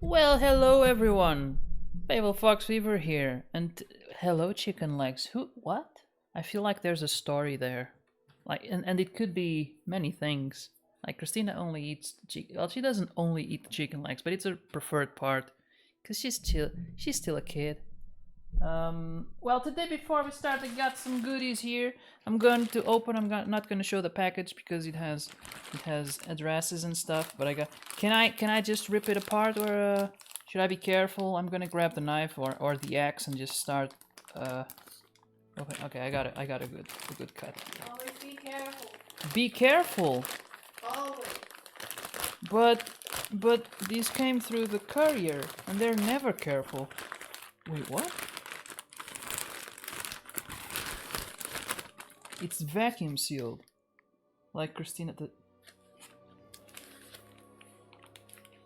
Well, hello everyone. Babel Fox Fever here, and hello chicken legs. Who? What? I feel like there's a story there, and it could be many things. Like Christina only eats chicken. Well, she doesn't only eat the chicken legs, but it's her preferred part, cause she's still a kid. Well, today before we start, I got some goodies here. I'm going to open. Not going to show the package because it has addresses and stuff. But I got. Can I just rip it apart or should I be careful? I'm gonna grab the knife or the axe and just start. Uh, okay, I got it. I got a good cut. Always be careful. Be careful. Always. But these came through the courier and they're never careful. Wait, what? It's vacuum sealed. Like Christina.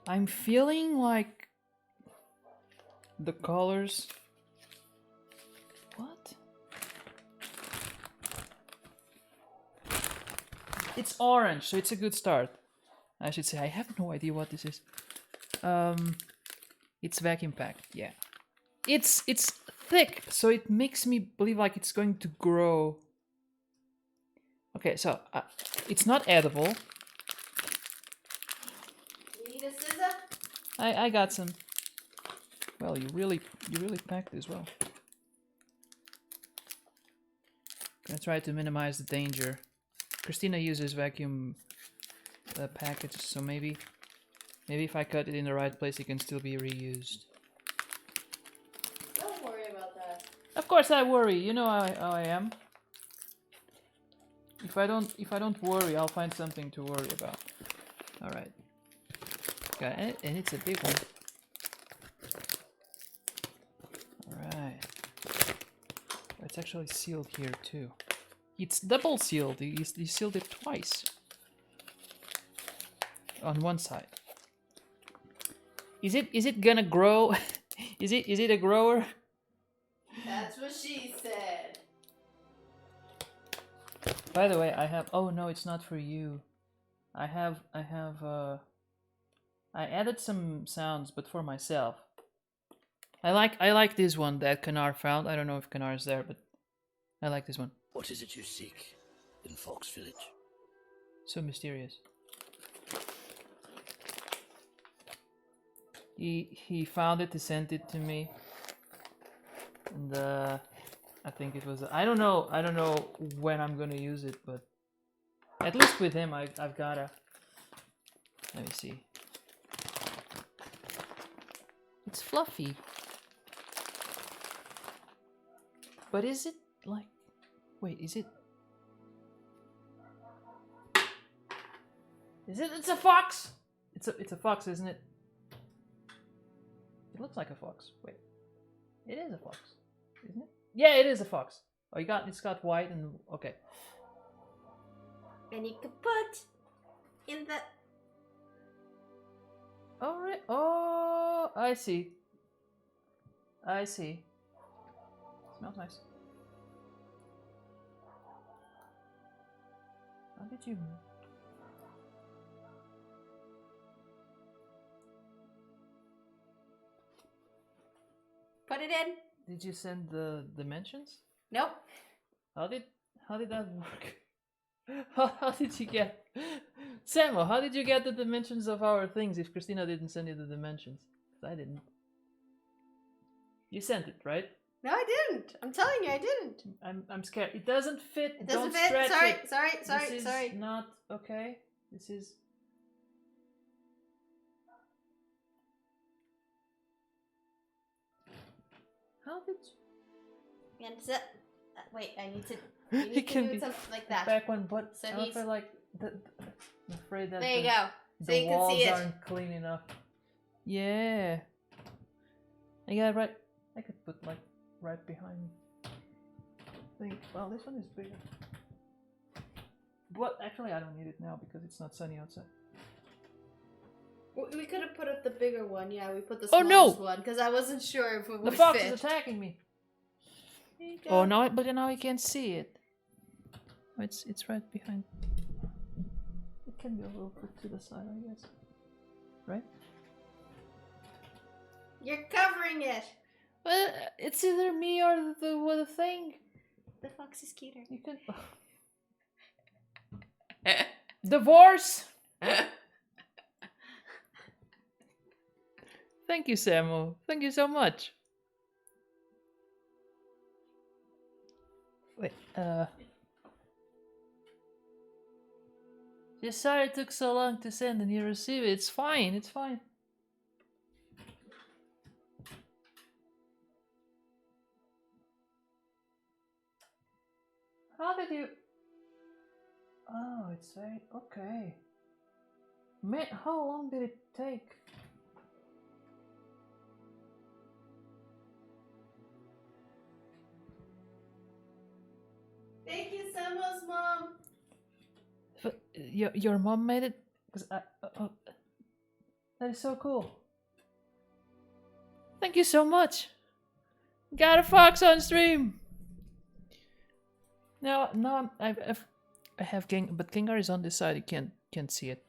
I'm feeling like the colors. What? It's orange, so it's a good start. I should say I have no idea what this is. It's vacuum packed. Yeah. It's thick, so it makes me believe like it's going to grow. Okay, so it's not edible. You need a scissor? I got some. Well, you really packed as well. Gonna try to minimize the danger. Christina uses vacuum packages, so maybe if I cut it in the right place, it can still be reused. Don't worry about that. Of course, I worry. You know how I am. If I don't worry, I'll find something to worry about. All right. Okay, and it's a big one. All right. It's actually sealed here too. It's double sealed. You sealed it twice. On one side. Is it gonna grow? is it a grower? That's what she said. By the way, I have. Oh no, it's not for you. I added some sounds, but for myself. I like this one that Kanar found. I don't know if Kanar is there, but I like this one. What is it you seek in Fox Village? So mysterious. He found it, he sent it to me, and I think it was. I don't know when I'm gonna use it, but at least with him, I've gotta. Let me see. It's fluffy. But is it like... Wait, is it... It's a fox! It's a fox, isn't it? It looks like a fox. Wait. It is a fox, isn't it? Yeah, it is a fox. Oh, it's got white and... Okay. And you can put in the... Alright. Oh, I see. Smells nice. How did you... Put it in. Did you send the dimensions? Nope. How did that work? How did you get... Samuel, how did you get the dimensions of our things if Christina didn't send you the dimensions? 'Cause I didn't. You sent it, right? No, I didn't. I'm telling you, I didn't. I'm scared. It doesn't fit. It doesn't Don't fit. stretch Sorry, it. sorry, This is sorry. not okay. This is... How did you... And so, wait, I need to. You need It to can do be something like that. back one, but So I don't he's- feel like I'm afraid that There you go. So the you can walls see it. aren't clean enough. Yeah. I got right. I could put like right behind. Well, this one is bigger. But actually, I don't need it now because it's not sunny outside. We could have put up the bigger one. Yeah, we put the Oh, smallest no! one because I wasn't sure if it would The fox fit. is attacking me. There you go. Oh no! But now I can't see it. Oh, it's right behind. It can be a little bit to the side, I guess. Right? You're covering it. It's either me or the thing. The fox is cuter. You could divorce. Thank you, Samu. Thank you so much. Wait, just sorry it took so long to send and you receive it. It's fine. It's fine. How did you? Oh, it's very okay. Man, how long did it take? Thank you, Samuel's mom. Your mom made it? Cause that is so cool. Thank you so much. Got a fox on stream. No, I have King, but Gengar is on this side. You can't see it.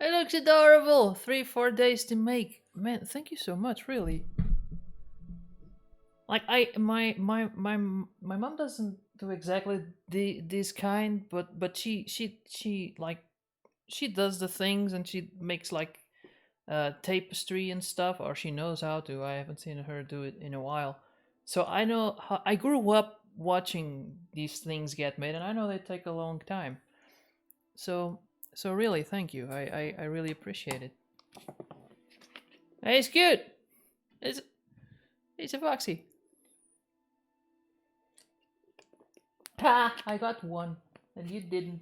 It looks adorable. 3-4 days to make. Man, thank you so much. Really. Like my mom doesn't do exactly this kind, but she like she does the things and she makes like tapestry and stuff, or she knows how to. I haven't seen her do it in a while, so I know how. I grew up watching these things get made, and I know they take a long time. So really, thank you. I really appreciate it. Hey, it's cute. It's a foxy. Ha! I got one, and you didn't.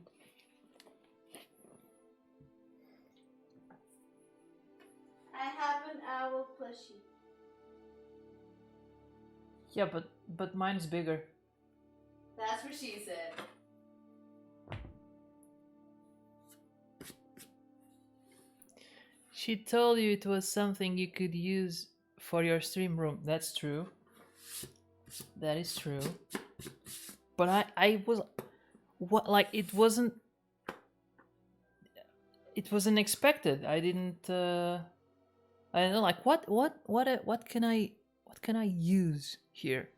I have an owl plushie. Yeah, but mine is bigger. That's what she said. She told you it was something you could use for your stream room. That's true. That is true. But I was what like it wasn't expected. I didn't I don't know like what can I use here?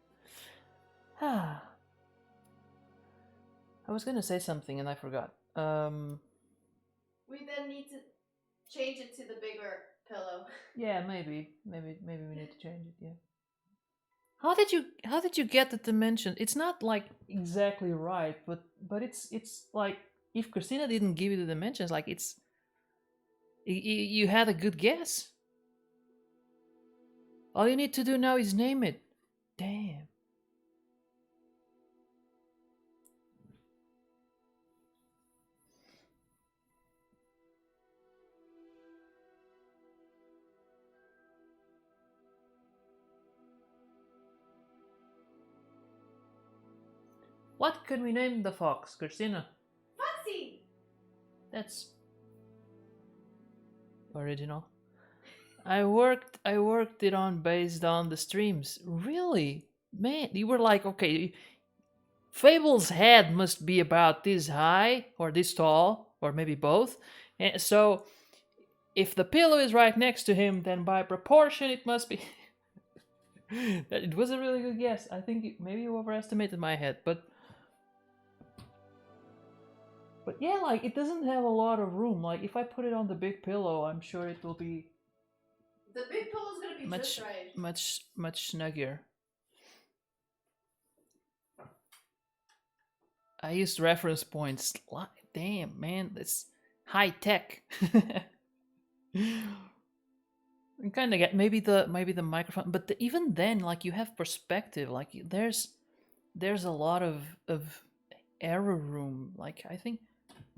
Ah. I was gonna say something and I forgot. We then need to change it to the bigger pillow. Yeah, maybe we need to change it. Yeah. How did you get the dimension? It's not like exactly right, but it's like if Christina didn't give you the dimensions, like it's you had a good guess. All you need to do now is name it. Damn. What can we name the fox, Christina? Foxy! That's original. I worked it on based on the streams. Really? Man, you were like, okay, Fable's head must be about this high or this tall, or maybe both. And so if the pillow is right next to him, then by proportion it must be. It was a really good guess. I think maybe you overestimated my head, but yeah, like it doesn't have a lot of room. Like if I put it on the big pillow, I'm sure it will be The big pillow's gonna be much just right. much snuggier. I used reference points. Damn, man, that's high tech. I kind of get maybe the microphone, but even then, like you have perspective. Like there's a lot of error room. Like I think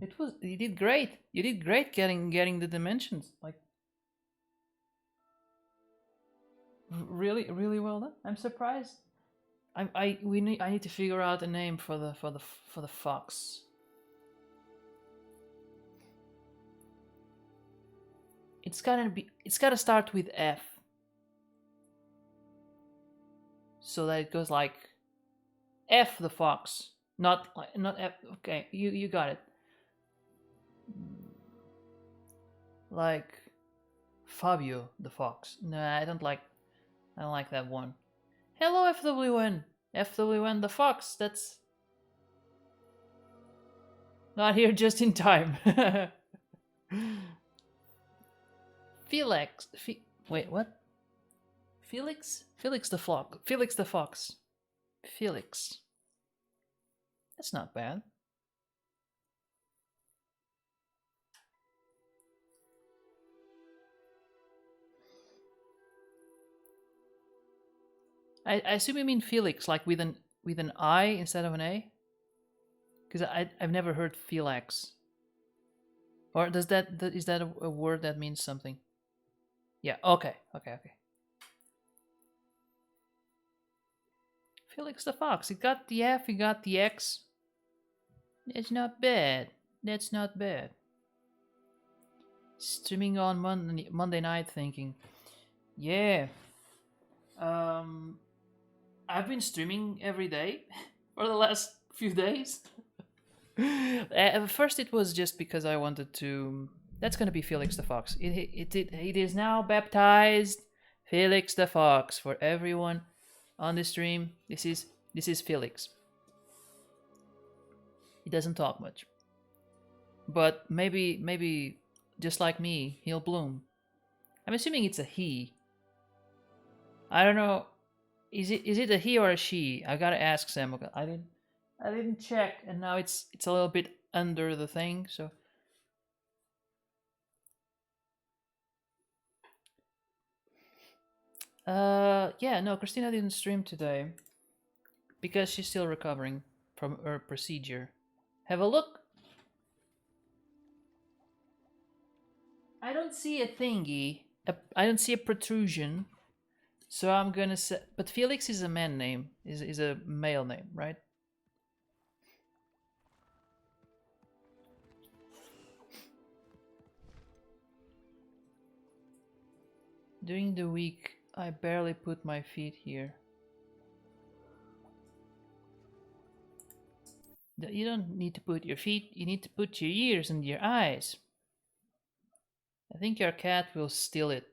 you did great. You did great getting the dimensions. Like really well done. I'm surprised. I need to figure out a name for the fox. It's gotta start with F. So that it goes like F the fox. Not F. Okay, you got it. like Fabio the fox. No, I don't like that one. Hello, FWN. FWN the fox. That's not here just in time. Felix. Wait, what? Felix? Felix the fox. Felix the fox. Felix. That's not bad. I assume you mean Felix, like with an I instead of an A, because I've never heard Felix. Or is that a word that means something? Yeah. Okay. Felix the fox. He got the F. He got the X. That's not bad. That's not bad. Streaming on Monday night, thinking, yeah. I've been streaming every day for the last few days. First, it was just because I wanted to. That's gonna be Felix the Fox. It is now baptized Felix the Fox for everyone on the stream. This is Felix. He doesn't talk much, but maybe just like me, he'll bloom. I'm assuming it's a he. I don't know. Is it a he or a she? I gotta ask Sam. I didn't check, and now it's a little bit under the thing. So yeah, no, Christina didn't stream today because she's still recovering from her procedure. Have a look. I don't see a thingy. I don't see a protrusion. So I'm gonna say, but Felix is a man name, is a male name, right? During the week, I barely put my feet here. You don't need to put your feet, you need to put your ears and your eyes. I think your cat will steal it.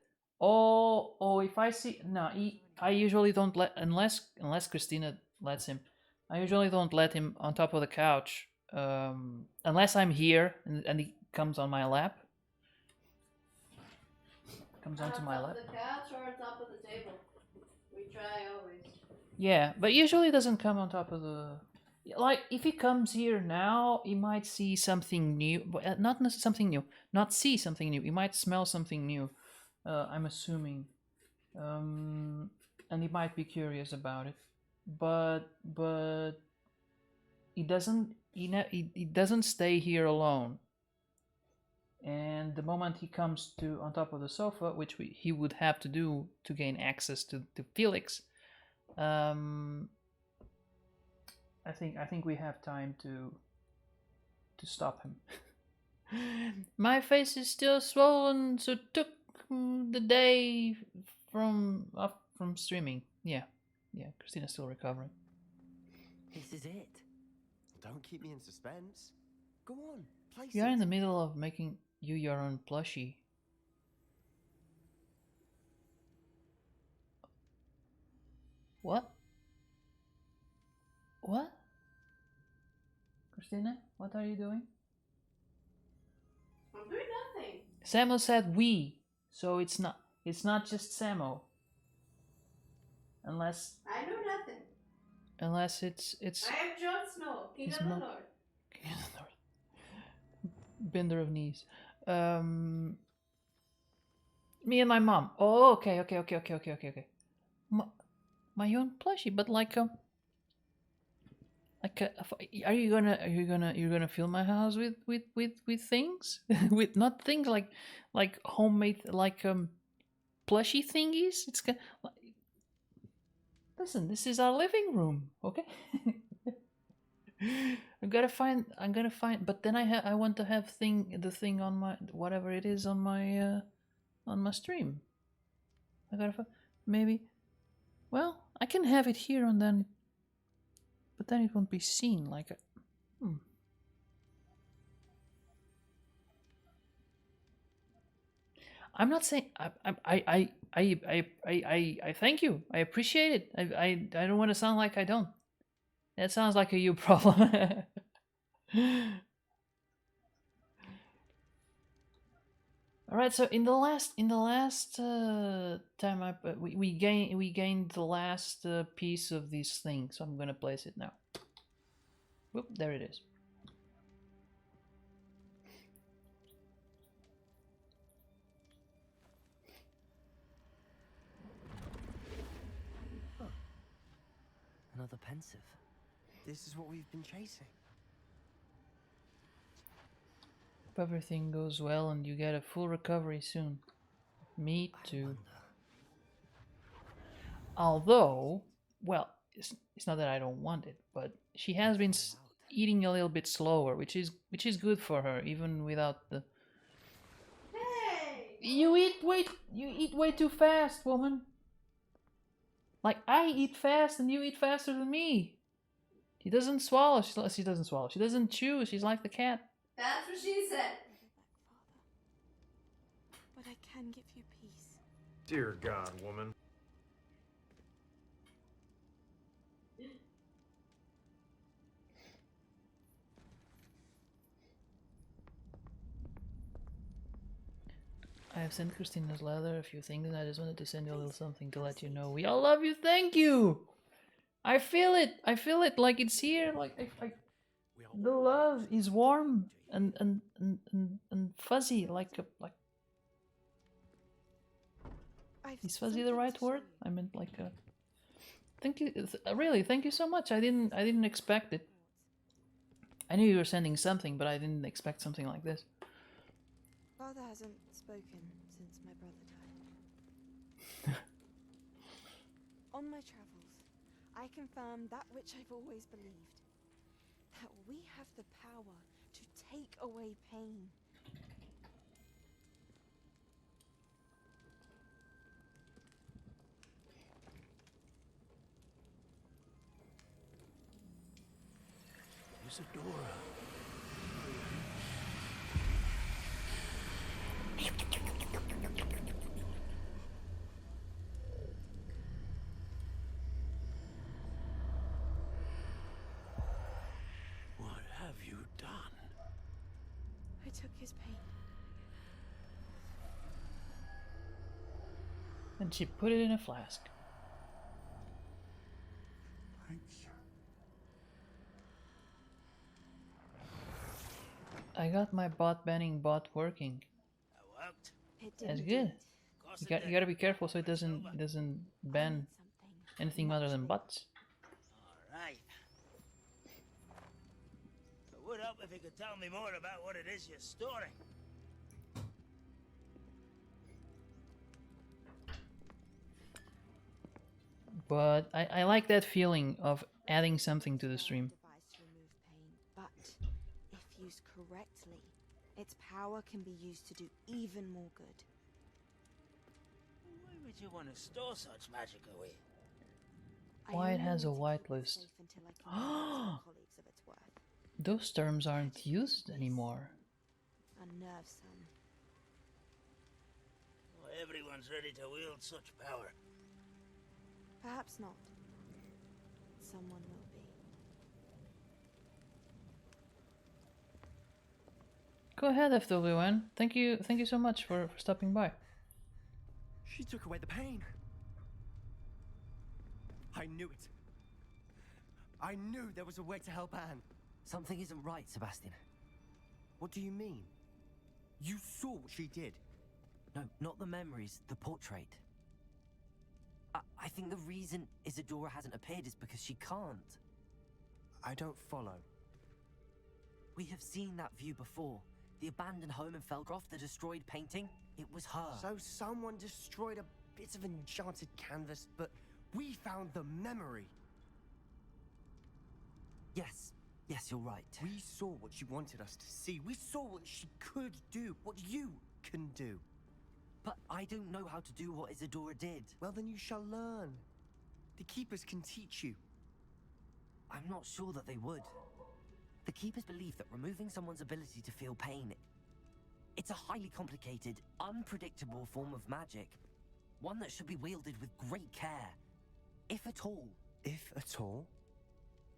Oh, if I see... No, I usually don't let... Unless Christina lets him. I usually don't let him on top of the couch. Unless I'm here and he comes on my lap. Comes onto my lap. On top of the couch or on top of the table? We try always. Yeah, but usually doesn't come on top of the... Like, if he comes here now, he might see something new. But not something new. Not see something new. He might smell something new. I'm assuming. And he might be curious about it. But he doesn't stay here alone. And the moment he comes to on top of the sofa, which he would have to do to gain access to Felix, I think we have time to stop him. My face is still swollen, so took the day from streaming. Yeah, Christina's still recovering. This is it. Don't keep me in suspense. Go on, place We are it. in the middle of making you your own plushie. What? What? Christina, what are you doing? I'm doing nothing. Samo said we, so it's not just Samo. Unless I know nothing. it's I am Jon Snow, King of the North. King of the North. Bender of knees. Me and my mom. Oh, okay. My own plushie, but are you gonna fill my house with things with not things like homemade plushie thingies? It's gonna listen. This is our living room, okay? I'm gonna find, but then I want to have the thing on my whatever it is on my stream. I gotta find, maybe. Well, I can have it here and then. But then it won't be seen like a... I'm not saying I thank you. I appreciate it. I don't want to sound like I don't. That sounds like a you problem. All right. So in the last time we gained the last piece of this thing. So I'm gonna place it now. Whoop! There it is. Another pensive. This is what we've been chasing. Hope everything goes well and you get a full recovery soon. Me I too. wonder. Although, well, it's not that I don't want it, but she has been eating a little bit slower, which is good for her, even without the. Hey! You eat way too fast, woman. Like I eat fast and you eat faster than me. She doesn't swallow. She doesn't swallow. She doesn't chew. She's like the cat. That's what she said. But I can give you peace. Dear God, woman. I have sent Christina's letter a few things, and I just wanted to send you a little something to let you know we all love you. Thank you. I feel it. I feel it. Like it's here. Like the love is warm and fuzzy. Like is fuzzy the right word? I meant like a. Thank you. Really, thank you so much. I didn't expect it. I knew you were sending something, but I didn't expect something like this. Father hasn't spoken since my brother died. On my travels, I confirmed that which I've always believed. That we have the power to take away pain. Isadora. What have you done? I took his pain. And she put it in a flask. Thanks. I got my bot banning bot working. That worked. It That's didn't good. indeed. Of course You it did. gotta be careful so it doesn't I ban need something anything much other than bigger. bots. All right. It would help if you could tell me more about what it is you're storing. But I like that feeling of adding something to the stream. Device to remove pain, but if used correctly, its power can be used to do even more good. Why would you want to store such magic away? I Why it only has a want to white keep it list. safe until I can convince my colleagues of its worth. Those terms aren't used anymore. Unnerve some. Well, everyone's ready to wield such power. Perhaps not. Someone will be. Go ahead, FWN. Thank you so much for stopping by. She took away the pain. I knew it. I knew there was a way to help Anne. Something isn't right, Sebastian. What do you mean? You saw what she did. No, not the memories, the portrait. I think the reason Isadora hasn't appeared is because she can't. I don't follow. We have seen that view before. The abandoned home in Felgroth, the destroyed painting, it was her. So someone destroyed a bit of enchanted canvas, but we found the memory. Yes, you're right. We saw what she wanted us to see. We saw what she could do, what you can do. But I don't know how to do what Isadora did. Well, then you shall learn. The Keepers can teach you. I'm not sure that they would. The Keepers believe that removing someone's ability to feel pain, It's a highly complicated, unpredictable form of magic. One that should be wielded with great care. If at all. If at all?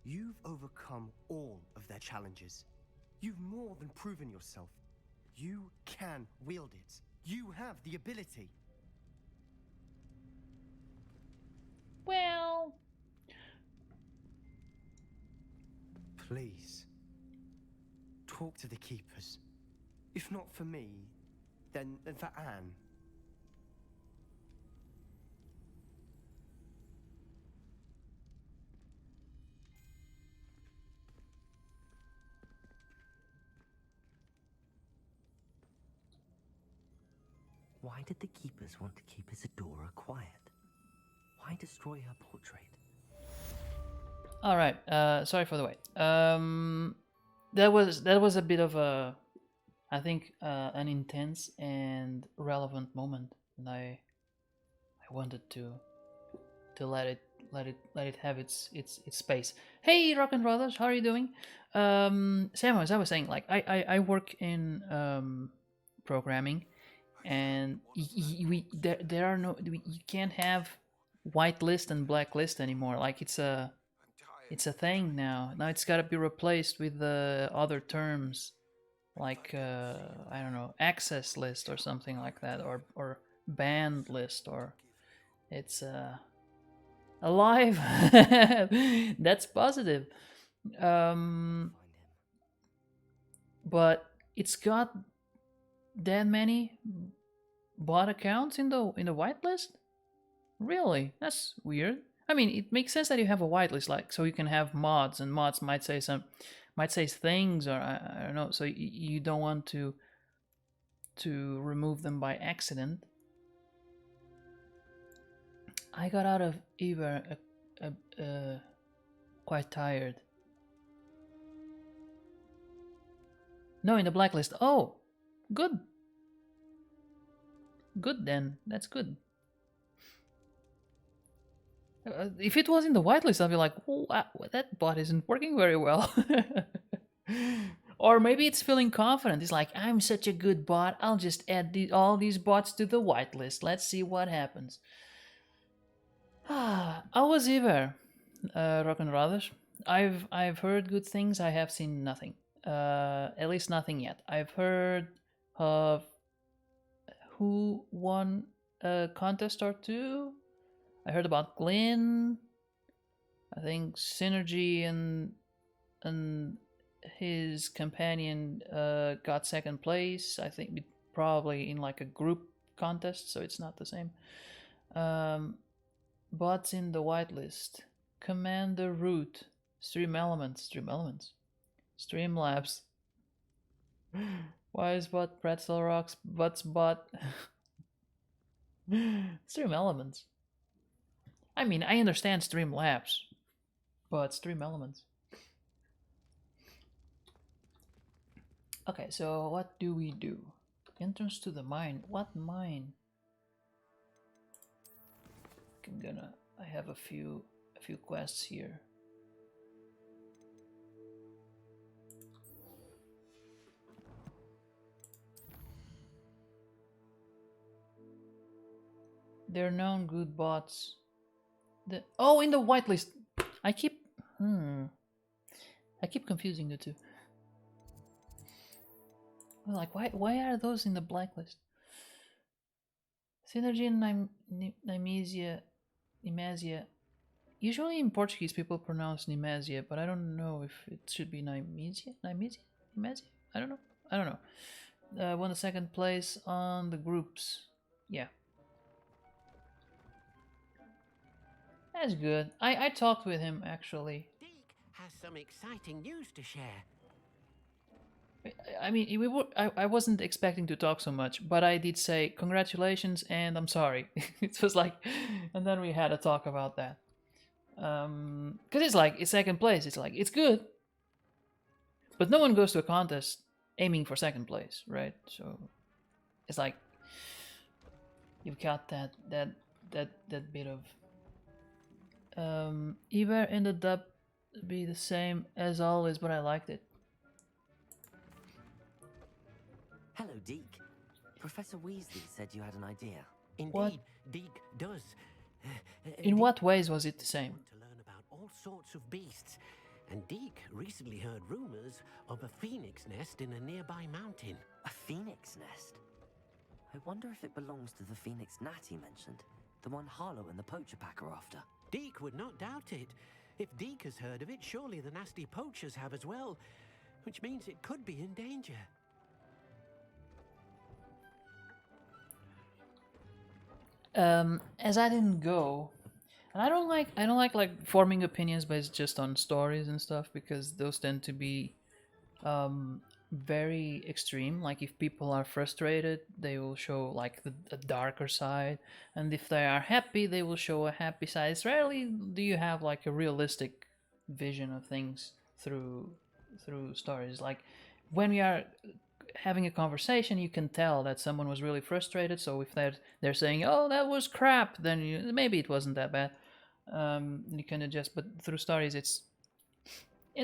You've overcome all of their challenges. You've more than proven yourself. You can wield it. You have the ability. Well, Please. Talk to the keepers. If not for me, then for Anne. Why did the keepers want to keep Isadora quiet? Why destroy her portrait? all right. Sorry for the wait. That was a bit of a, I think, an intense and relevant moment, and I wanted to let it have its space. Hey, Rock and Brothers, how are you doing? Sam, as I was saying, like I work in programming, and there are no, you can't have whitelist and blacklist anymore. Like it's a thing now. Now it's got to be replaced with other terms, like I don't know, access list or something like that, or banned list, or it's alive. That's positive. But it's got that many bot accounts in the whitelist. Really, that's weird. I mean, it makes sense that you have a whitelist, like so you can have mods, and mods might say things, or I don't know. So you don't want to remove them by accident. I got out of Eber quite tired. No, in the blacklist. Oh, good. Good then. That's good. If it was in the whitelist, I'd be like, oh, that bot isn't working very well. Or maybe it's feeling confident. It's like, I'm such a good bot. I'll just add all these bots to the whitelist. Let's see what happens. How was Iver, Rock and Brothers? I've heard good things. I have seen nothing. At least nothing yet. I've heard of who won a contest or two. I heard about Glenn. I think Synergy and his companion got second place. I think probably in like a group contest, so it's not the same. Bots in the whitelist. Commander Root. Stream Elements. Streamlabs. Why is bot Pretzel Rocks? But's bot. Stream Elements. I mean, I understand Streamlabs, but Stream Elements. Okay, so what do we do? Entrance to the mine. What mine? I have a few quests here. They're known good bots. In the whitelist. I keep confusing the two. I'm like, why are those in the blacklist? Synergy and Nimesia. Usually in Portuguese people pronounce Nimesia, but I don't know if it should be Nimesia? I don't know. Won the second place on the groups. Yeah. That's good. I talked with him actually. Deke has some exciting news to share. I mean, I wasn't expecting to talk so much, but I did say congratulations and I'm sorry. It was like, and then we had a talk about that. Because it's like, it's second place. It's like, it's good. But no one goes to a contest aiming for second place, right? So it's like, you've got that bit of... Eber ended up be the same as always, but I liked it. Hello, Deke. Professor Weasley said you had an idea. Indeed, What? Deke does. In Deke what ways was it the same? want to learn about all sorts of beasts, and Deke recently heard rumors of a phoenix nest in a nearby mountain. A phoenix nest? I wonder if it belongs to the phoenix gnat he mentioned. The one Harlow and the poacher pack are after. Deke would not doubt it. If Deke has heard of it, surely the nasty poachers have as well, which means it could be in danger. As I didn't go, and I don't like forming opinions based just on stories and stuff, because those tend to be very extreme. Like, if people are frustrated, they will show like the darker side, and if they are happy, they will show a happy side. It's rarely do you have like a realistic vision of things through stories. Like, when we are having a conversation, you can tell that someone was really frustrated. So if they're saying, "Oh, that was crap," then maybe it wasn't that bad. You can adjust, but through stories, it's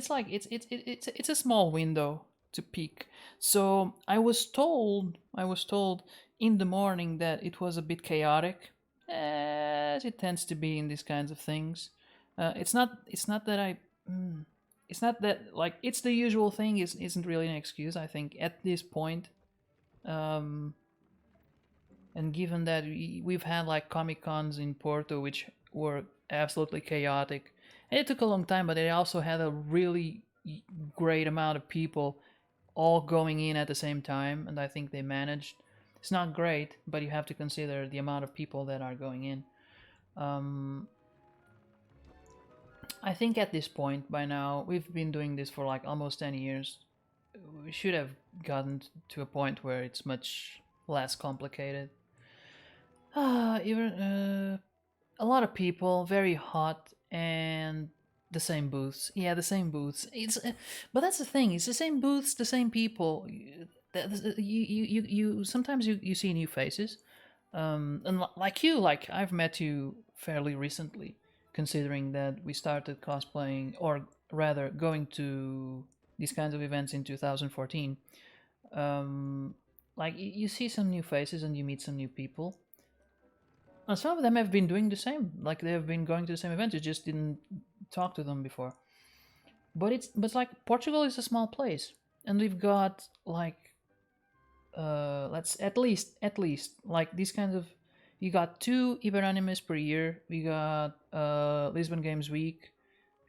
like it's a small window to peek. So I was told in the morning that it was a bit chaotic, as it tends to be in these kinds of things. It's not that it's not that, like, it's the usual thing. Isn't really an excuse, I think, at this point. And given that we've had like Comic Cons in Porto, which were absolutely chaotic, and it took a long time, but it also had a really great amount of people all going in at the same time, and I think they managed. It's not great, but you have to consider the amount of people that are going in. I think at this point, by now, we've been doing this for like almost 10 years. We should have gotten to a point where it's much less complicated. Even a lot of people, very hot, and the same booths. Yeah, the same booths. But that's the thing. It's the same booths, the same people. You sometimes you see new faces. And like you, like, I've met you fairly recently, considering that we started cosplaying, or rather going to these kinds of events in 2014. Like, you see some new faces and you meet some new people. And some of them have been doing the same, like they have been going to the same events. You just didn't talk to them before. But it's like, Portugal is a small place, and we've got like let's at least like these kinds of, you got 2 Iberanimes per year. We got Lisbon Games Week,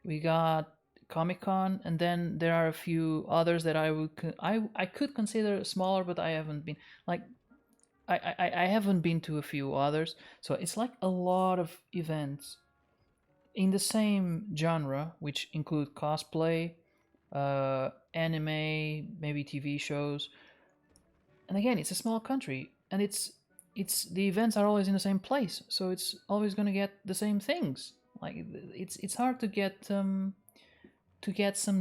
we got Comic Con, and then there are a few others that I could consider smaller, but I haven't been. Like, I haven't been to a few others, so it's like a lot of events in the same genre, which include cosplay, anime, maybe TV shows. And again, it's a small country, and it's the events are always in the same place, so it's always going to get the same things. Like, it's hard to get some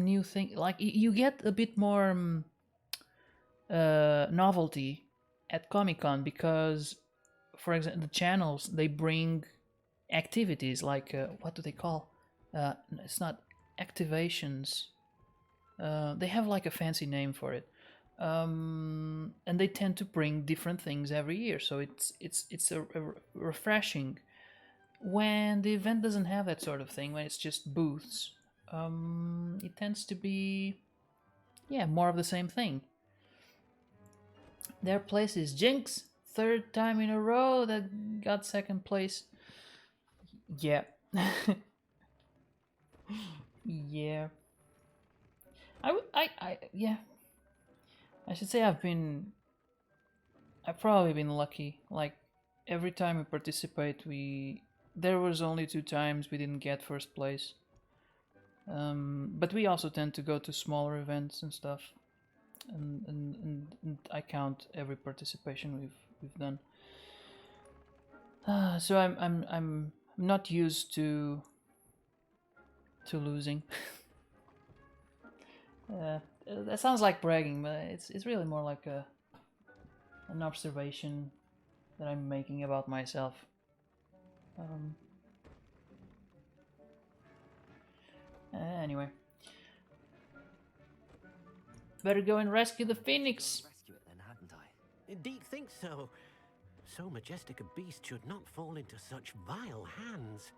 new thing. Like, you get a bit more novelty at Comic-Con, because, for example, the channels, they bring activities like what do they call? It's not activations. They have like a fancy name for it, and they tend to bring different things every year. So it's a refreshing when the event doesn't have that sort of thing. When it's just booths, it tends to be, yeah, more of the same thing. Their place is Jinx, 3rd time in a row that got 2nd place. Yeah. Yeah. Yeah. I should say I've probably been lucky. Like, every time we participate, there was only 2 times we didn't get 1st place. But we also tend to go to smaller events and stuff. And I count every participation we've done. So I'm not used to losing. That sounds like bragging, but it's really more like an observation that I'm making about myself. Anyway. Better go and rescue the phoenix. Rescue it then, hadn't I? Deke thinks so. So majestic a beast should not fall into such vile hands.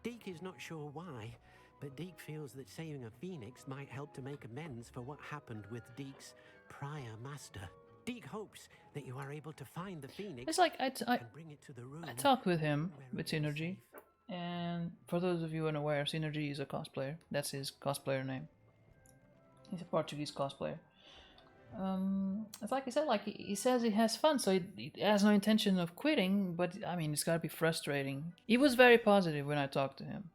Deke is not sure why, but Deke feels that saving a phoenix might help to make amends for what happened with Deke's prior master. Deke hopes that you are able to find the phoenix It's like and bring it to the room. I talked with him, where with it is Synergy, safe. and for those of you unaware, Synergy is a cosplayer. That's his cosplayer name. He's a Portuguese cosplayer. It's like I said, like he says he has fun, so he has no intention of quitting. But I mean, it's gotta be frustrating. He was very positive when I talked to him.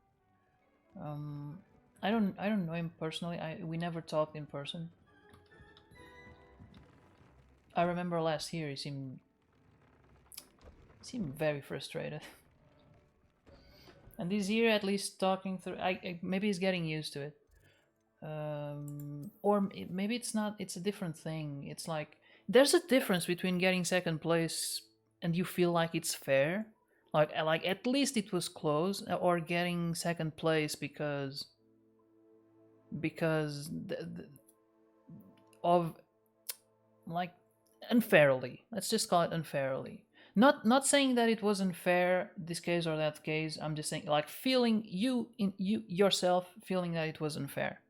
I don't know him personally. We never talked in person. I remember last year he seemed very frustrated. And this year, at least talking through, maybe he's getting used to it. Or maybe it's not. It's a different thing. It's like there's a difference between getting second place and you feel like it's fair, like at least it was close, or getting second place because of like unfairly. Let's just call it unfairly. Not saying that it was unfair this case or that case. I'm just saying like feeling you yourself feeling that it was unfair.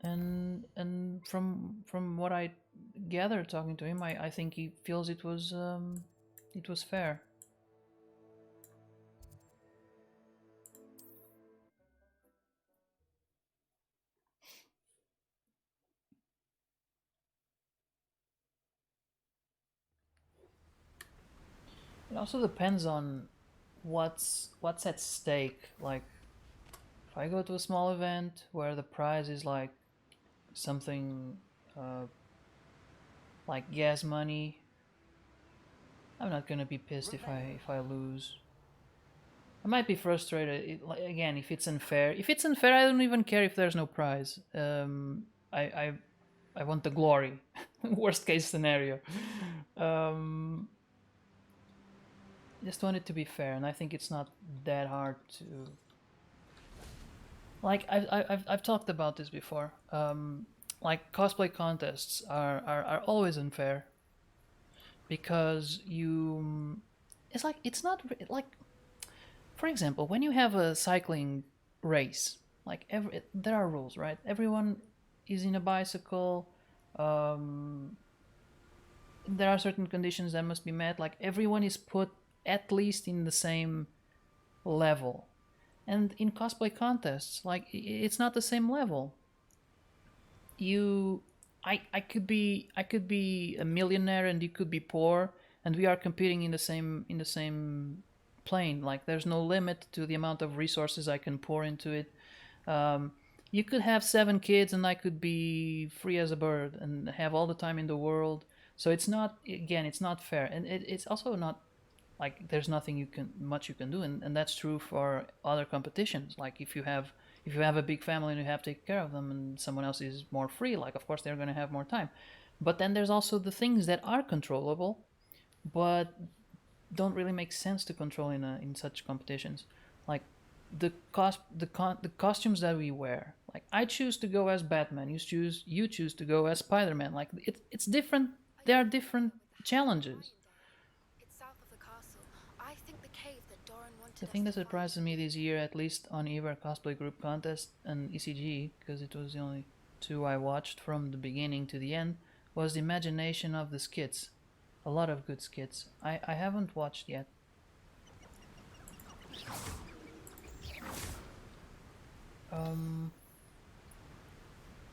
And from what I gathered talking to him, I think he feels it was fair. It also depends on what's at stake. Like if I go to a small event where the prize is like something like gas money, I'm not gonna be pissed if I lose. I might be frustrated. Again, if it's unfair. If it's unfair, I don't even care if there's no prize. I want the glory. Worst case scenario. Just want it to be fair, and I think it's not that hard to. Like I've talked about this before. Like cosplay contests are always unfair because you. It's like it's not like. For example, when you have a cycling race, like there are rules, right? Everyone is in a bicycle. There are certain conditions that must be met. Like everyone is put at least in the same level. And in cosplay contests, like it's not the same level. I could be a millionaire and you could be poor, and we are competing in the same plane. Like there's no limit to the amount of resources I can pour into it. You could have 7 kids and I could be free as a bird and have all the time in the world. So it's not fair, and it's also not like there's nothing you can do, and that's true for other competitions. Like if you have a big family and you have to take care of them, and someone else is more free, like of course they're going to have more time. But then there's also the things that are controllable, but don't really make sense to control in such competitions, like the costumes that we wear. Like I choose to go as Batman, you choose to go as Spider-Man. Like it's different. There are different challenges. It's south of the castle. I think the cave that Doran wanted The us thing that to find. surprises me this year, at least on either cosplay group contest and ECG, because it was the only 2 I watched from the beginning to the end, was the imagination of the skits. A lot of good skits. I haven't watched yet.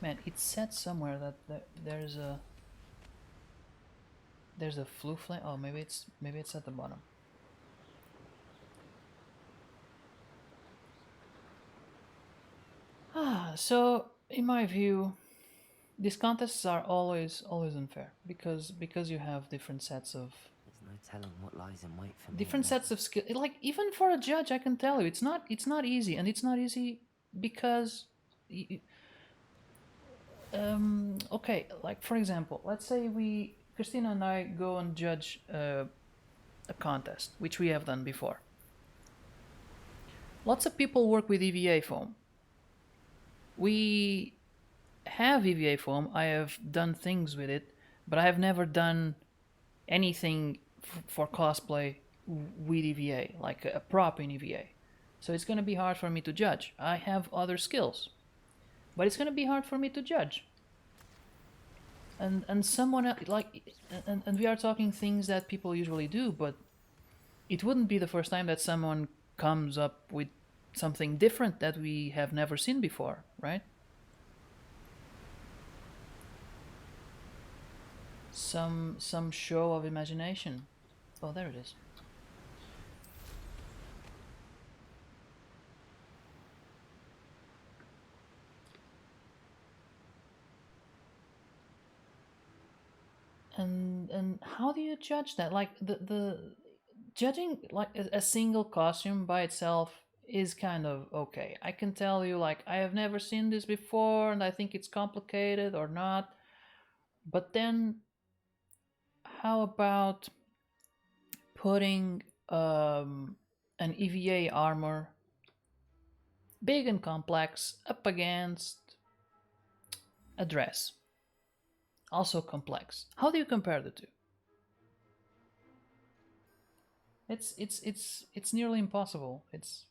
Man, it said somewhere that there's a flu flame. Oh, maybe it's at the bottom. So in my view, these contests are always unfair because you have different sets of There's no telling what lies in wait for me. different sets of skill. Like even for a judge, I can tell you, it's not easy, and it's not easy because. Okay, like for example, let's say Christina and I go and judge a contest, which we have done before. Lots of people work with EVA foam. We have EVA foam. I have done things with it, but I have never done anything for cosplay with EVA, like a prop in EVA. So it's going to be hard for me to judge. I have other skills, but it's going to be hard for me to judge. And someone like and we are talking things that people usually do, but it wouldn't be the first time that someone comes up with something different that we have never seen before, right? Some show of imagination. Oh, there it is. And how do you judge that? Like the judging like a single costume by itself is kind of okay. I can tell you like I have never seen this before and I think it's complicated or not. But then how about putting an EVA armor, big and complex, up against a dress, also complex? How do you compare the two? It's nearly impossible. Reminds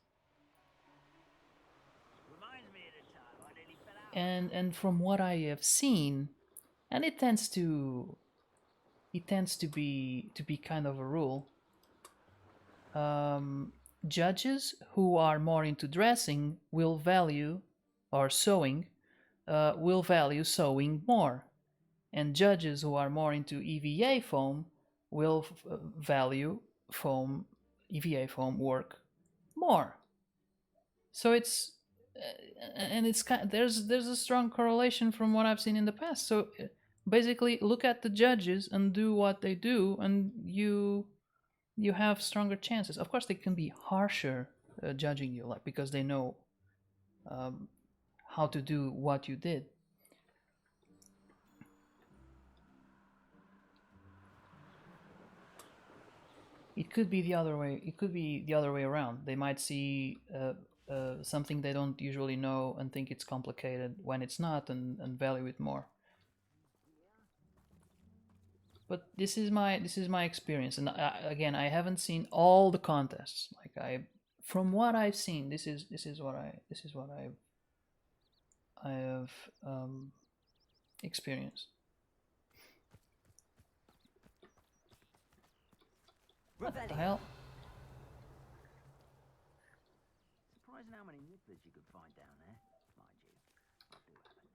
me of the time I nearly fell out. And from what I have seen, and it tends to be kind of a rule. Judges who are more into dressing will value or sewing will value sewing more, and judges who are more into EVA foam will value foam EVA foam work more. So it's and it's kind there's a strong correlation from what I've seen in the past. So basically, look at the judges and do what they do, and you have stronger chances. Of course, they can be harsher judging you, like because they know how to do what you did. It could be the other way. It could be the other way around. They might see something they don't usually know and think it's complicated when it's not, and value it more. But this is my experience, and again, I haven't seen all the contests. Like from what I've seen, this is what I have experienced. What the hell? Surprising how many nibblers you could find down there. Mind you, I do have a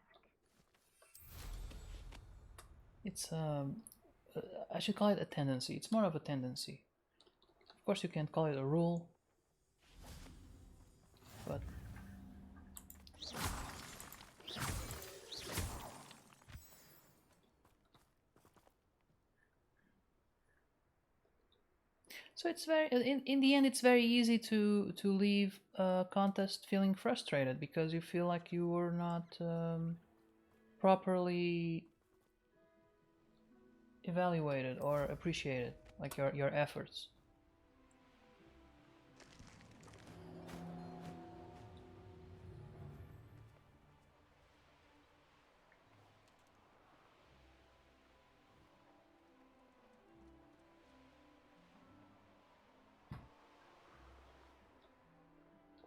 knack. It's I should call it a tendency. It's more of a tendency. Of course, you can't call it a rule, but so it's very in the end it's very easy to leave a contest feeling frustrated because you feel like you were not properly evaluated or appreciated, like your efforts.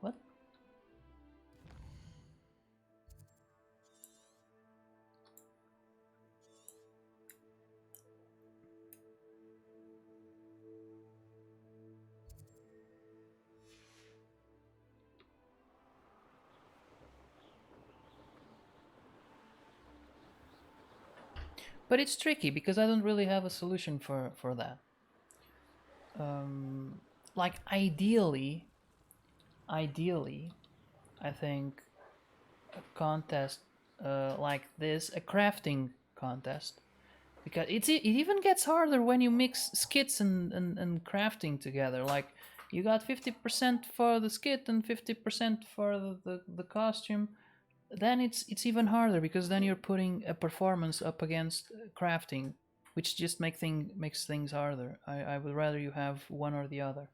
What? But it's tricky because I don't really have a solution for that. Like ideally, I think a contest like this, a crafting contest, because it even gets harder when you mix skits and crafting together. Like you got 50% for the skit and 50% for the costume. Then it's even harder because then you're putting a performance up against crafting, which just makes things harder. I would rather you have one or the other.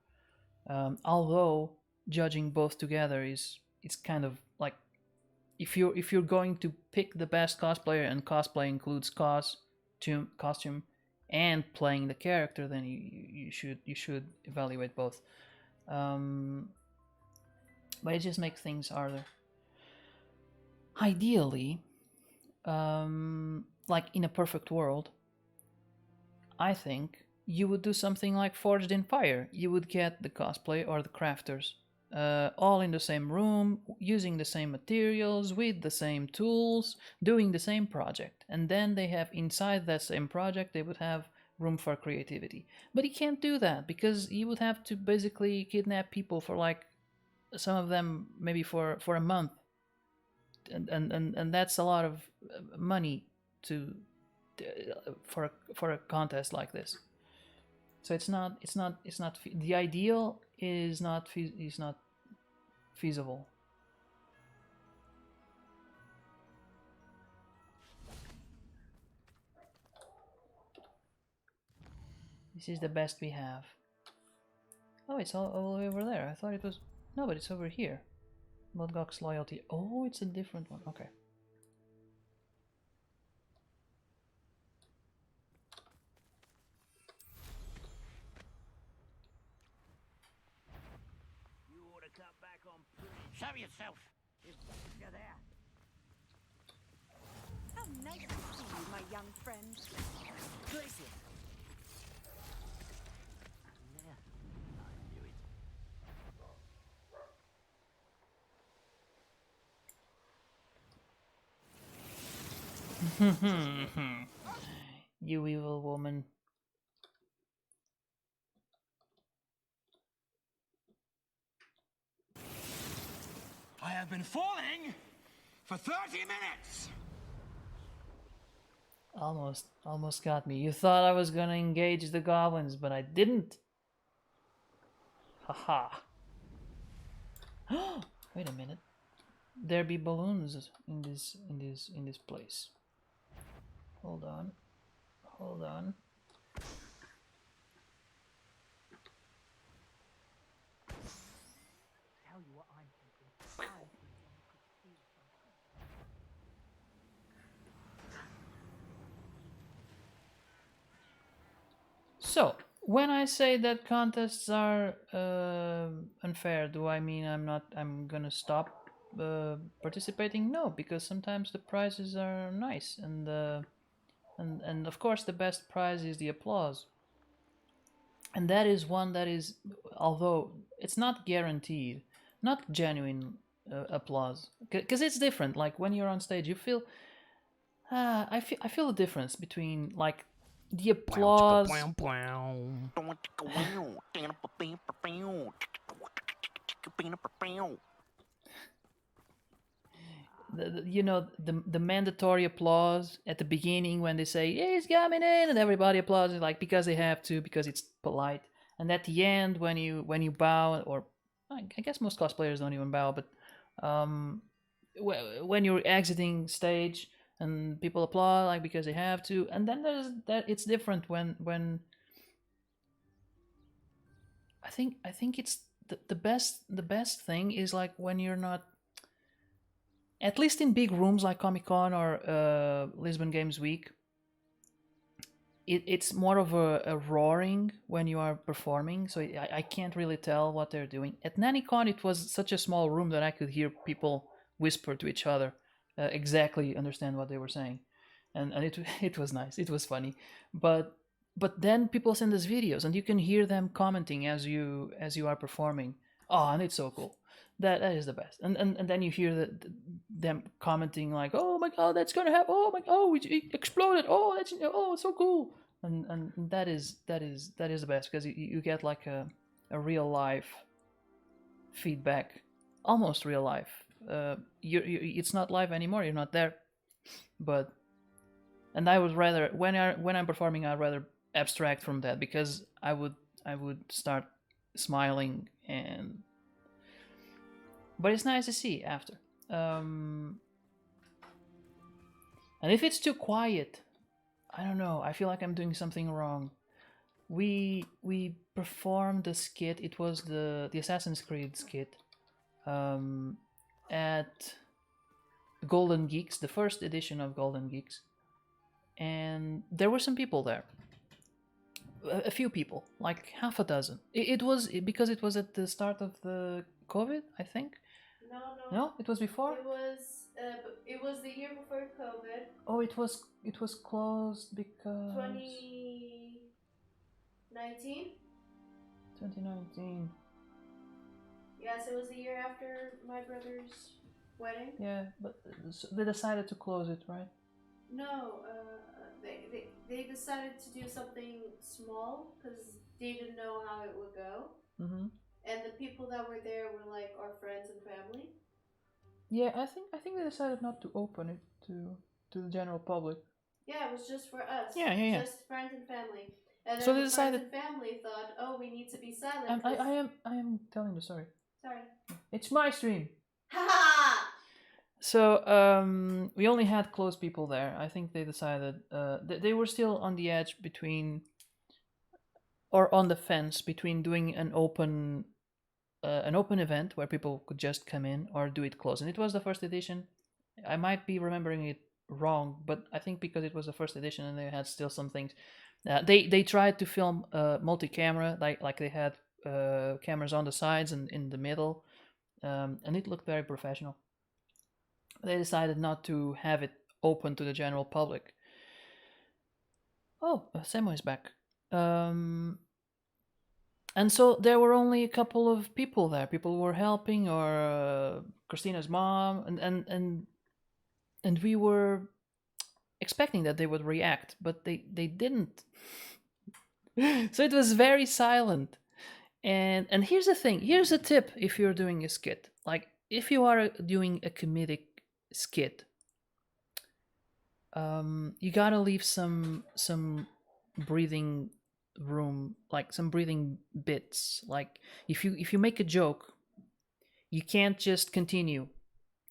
Although judging both together is it's kind of like if you're going to pick the best cosplayer, and cosplay includes costume and playing the character, then you should evaluate both. But it just makes things harder. Ideally, like in a perfect world, I think you would do something like Forged in Fire. You would get the cosplay or the crafters all in the same room, using the same materials, with the same tools, doing the same project. And then they have inside that same project, they would have room for creativity. But you can't do that because you would have to basically kidnap people for like some of them maybe for a month. And that's a lot of money to for a contest like this. So the ideal is not feasible. This is the best we have. Oh, it's all the way over there. I thought it was... No, but it's over here. Modgok's loyalty. Oh, it's a different one. Okay. You ought to cut back on pretty. Show yourself. If you're there. How nice to see you, my young friend. Glacier. There. I knew it. You evil woman. I have been falling for 30 minutes! Almost got me. You thought I was gonna engage the goblins, but I didn't. Haha. Wait a minute. There be balloons in this place. Hold on. Hold on. Tell you what I'm thinking. I'm thinking you could steal something. So, when I say that contests are unfair, do I mean I'm gonna stop participating? No, because sometimes the prizes are nice, and of course the best prize is the applause. And that is one that is, although it's not guaranteed, not genuine applause, because it's different. Like when you're on stage, you feel, I feel the difference between like the applause. You know, the mandatory applause at the beginning when they say he's coming in and everybody applauds, like because they have to, because it's polite. And at the end when you bow, or I guess most cosplayers don't even bow, but when you're exiting stage and people applaud like because they have to. And then there's that, it's different when I think it's the best thing is like when you're not, at least in big rooms like Comic-Con or Lisbon Games Week, it's more of a roaring when you are performing, so I can't really tell what they're doing. At NannyCon, it was such a small room that I could hear people whisper to each other, exactly understand what they were saying, and it was nice, it was funny, but then people send us videos and you can hear them commenting as you are performing. Oh, and it's so cool. That is the best. And then you hear them commenting like, "Oh my god, that's gonna happen! Oh my, oh, it exploded! Oh, that's, oh, it's so cool!" And that is the best, because you get like a real life feedback, almost real life. It's not live anymore. You're not there, but and I would rather, when I'm performing, I'd rather abstract from that, because I would start smiling, and but it's nice to see after. And if it's too quiet, I don't know, I feel like I'm doing something wrong. We performed the skit, it was the Assassin's Creed skit, at Golden Geeks, the first edition of Golden Geeks, and there were some people there. A few people, like half a dozen. It was because it was at the start of the COVID, I think. No, No, it was before. It was the year before COVID. Oh, it was closed because 2019. 2019. Yes, it was the year after my brother's wedding. Yeah, but they decided to close it, right? No, they decided to do something small because they didn't know how it would go. Mm-hmm. And the people that were there were like our friends and family. Yeah, I think they decided not to open it to the general public. Yeah, it was just for us. Yeah. Just friends and family. And then So they the decided. friends and family thought, oh, we need to be silent. I am telling the story. Sorry. It's my stream. Ha! So we only had close people there. I think they decided they were still on the edge between, or on the fence between doing an open event where people could just come in or do it close. And it was the first edition. I might be remembering it wrong, but I think because it was the first edition and they had still some things. They tried to film multi-camera, like they had cameras on the sides and in the middle, and it looked very professional. They decided not to have it open to the general public. Oh, Samo is back. And so there were only a couple of people there. People who were helping, or Christina's mom, and we were expecting that they would react, but they didn't. So it was very silent. And here's the thing. Here's a tip if you're doing a skit. Like if you are doing a comedic skit, you gotta leave some breathing room, like some breathing bits. Like if you make a joke, you can't just continue.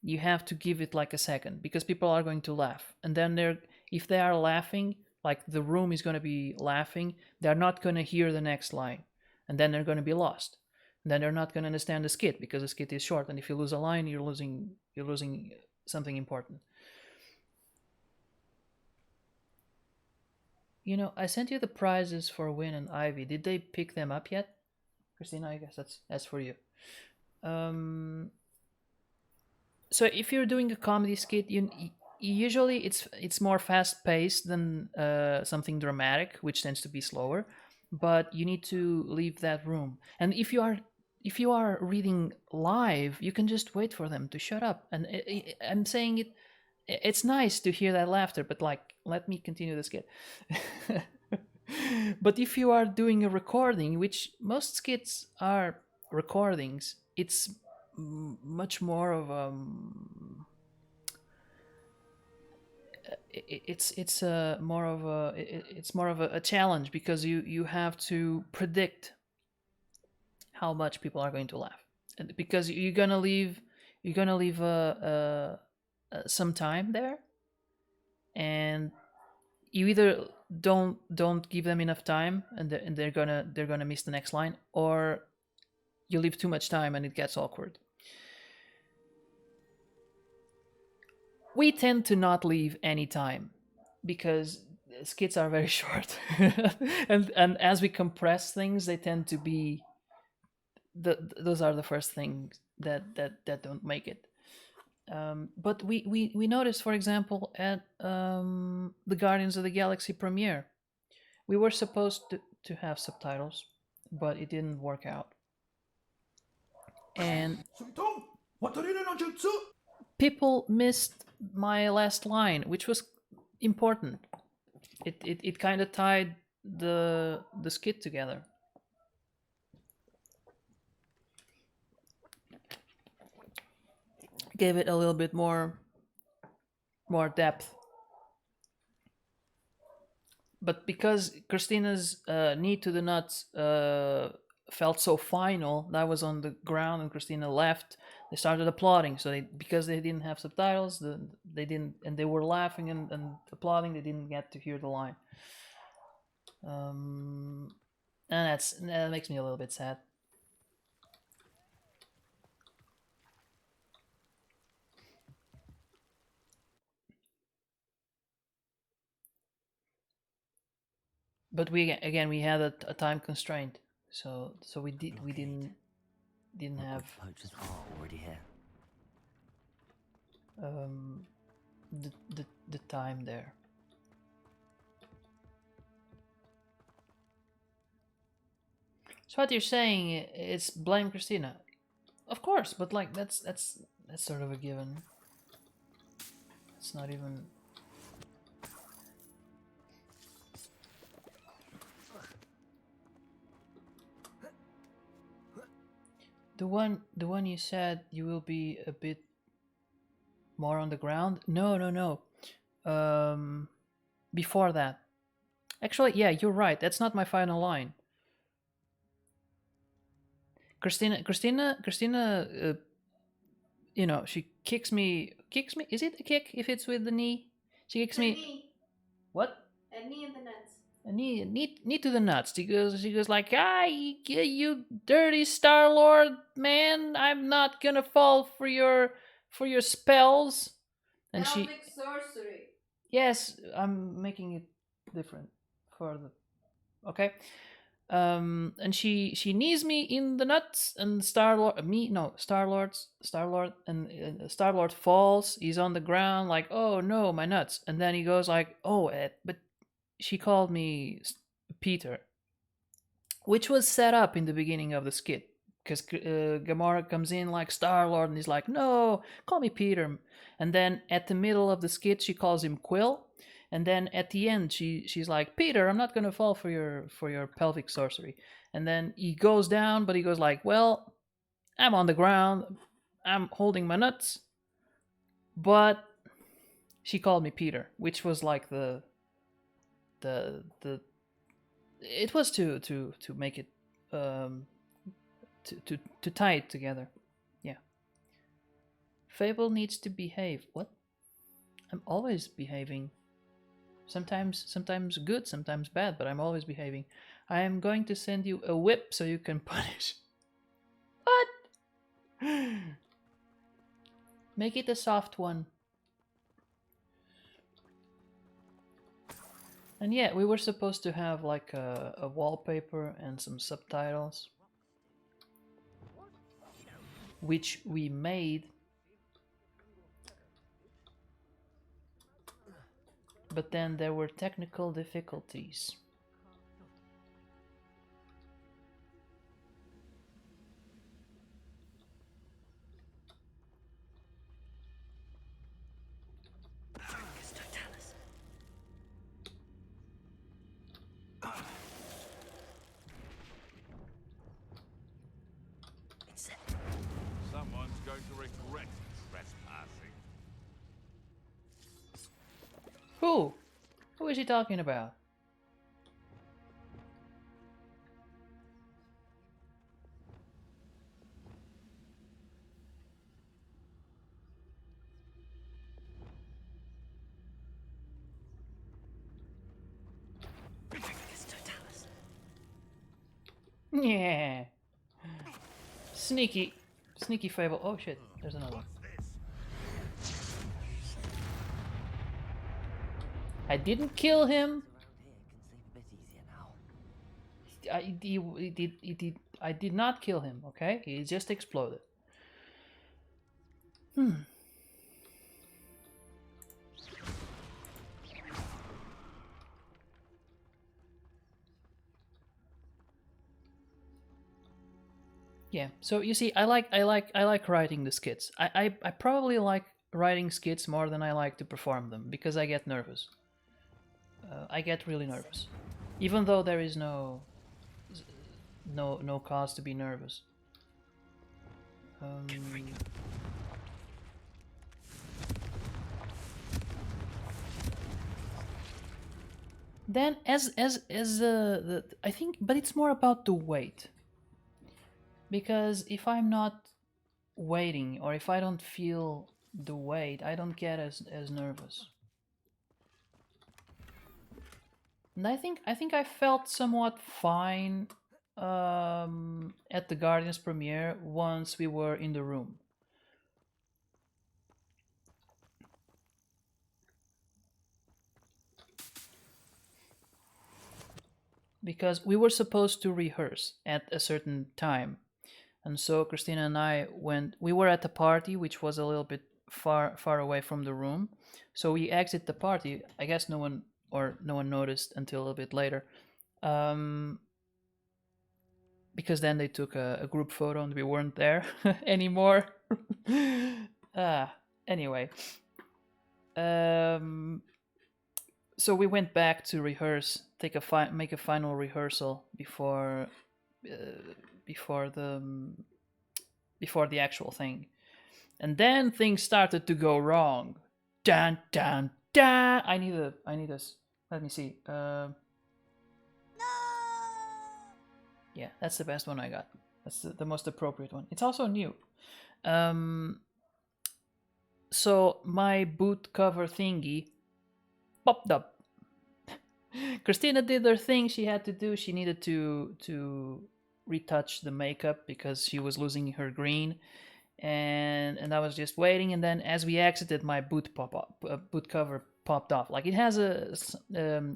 You have to give it like a second, because people are going to laugh, and then if they are laughing, like the room is going to be laughing, they're not going to hear the next line, and then they're going to be lost, and then they're not going to understand the skit, because the skit is short, and if you lose a line, you're losing something important. You know, I sent you the prizes for Win and Ivy. Did they pick them up yet? Christina, I guess that's for you. So if you're doing a comedy skit, usually it's more fast paced than something dramatic, which tends to be slower. But you need to leave that room. And if you are reading live, you can just wait for them to shut up. And I'm saying it. It's nice to hear that laughter, but like, let me continue the skit. But if you are doing a recording, which most skits are recordings, it's much more of it's more of a challenge, because you have to predict how much people are going to laugh, and because you're gonna leave some time there, and you either don't give them enough time, and they're gonna miss the next line, or you leave too much time and it gets awkward. We tend to not leave any time, because skits are very short, and as we compress things, they tend to be those are the first things that don't make it. But we noticed, for example, at the Guardians of the Galaxy premiere, we were supposed to have subtitles, but it didn't work out. And people missed my last line, which was important. It kind of tied the skit together. Gave it a little bit more depth. But because Christina's knee to the nuts felt so final, that was on the ground, and Christina left, they started applauding. So because they didn't have subtitles, they didn't, and they were laughing and applauding, they didn't get to hear the line. And that makes me a little bit sad. but we had a time constraint, so we didn't have Poachers are already here. the time there. So what you're saying is blame Christina, of course, but like that's sort of a given. It's not even. The one you said you will be a bit more on the ground. No. Before that. Actually, yeah, you're right. That's not my final line. Christina, you know, she kicks me. Is it a kick if it's with the knee? She kicks me. Knee. What? A knee in the nuts. A knee to the nuts. She goes like, you dirty Star Lord, man! I'm not gonna fall for your spells. And Pelvic sorcery. Yes, I'm making it different for the. Okay. And she knees me in the nuts, and Star Lord and Star Lord falls. He's on the ground like, oh no, my nuts. And then he goes like, oh, but she called me Peter, which was set up in the beginning of the skit, because Gamora comes in like Star Lord, and he's like, no, call me Peter. And then at the middle of the skit, she calls him Quill. And then at the end, she's like, Peter, I'm not gonna fall for your pelvic sorcery. And then he goes down, but he goes like, well, I'm on the ground, I'm holding my nuts, but she called me Peter, which was like the it was to make it to tie it together. Yeah. Fable needs to behave. What? I'm always behaving. Sometimes good, sometimes bad, but I'm always behaving. I am going to send you a whip so you can punish. What? Make it a soft one. And yeah, we were supposed to have like a wallpaper and some subtitles, which we made. But then there were technical difficulties. Someone's going to regret trespassing. Who? Who is he talking about? Yeah. Sneaky Fable. Oh shit, there's another one. I didn't kill him. I did not kill him, okay? He just exploded. Yeah, so you see, I like writing the skits. I probably like writing skits more than I like to perform them, because I get nervous. I get really nervous, even though there is no cause to be nervous. Then as I think, but it's more about the weight. Because if I'm not waiting, or if I don't feel the weight, I don't get as nervous. And I think I felt somewhat fine at the Guardians premiere once we were in the room. because we were supposed to rehearse at a certain time. And so Christina and I we were at a party which was a little bit far away from the room. So we exit the party. I guess no one noticed until a little bit later. Because then they took a group photo and we weren't there anymore. Anyway. So we went back to rehearse, make a final rehearsal before the actual thing, and then things started to go wrong. Dun dun dun! I need this. Let me see. Yeah, that's the best one I got. That's the most appropriate one. It's also new. So my boot cover thingy popped up. Christina did her thing she had to do. She needed to retouch the makeup because she was losing her green, and I was just waiting. And then as we exited, my boot cover popped off. Like, it has a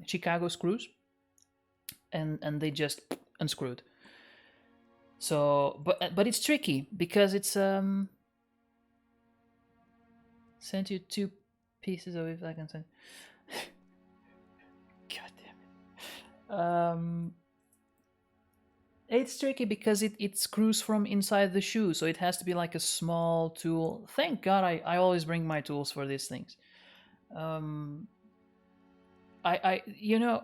Chicago screws, and they just unscrewed. So, but it's tricky because it's sent you 2 pieces of it. I can send. God damn it. It's tricky because it screws from inside the shoe, so it has to be like a small tool. Thank God I always bring my tools for these things. I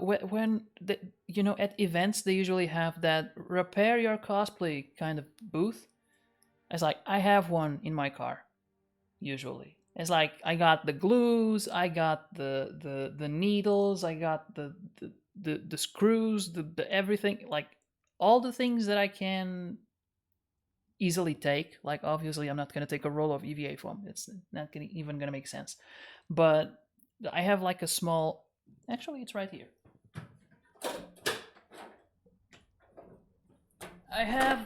when at events they usually have that repair your cosplay kind of booth. It's like, I have one in my car usually. It's like, I got the glues, I got the needles, I got the screws, the everything, like all the things that I can easily take. Like, obviously I'm not going to take a roll of EVA foam. It's not even going to make sense. But I have like a small, actually it's right here. I have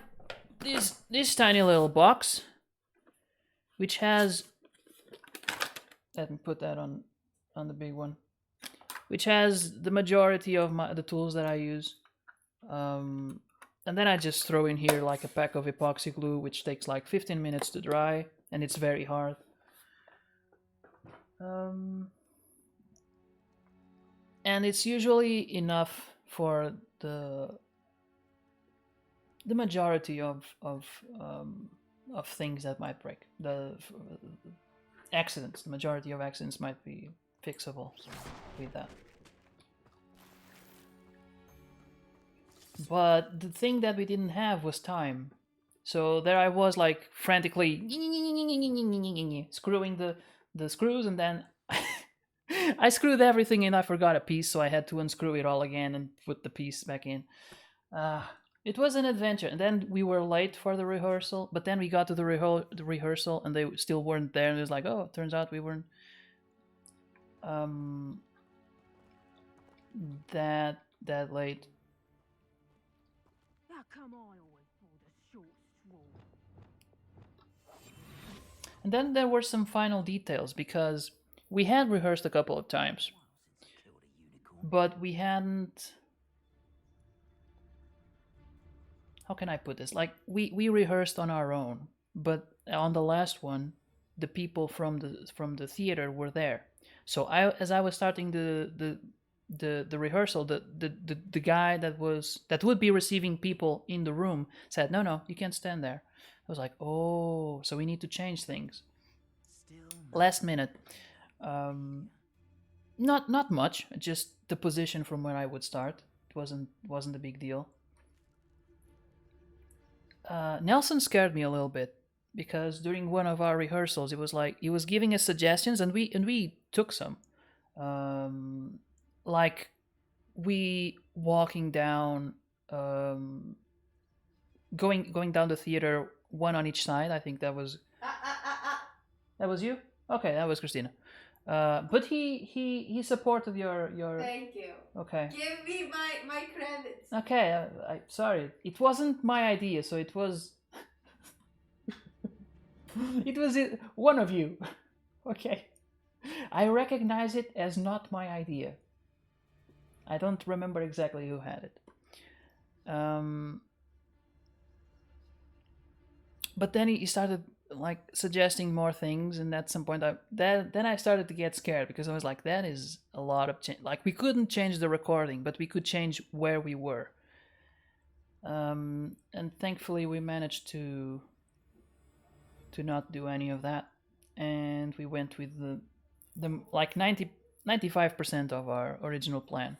this tiny little box which has, let me put that on the big one, which has the majority of the tools that I use. And then I just throw in here like a pack of epoxy glue, which takes like 15 minutes to dry, and it's very hard. And it's usually enough for the majority of things that might break. The accidents, the majority of accidents might be fixable with that. But the thing that we didn't have was time. So there I was, like, frantically screwing the screws, and then I screwed everything and I forgot a piece, so I had to unscrew it all again and put the piece back in. It was an adventure, and then we were late for the rehearsal, but then we got to the rehearsal and they still weren't there, and it was like, oh, it turns out we weren't that late. Come on, always pull the short straw. And then there were some final details, because we had rehearsed a couple of times, but we hadn't. How can I put this? Like, we rehearsed on our own, but on the last one, the people from the theater were there. So as I was starting the rehearsal, the guy that would be receiving people in the room said, no, you can't stand there. I was like, oh, so we need to change things. Last minute. Not much, just the position from where I would start. It wasn't a big deal. Nelson scared me a little bit, because during one of our rehearsals, it was like he was giving us suggestions, and we took some. Like, we walking down, going down the theater, one on each side. I think that was that was you. Okay, that was Christina. But he supported your. Thank you. Okay. Give me my credits. Okay, I sorry. It wasn't my idea, so it was. It was one of you. Okay. I recognize it as not my idea. I don't remember exactly who had it. But then he started like suggesting more things, and at some point, then I started to get scared because I was like, that is a lot of change. Like we couldn't change the recording, but we could change where we were. And thankfully, we managed to not do any of that, and we went with the like 95% of our original plan.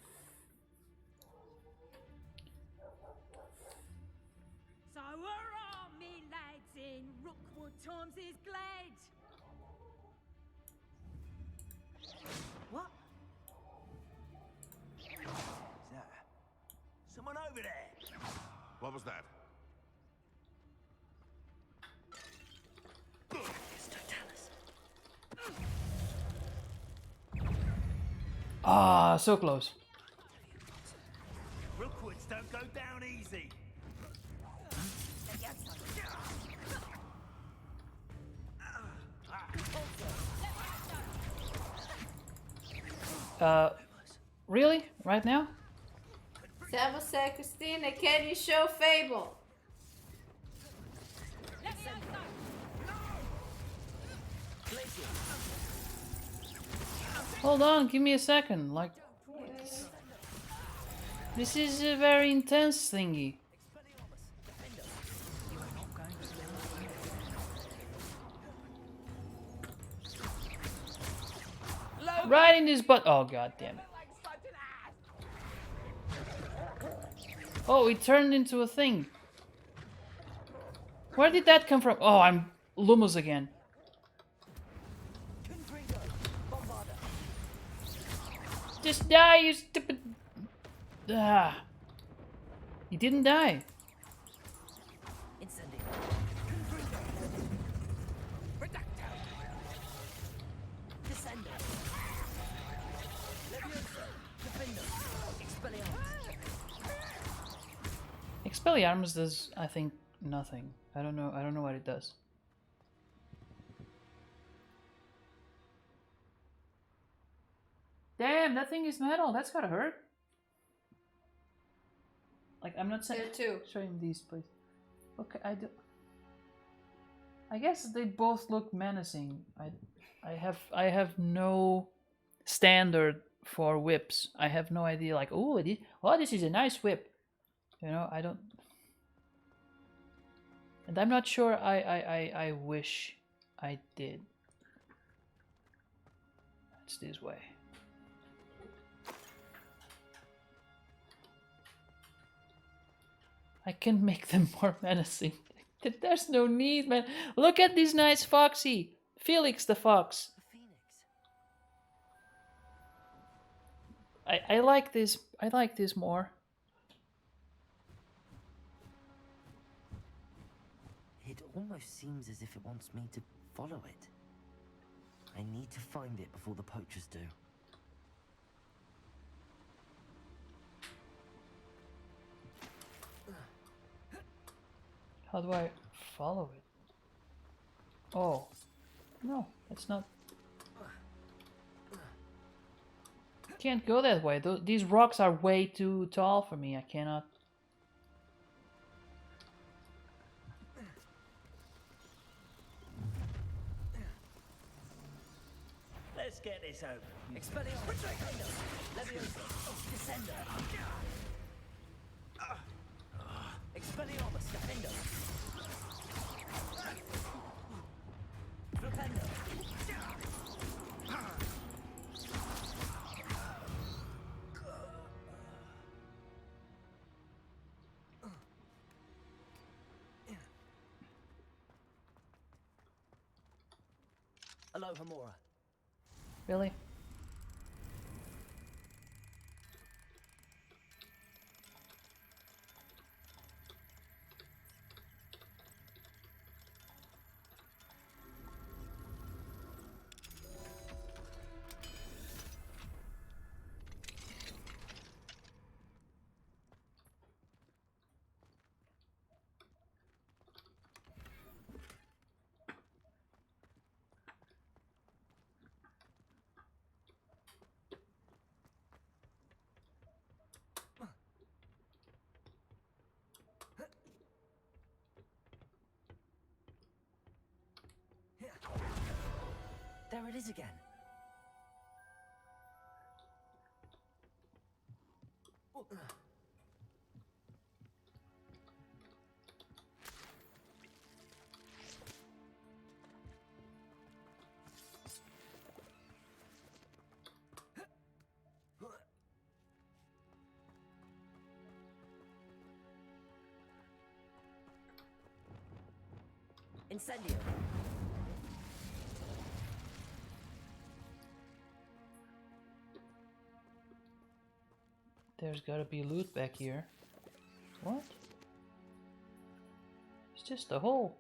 So hurrah, me lads, in Rookwood times is glad. What? Is that someone over there? What was that? Ah, so close. Rookwoods don't go down easy. Really? Right now? Selma said, Christina, can you show Fable? Hold on, give me a second. Like, this is a very intense thingy. Right in his butt. Oh, god damn it. Oh, it turned into a thing. Where did that come from? Oh, I'm Lumos again. Just die, you stupid. Ah. He didn't die. Expelliarmus does, I think, nothing. I don't know what it does. Damn, that thing is metal. That's gotta hurt. Like, I'm not saying. Show him these, please. Okay, I guess they both look menacing. I have no standard for whips. I have no idea. Like, oh, this is a nice whip. You know, I don't. And I'm not sure I wish I did. It's this way. I can make them more menacing. There's no need, man. Look at this nice foxy. Felix the fox. I like this. I like this more. It almost seems as if it wants me to follow it. I need to find it before the poachers do. How do I follow it? Oh. No, it's not. Can't go that way. These rocks are way too tall for me. I cannot. Let's get this over. Expelliarmus, Leviosa, Descender. Expelliarmus, Defender. Flipendo. Alohomora. Really? There it is again. Incendio. There's gotta be loot back here. What? It's just a hole.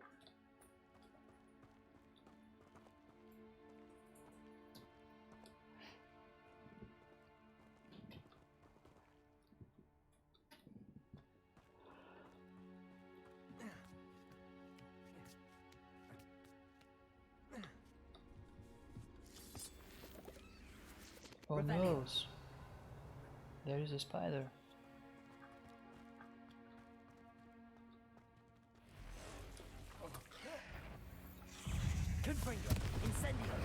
Oh no! There is a spider. Confringo. Incendio.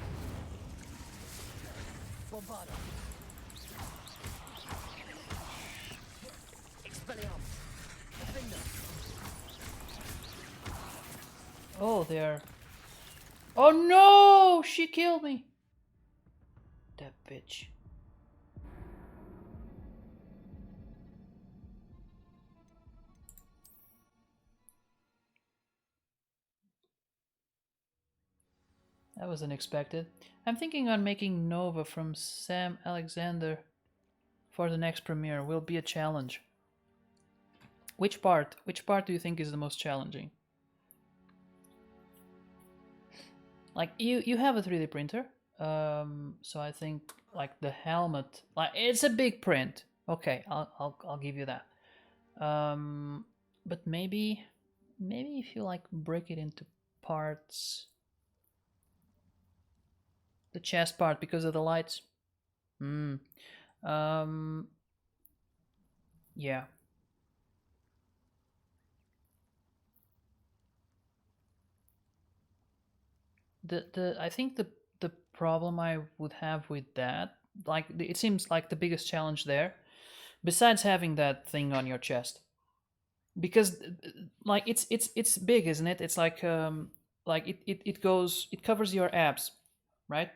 Bombarda. Expelliarmus. Defender. Oh, there. Oh no! She killed me. That bitch. That was unexpected. I'm thinking on making Nova from Sam Alexander for the next premiere. Will be a challenge. Which part? Which part do you think is the most challenging? Like you have a 3D printer, so I think like the helmet, like it's a big print. Okay, I'll give you that. But maybe if you like break it into parts, the chest part because of the lights. Yeah. I think the problem I would have with that, like it seems like the biggest challenge there, besides having that thing on your chest, because like it's big, isn't it? It's like it covers your abs, right?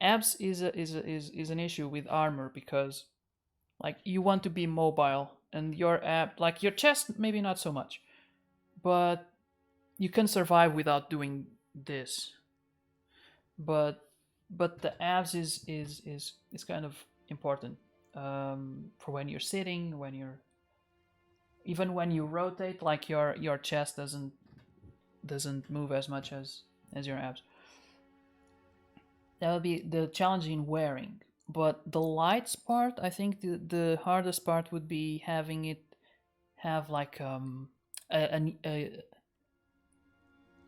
Abs is an issue with armor because like you want to be mobile and your like your chest maybe not so much, but you can survive without doing this. But the abs is kind of important for when you're sitting, when you're even when you rotate, like your chest doesn't move as much as your abs. That would be the challenge in wearing. But the lights part, I think the hardest part would be having it have like a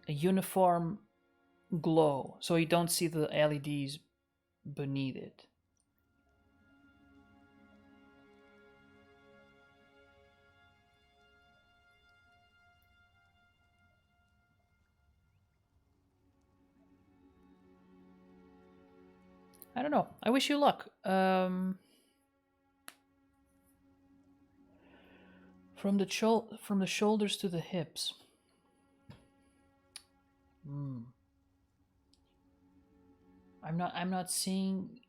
uniform glow, so you don't see the LEDs beneath it. I don't know. I wish you luck. From the shoulders to the hips. I'm not seeing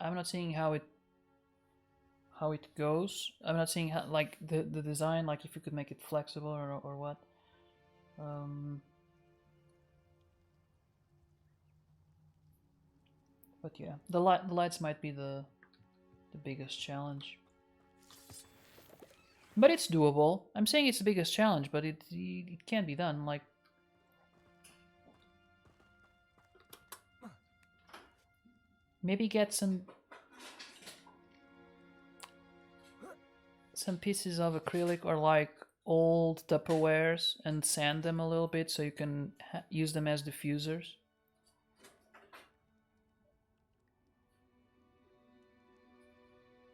how it goes. I'm not seeing how like the design, like if you could make it flexible or what. But yeah, the lights might be the biggest challenge. But it's doable. I'm saying it's the biggest challenge, but it can be done. Like maybe get some pieces of acrylic or like old Tupperwares and sand them a little bit so you can use them as diffusers.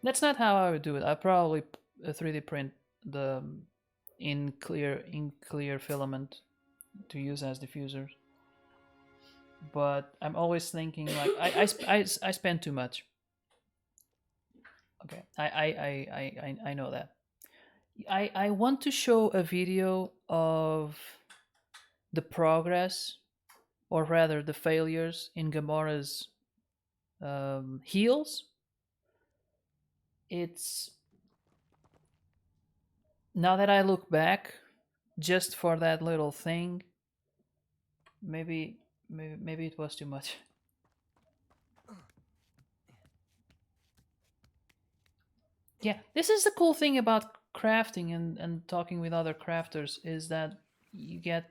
That's not how I would do it. I probably 3D print the in clear filament to use as diffusers. but I'm always thinking like I spend too much. Okay, I know that. I want to show a video of the progress, or rather the failures in Gamora's heals. It's now that I look back, just for that little thing, maybe it was too much. Yeah, this is the cool thing about crafting and talking with other crafters is that you get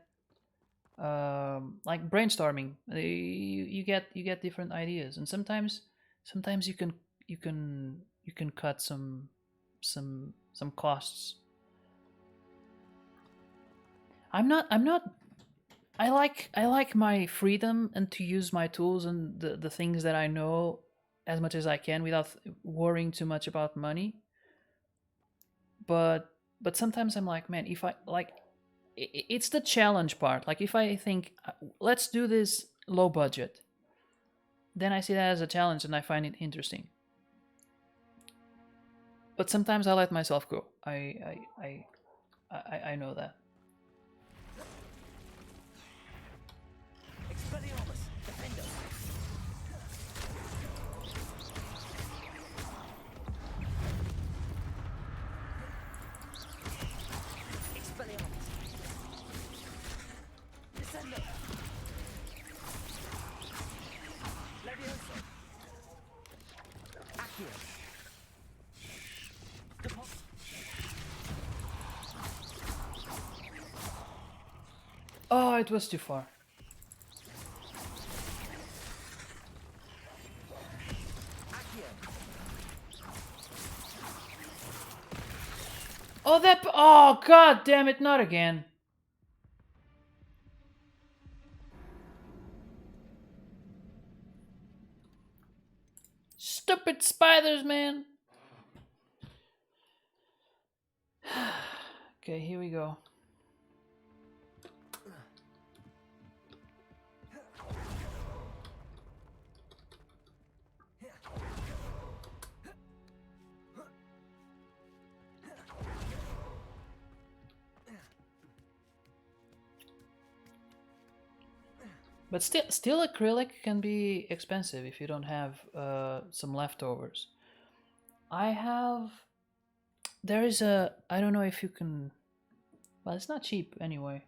like brainstorming. You get different ideas, and sometimes you can cut some costs. I'm not I like my freedom and to use my tools and the things that I know as much as I can without worrying too much about money. But sometimes I'm like, man, if I like it's the challenge part. Like if I think let's do this low budget, then I see that as a challenge and I find it interesting. But sometimes I let myself go. I know that. Expelliarmus, defend us. Expelliarmus. Descendo. Levioso. Accio. Depos. Oh, it was too far. Oh, that. Oh, god damn it, not again. Stupid spiders, man. Okay, here we go. But still, acrylic can be expensive if you don't have some leftovers. I have. There is a. I don't know if you can. Well, it's not cheap anyway.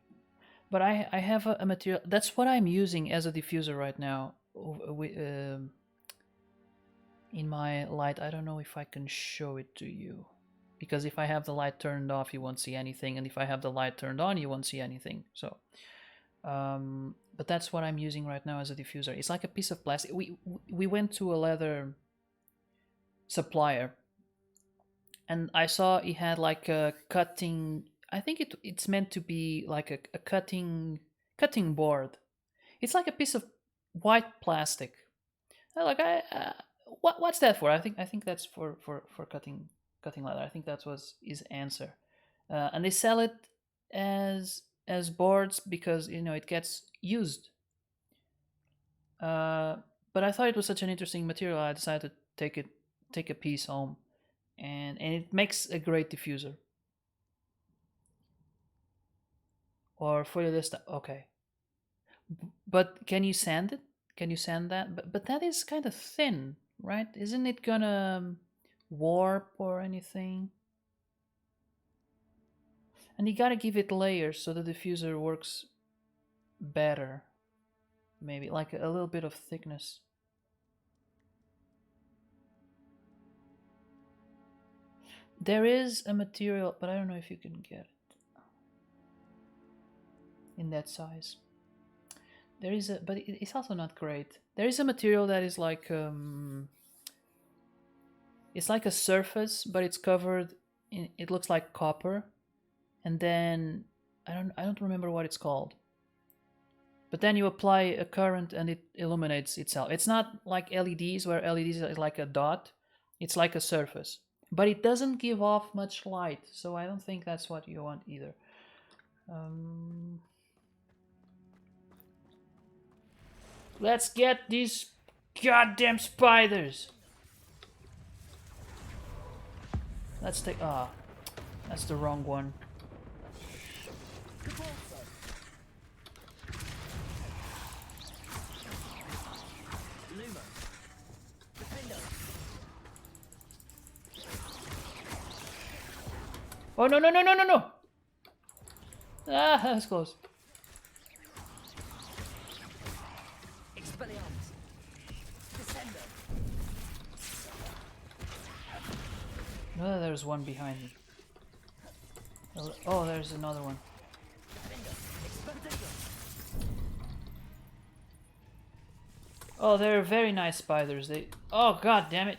But I have a material. That's what I'm using as a diffuser right now. In my light, I don't know if I can show it to you. Because if I have the light turned off, you won't see anything. And if I have the light turned on, you won't see anything. So. But that's what I'm using right now as a diffuser. It's like a piece of plastic. We went to a leather supplier, and I saw it had like a cutting. I think it's meant to be like a cutting board. It's like a piece of white plastic. What's that for? I think that's for cutting leather. I think that was his answer, and they sell it as boards because it gets used. But I thought it was such an interesting material. I decided to take a piece home, and it makes a great diffuser. Or for this, okay. But can you sand it? Can you sand that? But that is kind of thin, right? Isn't it gonna warp or anything? And you gotta give it layers so the diffuser works better. Maybe like a little bit of thickness. There is a material, but I don't know if you can get it in that size. There is but it's also not great. There is a material that is like it's like a surface, but it's covered in. It looks like copper, and then I don't remember what it's called. But then you apply a current and it illuminates itself. It's not like LEDs, where LEDs is like a dot. It's like a surface. But it doesn't give off much light, so I don't think that's what you want either. Let's get these goddamn spiders. Let's take. Ah, that's the wrong one. Oh no no no no no no! Ah, that was close. No, there's one behind me. Oh, there's another one. Oh, they're very nice spiders. They. Oh god damn it!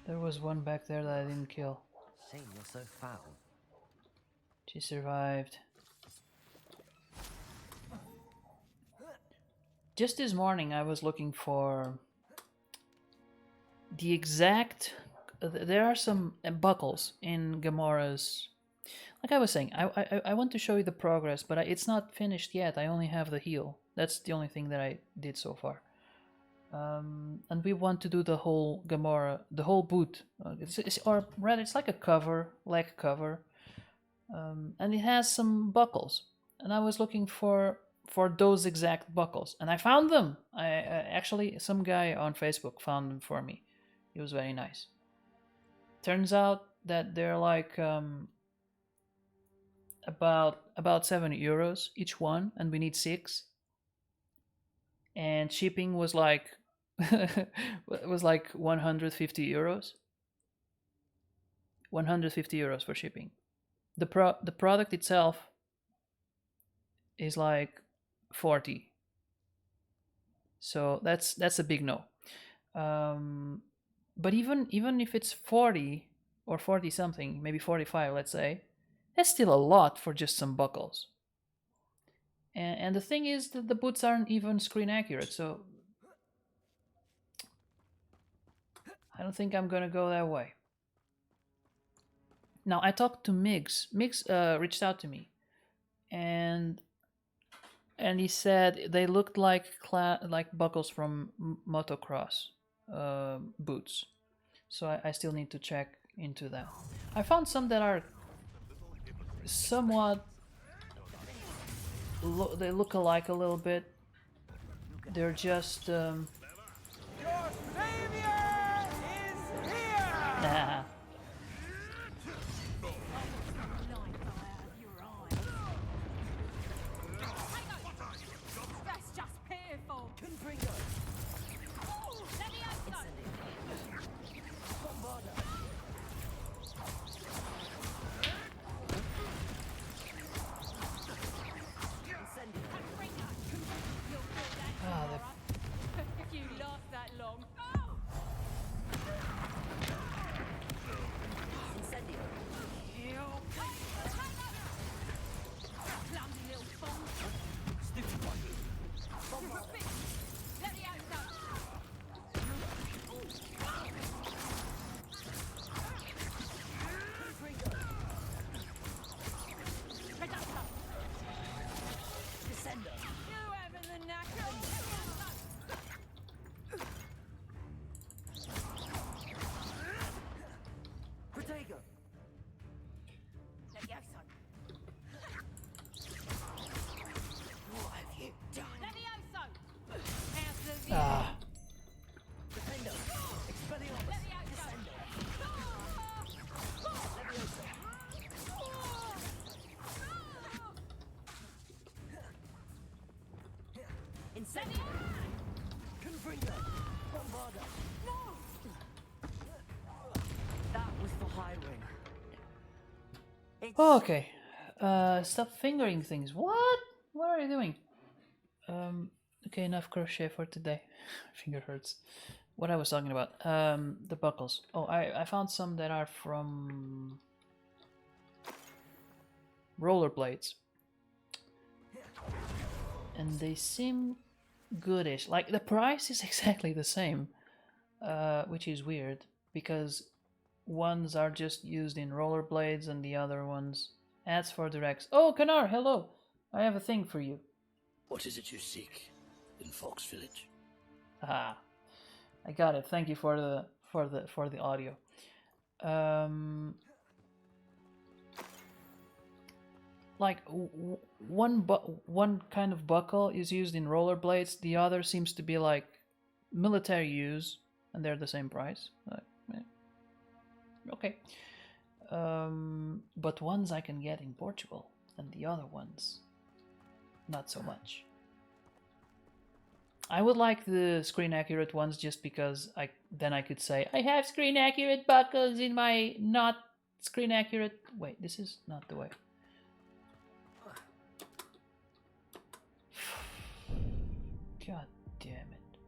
There was one back there that I didn't kill. Shame you're so foul. She survived. Just this morning I was looking for the exact... there are some buckles in Gamora's... Like I was saying, I want to show you the progress, but it's not finished yet. I only have the heel. That's the only thing that I did so far. And we want to do the whole Gamora, the whole boot. Or rather, it's like a cover, leg cover. And it has some buckles. And I was looking for those exact buckles. And I found them. I actually, some guy on Facebook found them for me. It was very nice. Turns out that they're like about 70 euros each one, and we need 6. And shipping was like was like 150 euros. 150 euros for shipping. The product itself is like 40. So that's a big no. But even if it's 40 or 40 something, maybe 45, let's say, that's still a lot for just some buckles. And the thing is that the boots aren't even screen accurate, so I don't think I'm gonna go that way. Now I talked to Migs. Migs reached out to me, and he said they looked like buckles from motocross boots. So I still need to check into that. I found some that are somewhat they look alike a little bit. They're just Your savior is here! nah. That's just pitiful. Let me out, son. If you last that long. Clumsy little funk. Let me out, son. You having the knacker? Protego! Let me out, son. What have you done? Let me out, son. How's the view? Ah. Defender! Expelliarmus! Let me out, son. Incendio! Confringo! Bombarda! No! That was the high ring. It's Okay. Stop fingering things. What? What are you doing? Okay, enough crochet for today. Finger hurts. What I was talking about. The buckles. Oh, I found some that are from rollerblades. And they seem goodish. Like the price is exactly the same, which is weird because ones are just used in rollerblades and the other ones ads for directs. Oh, Kanar, hello! I have a thing for you. What is it you seek in Fox Village? Ah, I got it. Thank you for the audio. Like one kind of buckle is used in rollerblades, the other seems to be like military use, and they're the same price. Okay. But ones I can get in Portugal, and the other ones, not so much. I would like the screen accurate ones just because I could say I have screen accurate buckles in my not screen accurate. Wait, this is not the way. God damn it.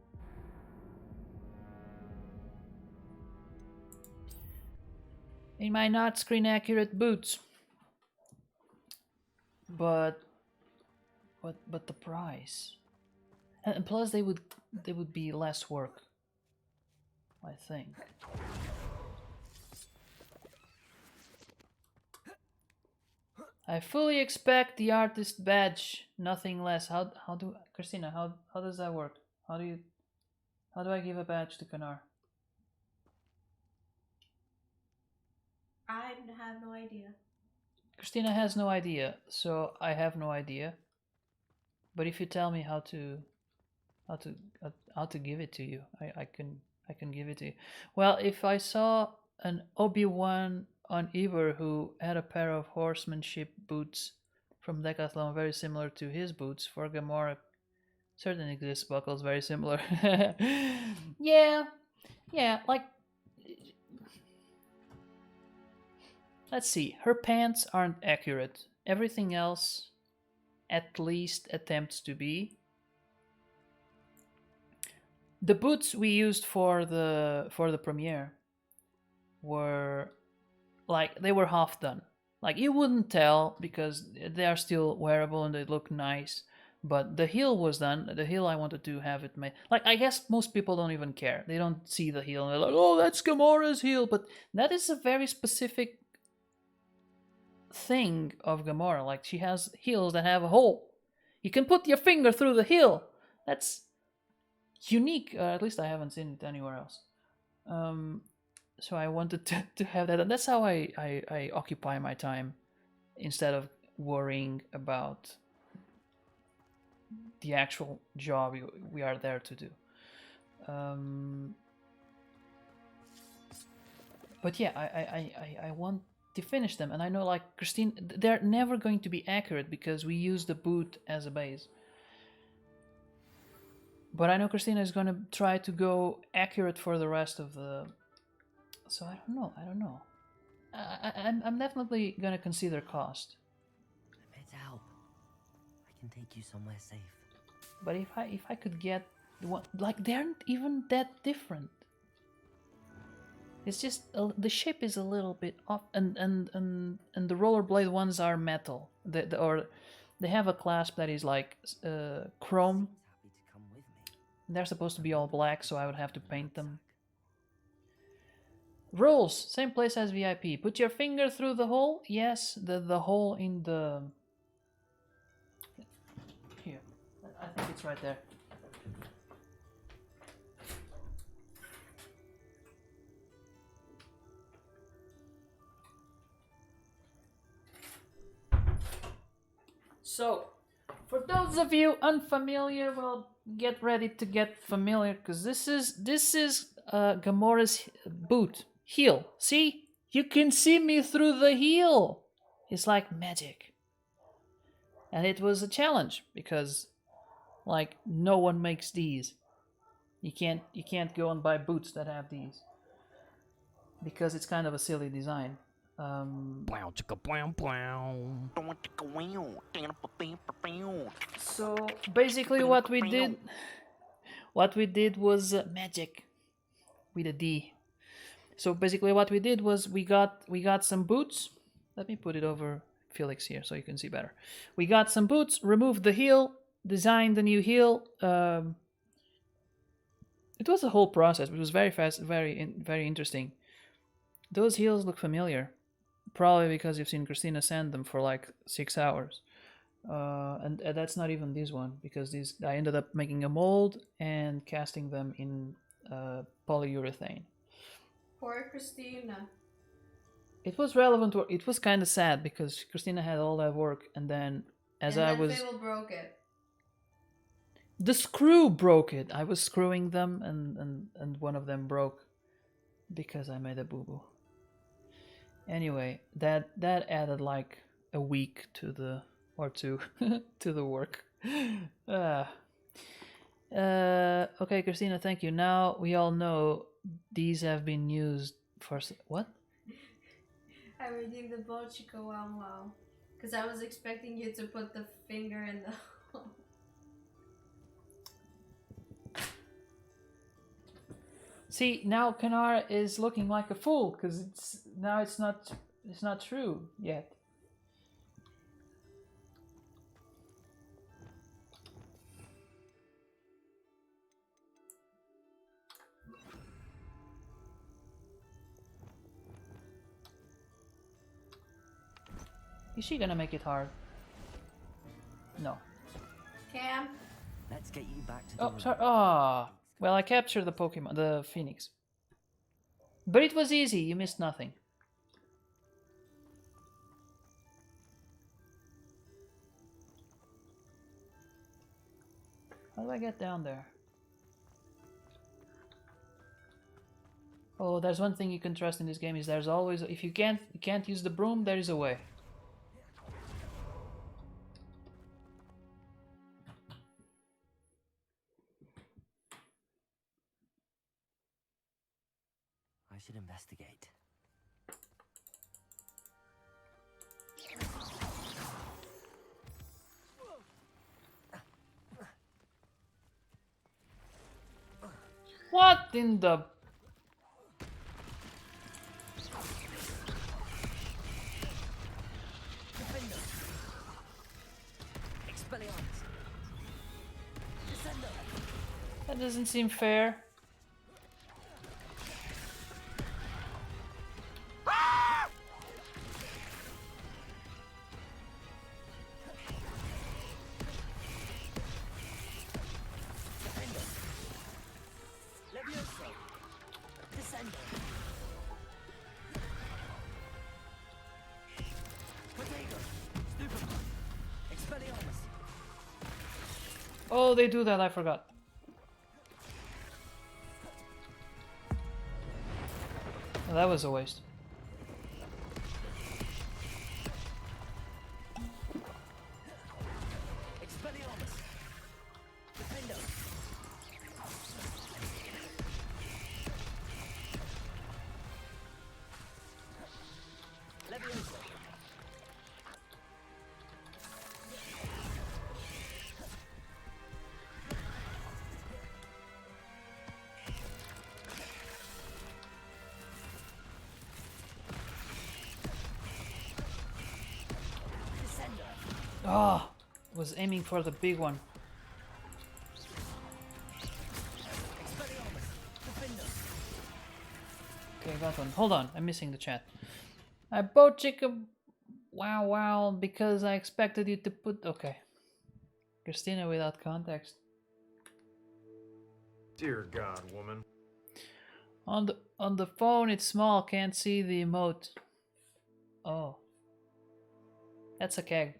In my not screen accurate boots. But the price. And plus they would be less work, I think. I fully expect the artist badge, nothing less. How do Christina? How does that work? How do I give a badge to Kanar? I have no idea. Christina has no idea, so I have no idea. But if you tell me how to give it to you, I can give it to you. Well, if I saw an Obi-Wan on Eber who had a pair of horsemanship boots from Decathlon very similar to his boots, for Gamora certainly exists buckles very similar. yeah, like let's see, her pants aren't accurate. Everything else at least attempts to be. The boots we used for the premiere were like they were half done. Like you wouldn't tell because they are still wearable and they look nice. But the heel was done. The heel I wanted to have it made. Like I guess most people don't even care. They don't see the heel and they're like, "Oh, that's Gamora's heel." But that is a very specific thing of Gamora. Like she has heels that have a hole. You can put your finger through the heel. That's unique. At least I haven't seen it anywhere else. So I wanted to have that, and that's how I occupy my time instead of worrying about the actual job we are there to do. But yeah, I want to finish them, and I know like Christine, they're never going to be accurate because we use the boot as a base. But I know Christina is going to try to go accurate for the rest of the. So I don't know. I'm definitely going to consider cost. I'm here to help. I can take you somewhere safe. But if I could get the one, like they aren't even that different. It's just the shape is a little bit off, and the rollerblade ones are metal. They have a clasp that is like chrome. They're supposed to be all black, so I would have to paint them. Rules, same place as VIP. Put your finger through the hole. Yes, the hole in the. Here, I think it's right there. So, for those of you unfamiliar, well, get ready to get familiar, because this is Gamora's boot heel. See, you can see me through the heel. It's like magic, and it was a challenge because, like, no one makes these. You can't go and buy boots that have these because it's kind of a silly design. So basically what we did was magic with a D. So basically what we did was we got some boots. Let me put it over Felix here so you can see better. We got some boots, removed the heel, designed the new heal. It was a whole process. It was very fast, very interesting. Those heals look familiar, probably because you've seen Christina send them for like 6 hours. And that's not even this one, because these I ended up making a mold and casting them in polyurethane. Poor Christina. It was relevant work. It was kind of sad because Christina had all that work, and then Fable broke it. The screw broke it. I was screwing them, and one of them broke because I made a boo boo. Anyway, that added like a week to the or two to the work. Okay, Christina, thank you. Now we all know these have been used for what? I'm reading the Bolchiko wow, because I was expecting you to put the finger in the. See, now Kanara is looking like a fool because it's not true yet. Is she gonna make it hard? No. Cam. Let's get you back to the Oh, room. sorry. Ah. Well, I captured the Pokemon, the Phoenix. But it was easy. You missed nothing. How do I get down there? Oh, there's one thing you can trust in this game is there's always, if you can't use the broom, there is a way. I should investigate. What in the... That doesn't seem fair. Oh, they do that, I forgot. Well, that was a waste. Oh, was aiming for the big one. Okay, got one. Hold on, I'm missing the chat. I bought chicken wow because I expected you to put... Okay. Christina without context. Dear God, woman. On the phone it's small, can't see the emote. Oh. That's a keg.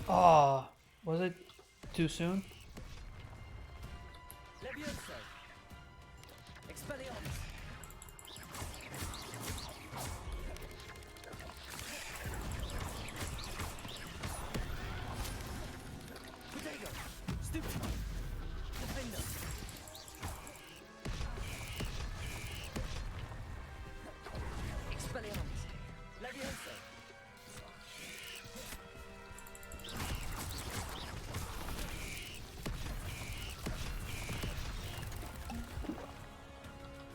Oh, was it? too soon. Levioso. Expelliarmus. Potato. Stupid. Defender. Expelliarmus. Levioso.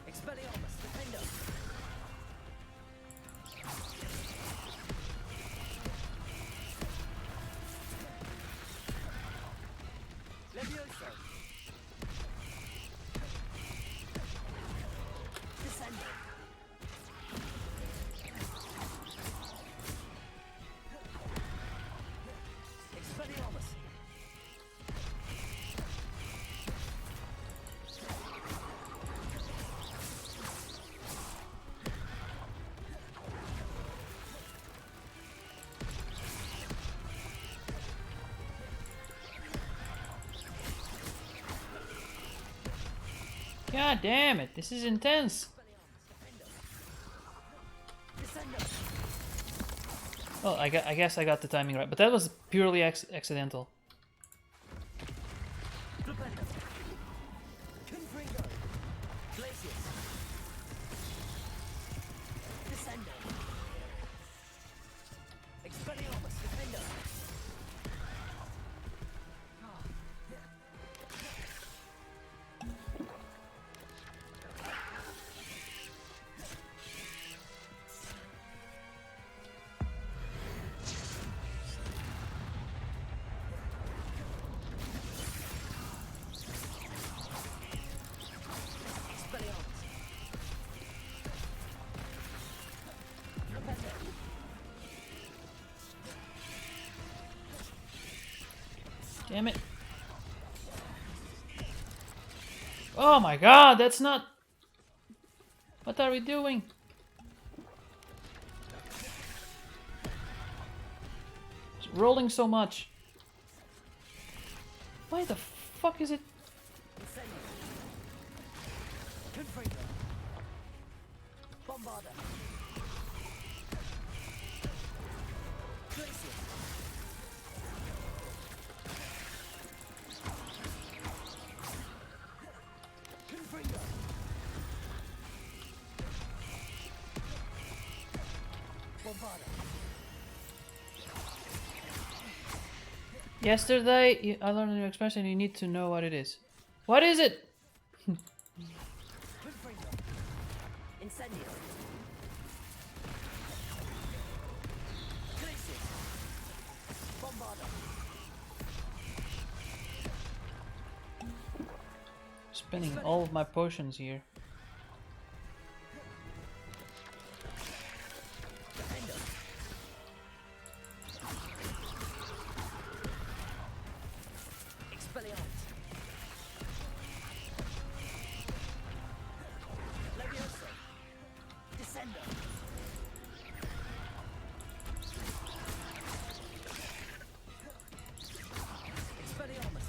Expelliarmus. Defender. Levioso. Descender. Expelliarmus. God damn it, this is intense. Well, I guess I got the timing right, but that was purely accidental. Confringo. Glacius. Descender. Expelliarmus. Defender. Expelliarmus. Defender. Damn it. Oh my god, that's not... What are we doing? It's rolling so much. Why the fuck is it? Incendio. Confringo. Bombarda. Glacius. Confringo. Bombarda. Yesterday, I learned a new expression, you need to know what it is. What is it? Confringo. Incendio. Glacius. Bombarda. Spinning all of my potions here. Defender. Expelliarmus. Levioso. Descender. Expelliarmus.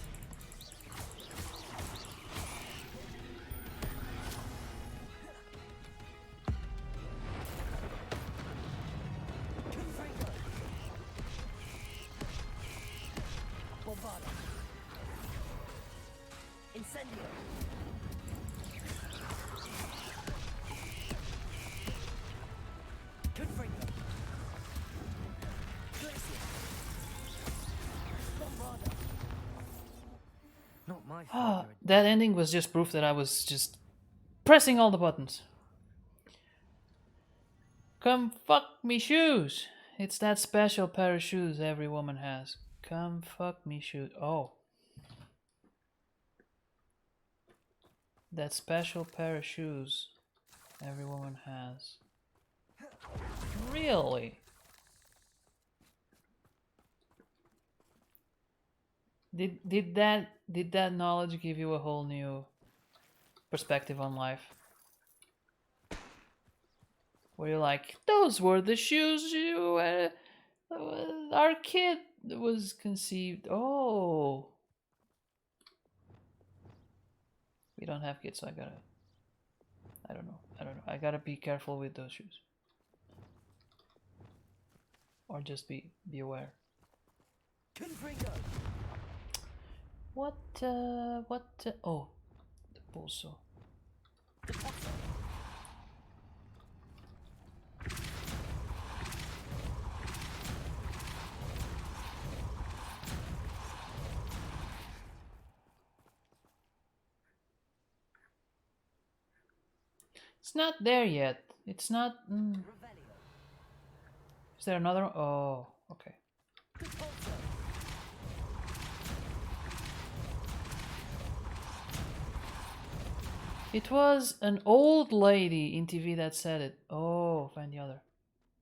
Confringo. Bombarda. Incendio. Confringo. Glacius. Bombarda. Not my fault. That ending was just proof that I was just pressing all the buttons. Come fuck me shoes. It's that special pair of shoes every woman has. Come fuck me shoes. Oh. That special pair of shoes every woman has. Really? Did that knowledge give you a whole new perspective on life? Where you're like, those were the shoes our kid was conceived. Oh, We don't have kids, so I don't know. I gotta be careful with those shoes. Or just be aware. What, oh, the pulso. It's not there yet. It's not. Is there another one? Oh, okay. It was an old lady in TV that said it. Oh, find the other.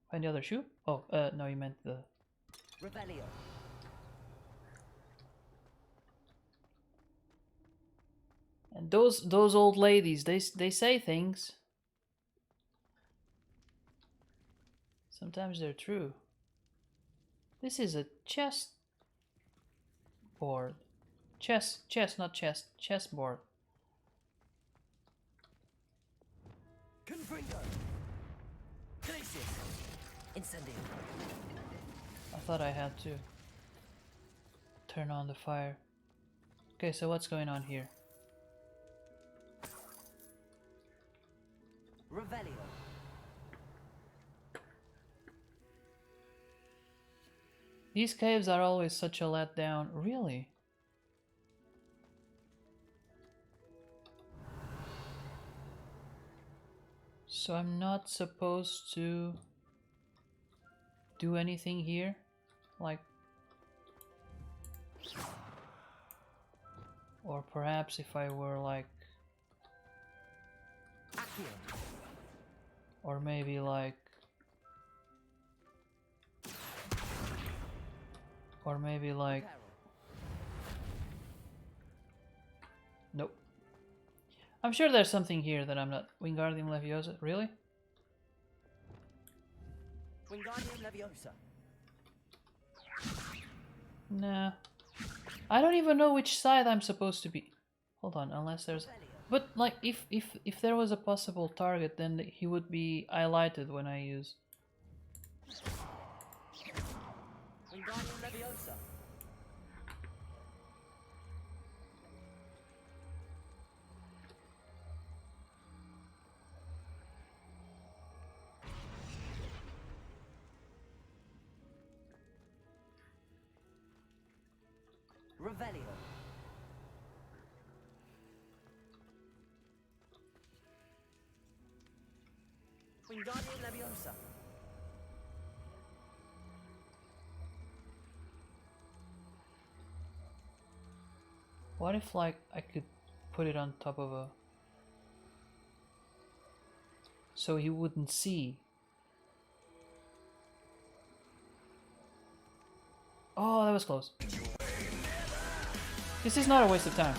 Find the other shoe? Oh, no, you meant the. Revelio. And those old ladies, they say things. Sometimes they're true. This is a chess board. Chess, not chest. Chess board. Confringo. Glacius. Incendio. I thought I had to turn on the fire. Okay, so what's going on here? Revelio. These caves are always such a letdown. Really? So I'm not supposed to do anything here? Like... Or perhaps if I were like... Or maybe like... Or maybe like... Nope. I'm sure there's something here that I'm not... Wingardium Leviosa? Really? Wingardium Leviosa. Nah. I don't even know which side I'm supposed to be. Hold on, unless there's... But like, if there was a possible target, then he would be highlighted when I use... Wingardium Leviosa. Revelio. Wingardium Leviosa. What if like I could put it on top of a... So he wouldn't see. Oh, that was close. This is not a waste of time.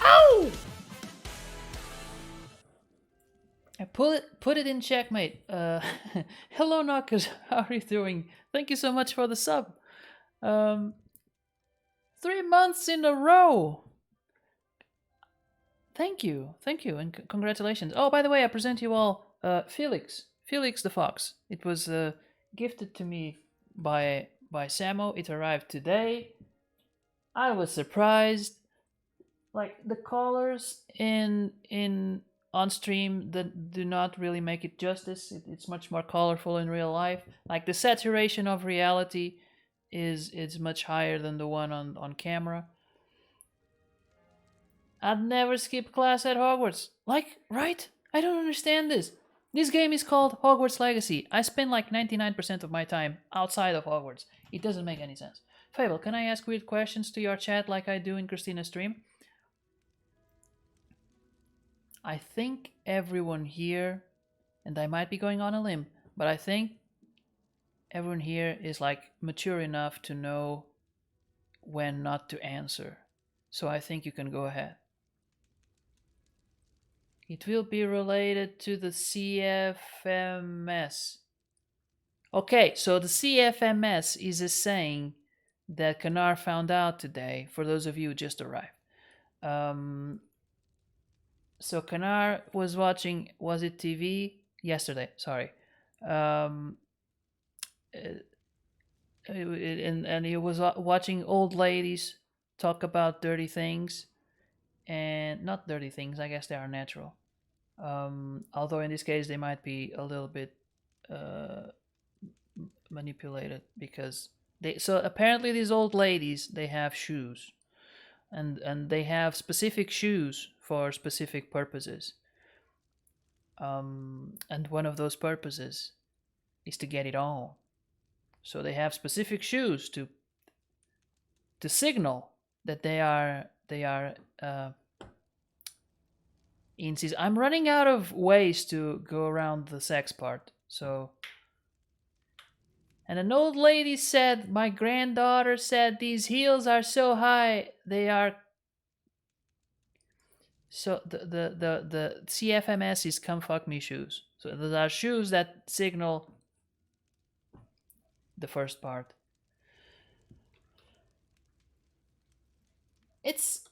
Ow! I put it in checkmate. Hello Knockers, how are you doing? Thank you so much for the sub. 3 months in a row. Thank you, and congratulations. Oh, by the way, I present you all Felix the Fox. It was gifted to me by Samo. It arrived today. I was surprised. Like the colors in on stream that do not really make it justice. It's much more colorful in real life. Like the saturation of reality is much higher than the one on camera. I'd never skip class at Hogwarts. Like, right? I don't understand this. This game is called Hogwarts Legacy. I spend like 99% of my time outside of Hogwarts. It doesn't make any sense. Fable, can I ask weird questions to your chat like I do in Christina's stream? I think everyone here, and I might be going on a limb, but I think everyone here is like mature enough to know when not to answer. So I think you can go ahead. It will be related to the CFMS. Okay, so the CFMS is a saying that Kanar found out today. For those of you who just arrived, so Kanar was watching. Was it TV yesterday? Sorry. Um, and he was watching old ladies talk about dirty things, and not dirty things. I guess they are natural. Although in this case they might be a little bit uh, manipulated because they. So apparently these old ladies they have shoes, and they have specific shoes for specific purposes. And one of those purposes is to get it on. So they have specific shoes to signal that they are in season. I'm running out of ways to go around the sex part. So, and an old lady said, "My granddaughter said these heels are so high they are." So the CFMS is "come fuck me" shoes. So those are shoes that signal the first part. It's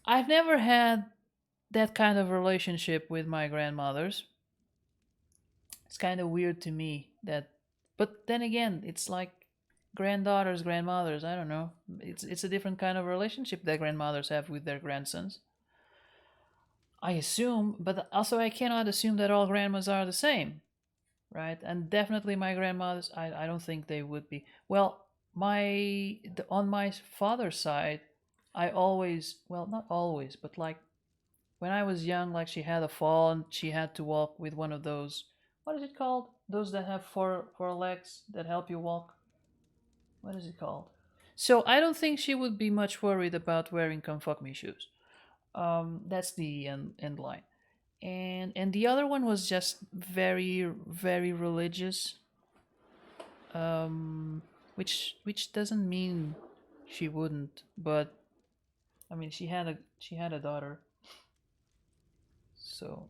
I've never had that kind of relationship with my grandmothers. It's kind of weird to me that, but then again, it's like granddaughters, grandmothers. I don't know. It's a different kind of relationship that grandmothers have with their grandsons. I assume, but also I cannot assume that all grandmas are the same, right? And definitely my grandmothers, I don't think they would be. Well, on my father's side, I always, well, not always, but like when I was young, like she had a fall and she had to walk with one of those. What is it called? Those that have four legs that help you walk. What is it called? So I don't think she would be much worried about wearing "come fuck me" shoes. That's the end line. And the other one was just very religious. Which doesn't mean she wouldn't, but I mean she had a daughter, so.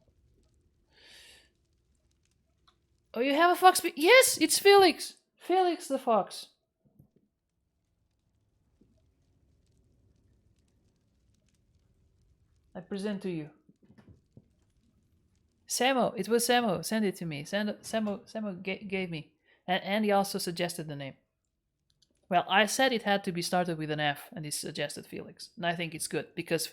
Oh, you have a fox? Yes, it's Felix. Felix the fox. I present to you. Samo, it was Samo. Send it to me. Samo gave me, and he also suggested the name. Well, I said it had to be started with an F, and he suggested Felix, and I think it's good because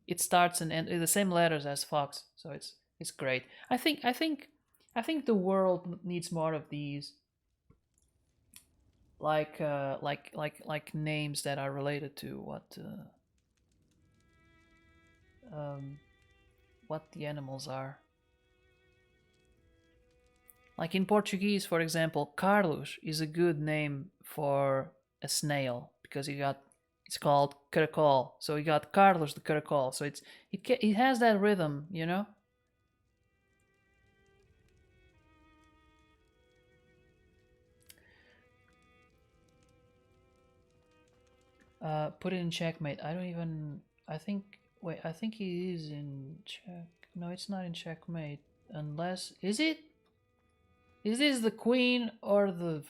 it starts and ends with the same letters as Fox, so it's great. I think the world needs more of these, like names that are related to what the animals are. Like in Portuguese, for example, Carlos is a good name for a snail because it's called caracol. So you got Carlos the caracol. So it has that rhythm, you know. Put it in checkmate. I don't even. I think. Wait. I think he is in check. No, it's not in checkmate. Unless is it? Is this the queen or the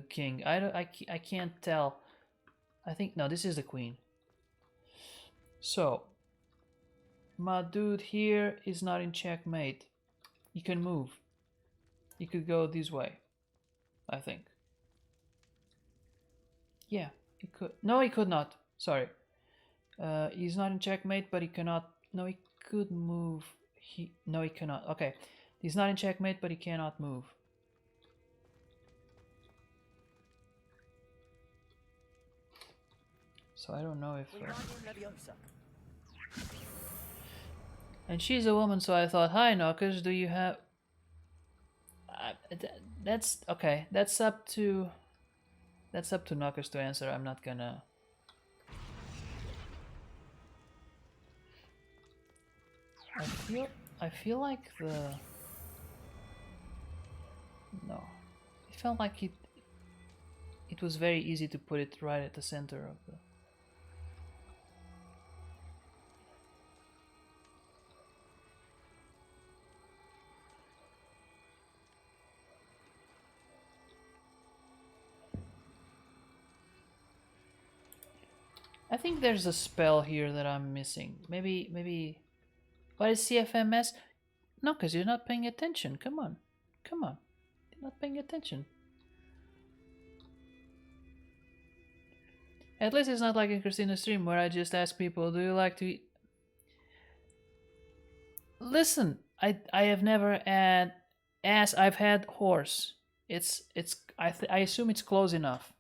king? I can't tell. I think no. This is the queen. So my dude here is not in checkmate. He can move. He could go this way. I think. Yeah, he could. No, he could not. Sorry. He's not in checkmate, but he cannot. No, he could move. No, he cannot. Okay, he's not in checkmate, but he cannot move. So I don't know if. And she's a woman, so I thought, hi, Knockers, do you have? That's okay. That's up to. That's up to Knockers to answer. I'm not gonna. I feel like the. No, it felt like it. It was very easy to put it right at the center of the. I think there's a spell here that I'm missing. Maybe. What is CFMS? No, because you're not paying attention. Come on. Come on. You're not paying attention. At least it's not like in Christina's stream where I just ask people, do you like to eat? Listen, I have never had ass. I've had horse. I assume it's close enough.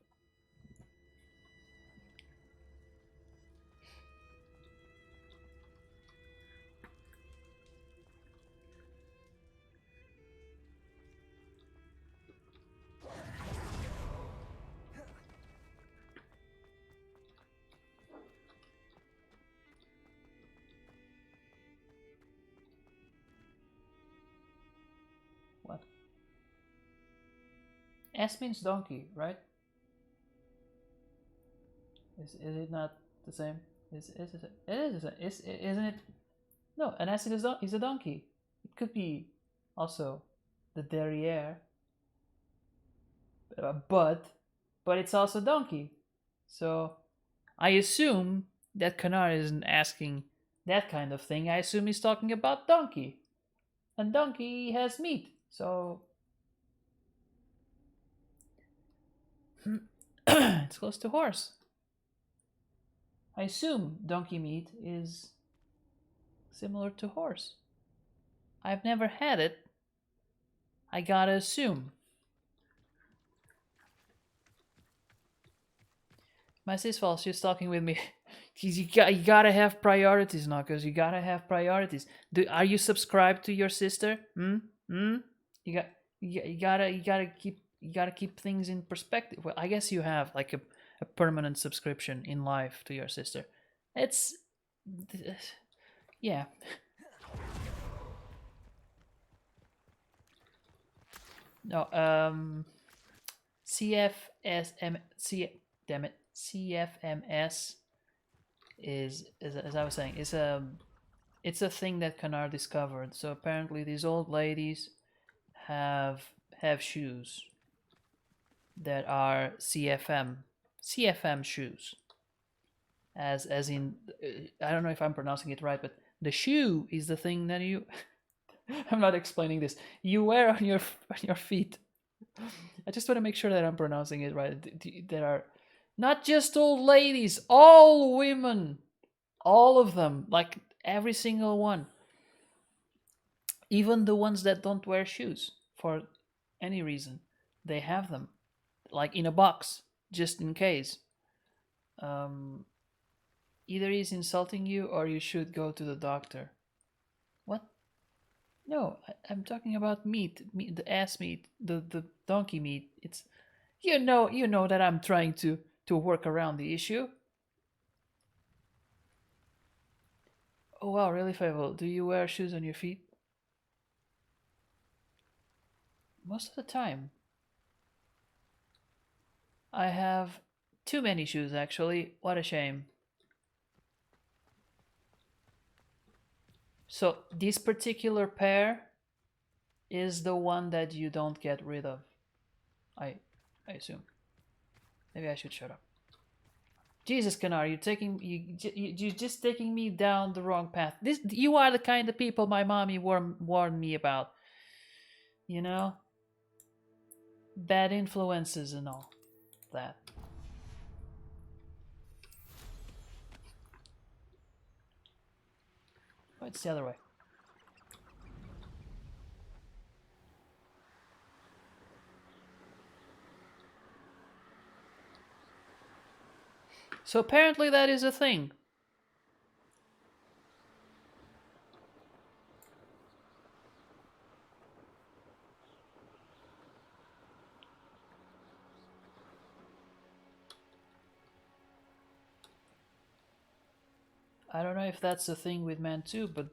What? S means donkey, right? Is it not the same? It is. Isn't it? No, an S is a donkey. It could be also the derriere, but it's also donkey. So I assume that Kanar isn't asking that kind of thing. I assume he's talking about donkey, and donkey has meat. So it's close to horse. I assume donkey meat is similar to horse. I've never had it. I gotta assume. My sis false, she's talking with me. You gotta have priorities, Knuckles. You gotta have priorities. Are you subscribed to your sister? You gotta keep things in perspective. Well, I guess you have like a permanent subscription in life to your sister. It's yeah. No, CFMS is as I was saying, it's a thing that Kanar discovered. So apparently these old ladies have shoes that are CFM shoes. As in, I don't know if I'm pronouncing it right, but the shoe is the thing that you. I'm not explaining this. You wear on your feet. I just want to make sure that I'm pronouncing it right. There are not just old ladies, all women, all of them, like every single one. Even the ones that don't wear shoes for any reason, they have them, like in a box, just in case. Either he's insulting you or you should go to the doctor. What? No, I'm talking about meat, the ass meat, the donkey meat. It's you know that I'm trying to work around the issue. Oh wow, really, Fable? Do you wear shoes on your feet? Most of the time. I have too many shoes, actually. What a shame. So this particular pair is the one that you don't get rid of. I assume. Maybe I should shut up. Jesus, Kanar, you're just taking me down the wrong path. You are the kind of people my mommy warned me about. You know, bad influences and all that. Oh, it's the other way. So apparently that is a thing. I don't know if that's a thing with men too, but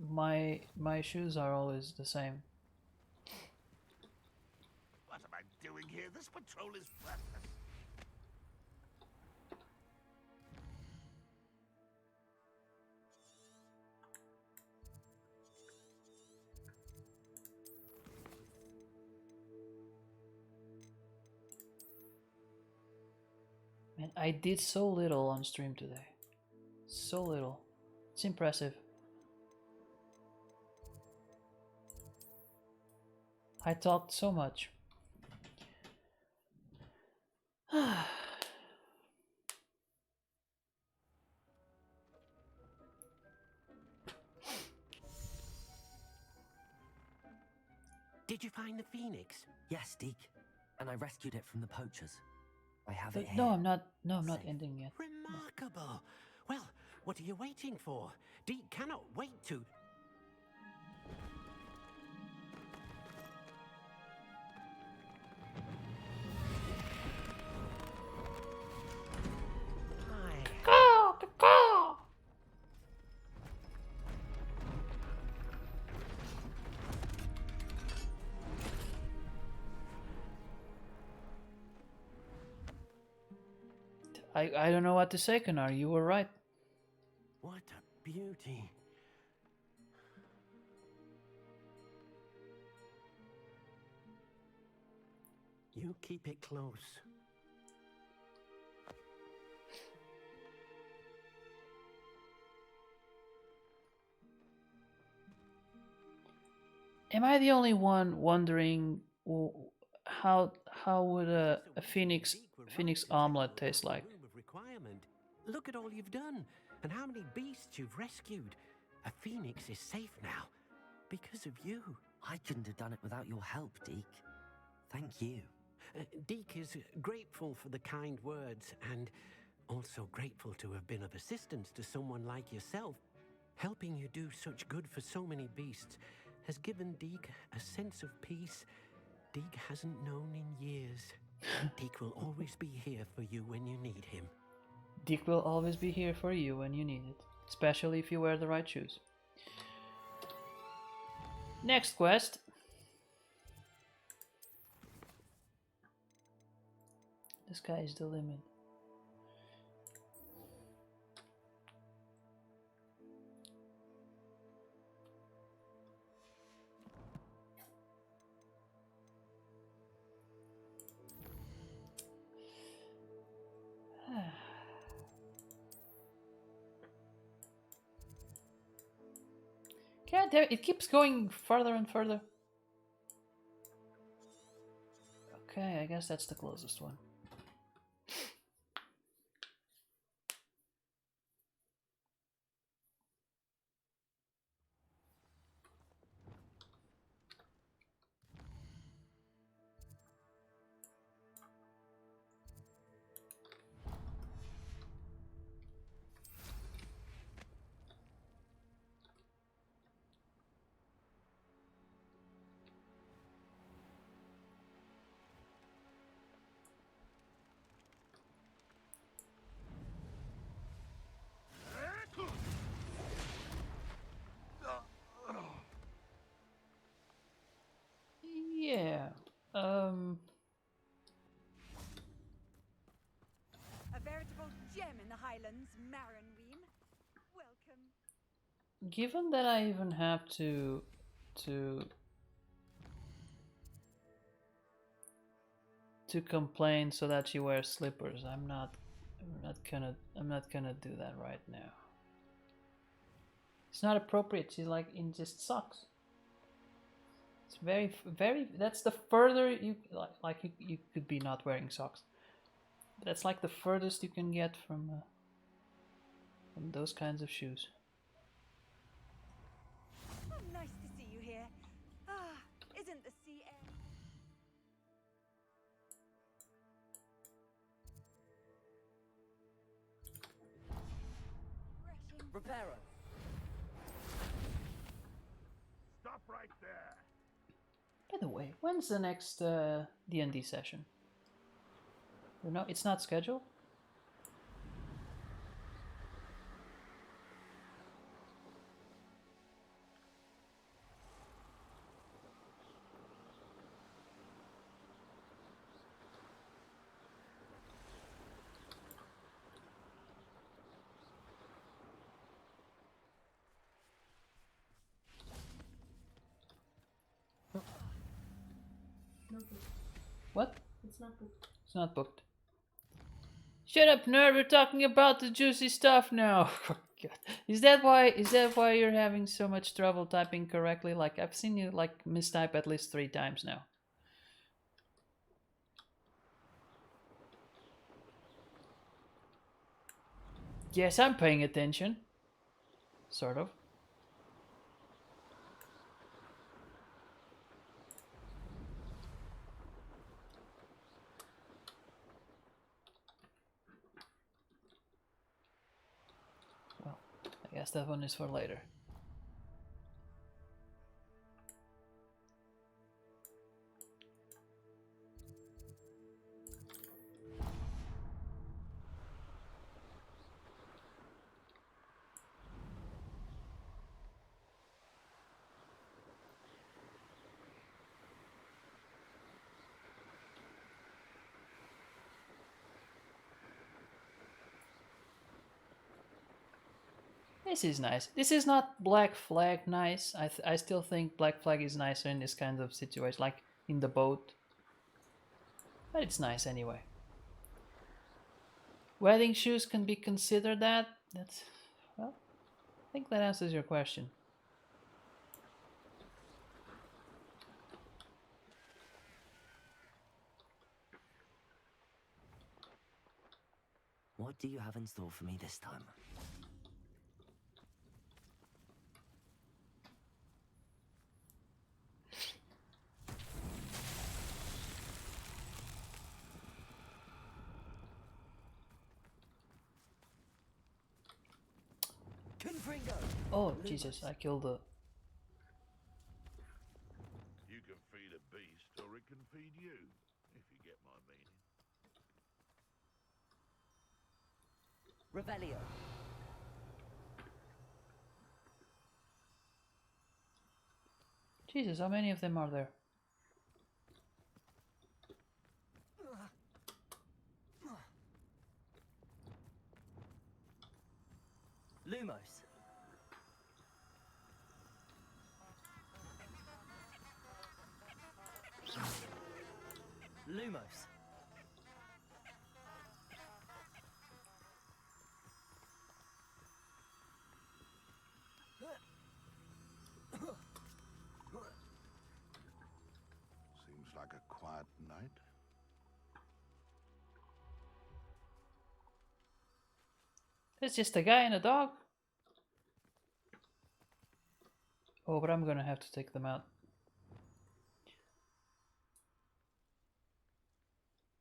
my shoes are always the same. What am I doing here? This patrol is worthless. Man, I did so little on stream today. So little. It's impressive. I talked so much. Did you find the phoenix? Yes, Deke. And I rescued it from the poachers. I have it here. No, I'm not. No, I'm not ending yet. Remarkable. Well, what are you waiting for? Deke cannot wait to... I don't know what to say, Kanar. You were right. What a beauty. You keep it close. Am I the only one wondering how would a phoenix omelet taste like? Look at all you've done, and how many beasts you've rescued. A phoenix is safe now, because of you. I couldn't have done it without your help, Deke. Thank you. Deke is grateful for the kind words, and also grateful to have been of assistance to someone like yourself. Helping you do such good for so many beasts has given Deke a sense of peace Deke hasn't known in years. Deke will always be here for you when you need him. Deke will always be here for you when you need it, especially if you wear the right shoes. Next quest. The sky is the limit. God damn it, it keeps going further and further. Okay, I guess that's the closest one. Yeah. A veritable gem in the Highlands, Marinweem. Welcome. Given that I even have to complain so that she wears slippers, I'm not gonna do that right now. It's not appropriate. She's like in just socks. It's very. That's the further you you could be not wearing socks. That's like the furthest you can get from those kinds of shoes. Oh, nice to see you here. Ah, isn't the sea air? Reparo. Stop right there. By the way, when's the next D&D session? No, it's not scheduled. What? It's not booked. It's not booked. Shut up, nerd. We're talking about the juicy stuff now. Oh, God. Is that why you're having so much trouble typing correctly? Like I've seen you like mistype at least 3 times now. Yes, I'm paying attention. Sort of. Well, I guess that one is for later. This is nice. This is not Black Flag nice. I still think Black Flag is nicer in this kind of situation, like in the boat. But it's nice anyway. Wedding shoes can be considered that? That's... well, I think that answers your question. What do you have in store for me this time? Oh, Jesus, I killed the... You can feed a beast, or it can feed you, if you get my meaning. Revelio. Jesus, how many of them are there? Lumos. Lumos. Seems like a quiet night. It's just a guy and a dog. Oh, but I'm gonna have to take them out.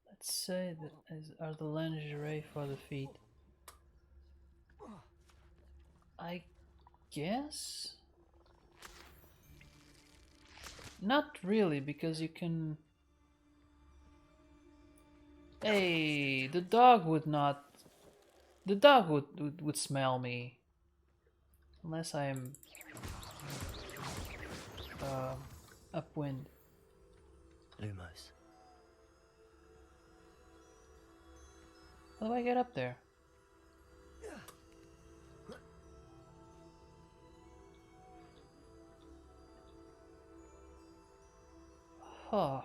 Let's say that are the lingerie for the feet. I guess? Not really, because you can... Hey, the dog would not... The dog would smell me. Unless I'm... upwind. Lumos. How do I get up there? Huh.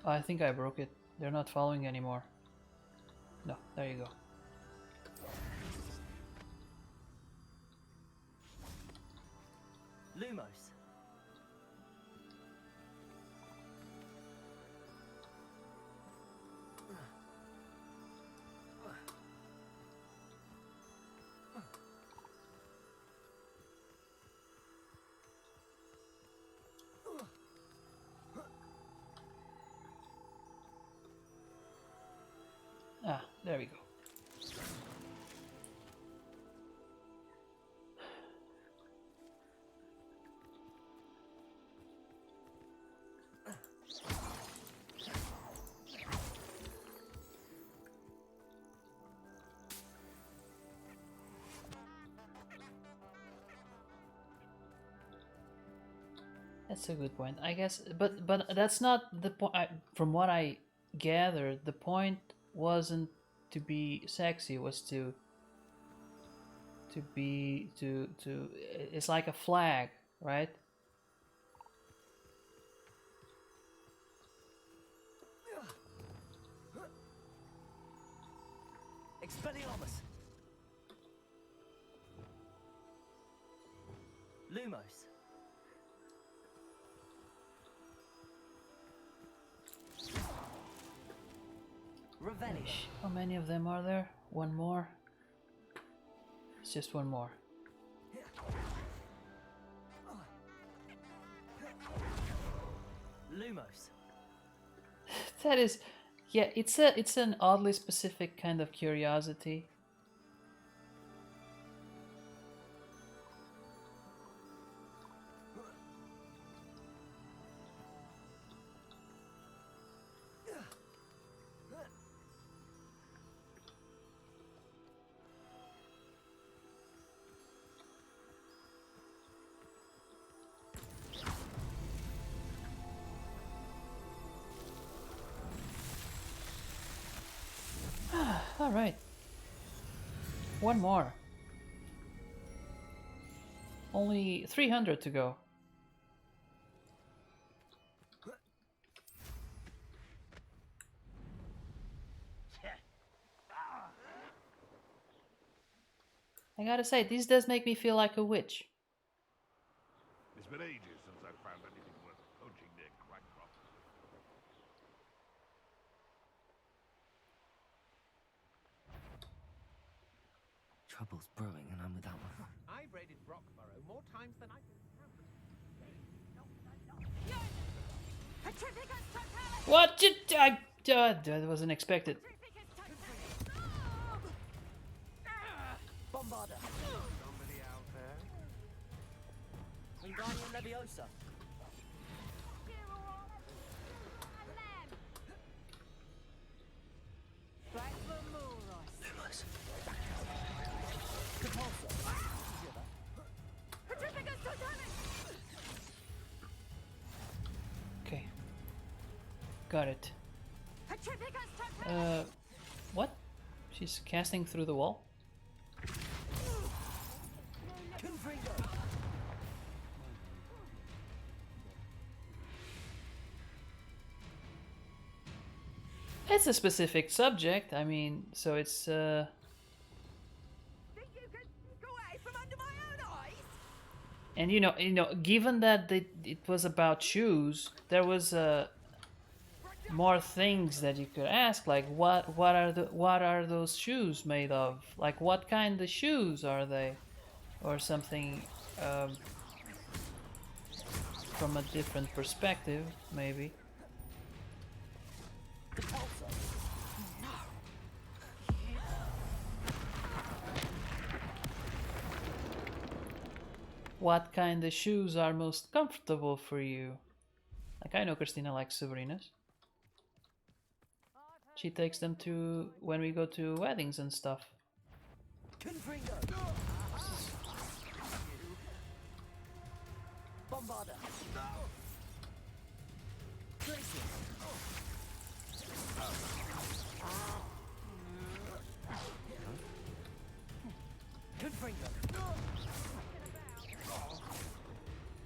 I think I broke it. They're not following anymore. No, there you go. Lumos. Ah, there we go. That's a good point, I guess. But that's not the point. From what I gathered, the point wasn't to be sexy. It was to to be to it's like a flag, right? Expelliarmus. Lumos. Revenge. How many of them are there? One more. It's just one more. Lumos. That is, yeah, it's an oddly specific kind of curiosity. All right. One more. Only 300 to go. I gotta say, this does make me feel like a witch. It's been ages since I found anything worth poaching near Crackcroft. Trouble's brewing and I'm without my phone. I've raided Brockborough more times than I can count. What? That wasn't expected. Bombarder. Somebody out there? Wingardium Leviosa. Lumos. Compulsor. Okay. Got it. What? She's casting through the wall? Confringo. It's a specific subject. I mean, so it's and you know, given that it was about shoes, there was more things that you could ask, like what are those shoes made of? Like what kind of shoes are they, or something from a different perspective, maybe. What kind of shoes are most comfortable for you? Like, I know Christina likes Sabrina's. She takes them to when we go to weddings and stuff. Confringo. Bombarder. Glacier. Confringo.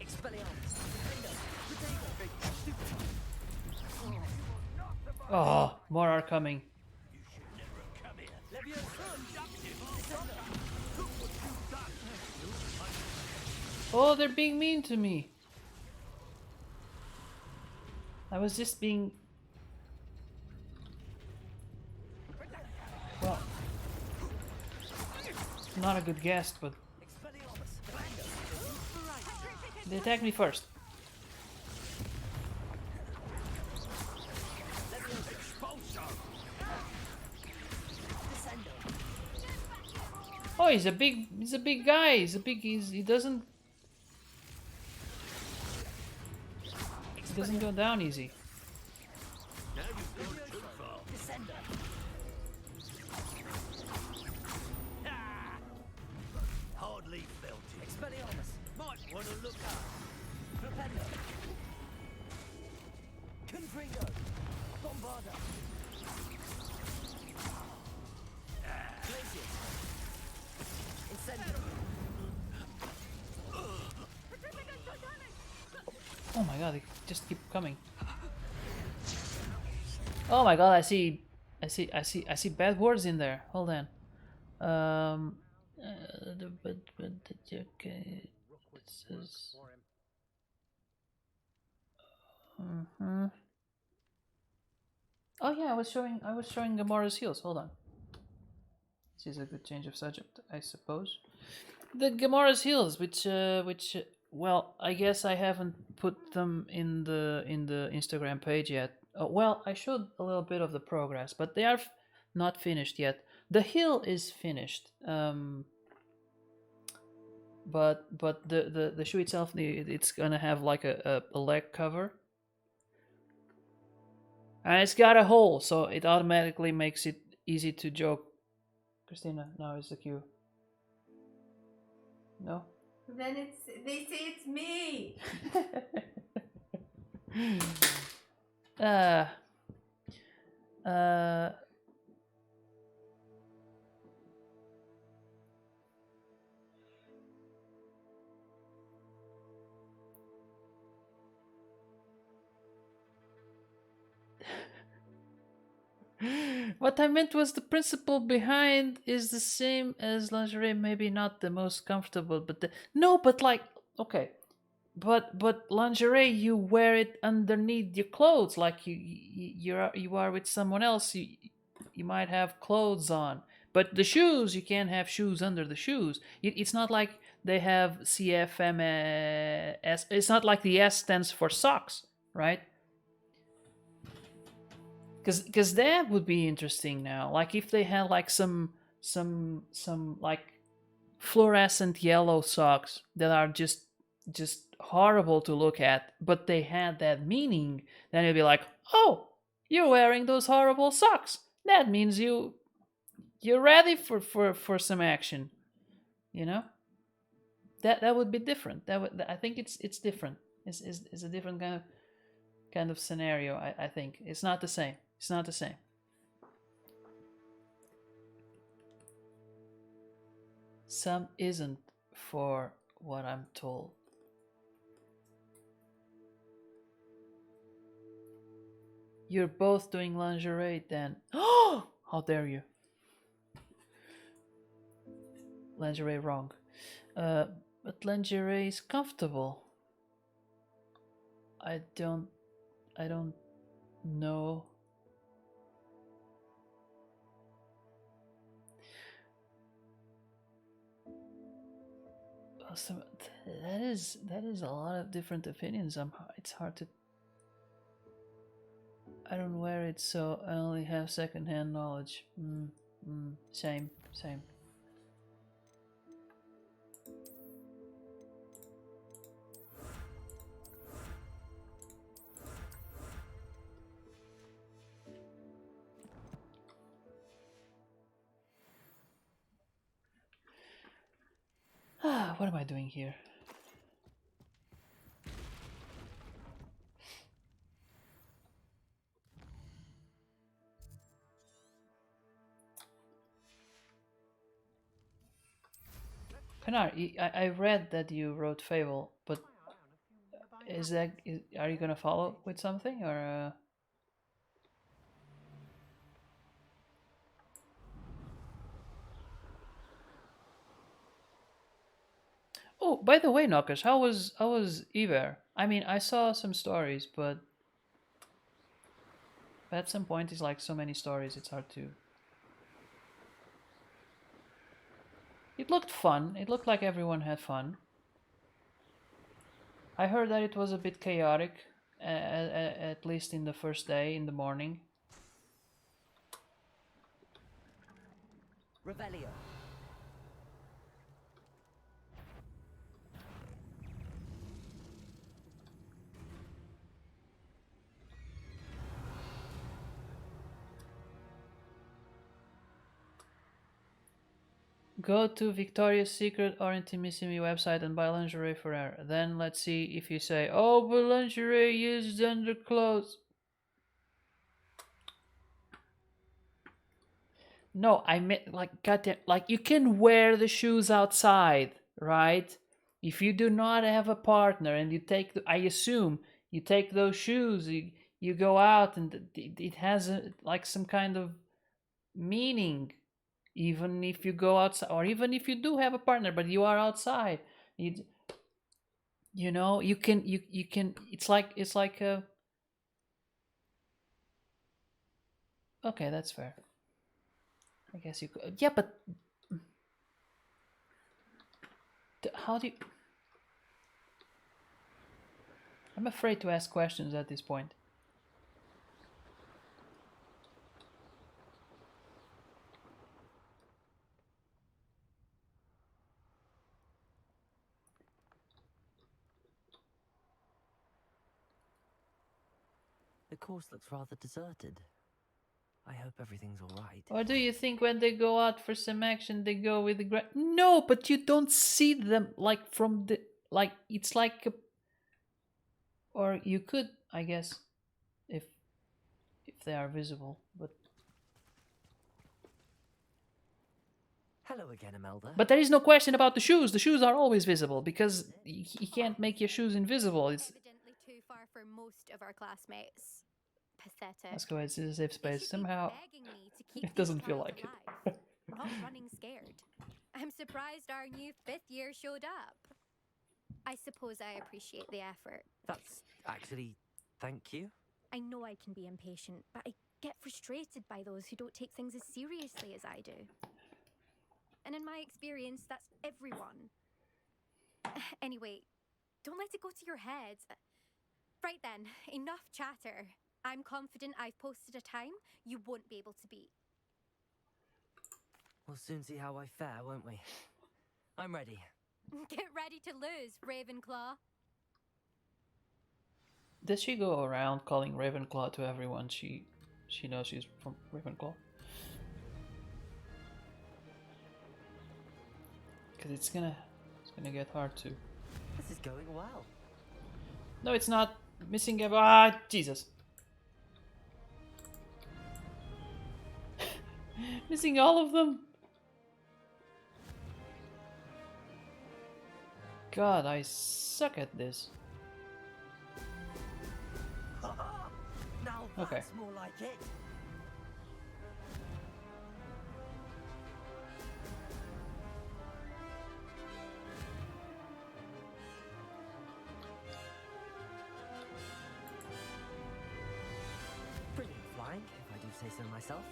Expelliarmus. Oh, more are coming. Oh, they're being mean to me. I was just being... Well... Not a good guest, but... They attacked me first. Oh, he's a big guy. He doesn't go down easy. Now you've gone too far. Hardly felt it. Expelliarmus. Might want to look up. Propendo. Confringo. Bombarder. Glacier. Incendio. Oh my god, they just keep coming. Oh my god, I see bad words in there. Hold on. Okay. This is. Oh yeah, I was showing Gamora's heels. Hold on. This is a good change of subject, I suppose. The Gamora's heels, which well, I guess I haven't put them in the Instagram page yet. Well, I showed a little bit of the progress, but they are not finished yet. The heel is finished, but the shoe itself, it's gonna have like a leg cover, and it's got a hole, so it automatically makes it easy to joke. Christina, now is the cue. No. Then they say it's me. uh What I meant was the principle behind is the same as lingerie, maybe not the most comfortable, but no, but like okay, but lingerie, you wear it underneath your clothes, like you are with someone else. You might have clothes on, but the shoes, you can't have shoes under the shoes. It's not like they have CFMS. It's not like the S stands for socks, right? Because that would be interesting now. Like if they had like some like fluorescent yellow socks that are just horrible to look at, but they had that meaning, then you'd be like, oh, you're wearing those horrible socks. That means you're ready for some action. You know? That would be different. I think it's different. It's a different kind of scenario. I think it's not the same. It's not the same. Some isn't, for what I'm told. You're both doing lingerie then. Oh, how dare you? Lingerie wrong. But lingerie is comfortable. I don't know. That is a lot of different opinions. It's hard to. I don't wear it, so I only have secondhand knowledge. Same. What am I doing here? Kanar, I read that you wrote Fable, but are you gonna follow with something or? Oh, by the way, Knockers, how was Ever? I mean, I saw some stories, but at some point, it's like so many stories, it's hard to. It looked fun. It looked like everyone had fun. I heard that it was a bit chaotic, at least in the first day in the morning. Revelio. Go to Victoria's Secret or Intimissimi website and buy lingerie for her. Then let's see if you say, oh, but lingerie used underclothes. No, I meant like goddamn, like you can wear the shoes outside, right? If you do not have a partner and you take, I assume you take those shoes, you go out, and it has like some kind of meaning, even if you go outside, or even if you do have a partner but you are outside. You know, you can it's like a, okay, that's fair. I guess you could, yeah, but how do you, I'm afraid to ask questions at this point. The course looks rather deserted. I hope everything's alright. Or do you think when they go out for some action, they go with the No, but you don't see them like from the, like it's like a, or you could, I guess, if they are visible, but Hello again, Imelda. but there is no question about the shoes. The shoes are always visible because you can't make your shoes invisible. It's Evidently too far for most of our classmates. Pathetic. let's go ahead. This is a safe space. Somehow Begging me to keep it doesn't these feel child like it. alive, not running scared. I'm surprised our new 5th year showed up. I suppose I appreciate the effort. That's actually, thank you. I know I can be impatient, but I get frustrated by those who don't take things as seriously as I do. And in my experience, that's everyone. Anyway, don't let it go to your head. Right then, enough chatter. I'm confident I've posted a time you won't be able to beat. We'll soon see how I fare, won't we? I'm ready. Get ready to lose, Ravenclaw. Does she go around calling Ravenclaw to everyone she knows she's from Ravenclaw? Because it's gonna get hard to. This is going well. No, it's not. Missing a, ah, Jesus. Missing all of them. God, I suck at this. Now Okay. that's more like it. Brilliant flying, if I do say so myself.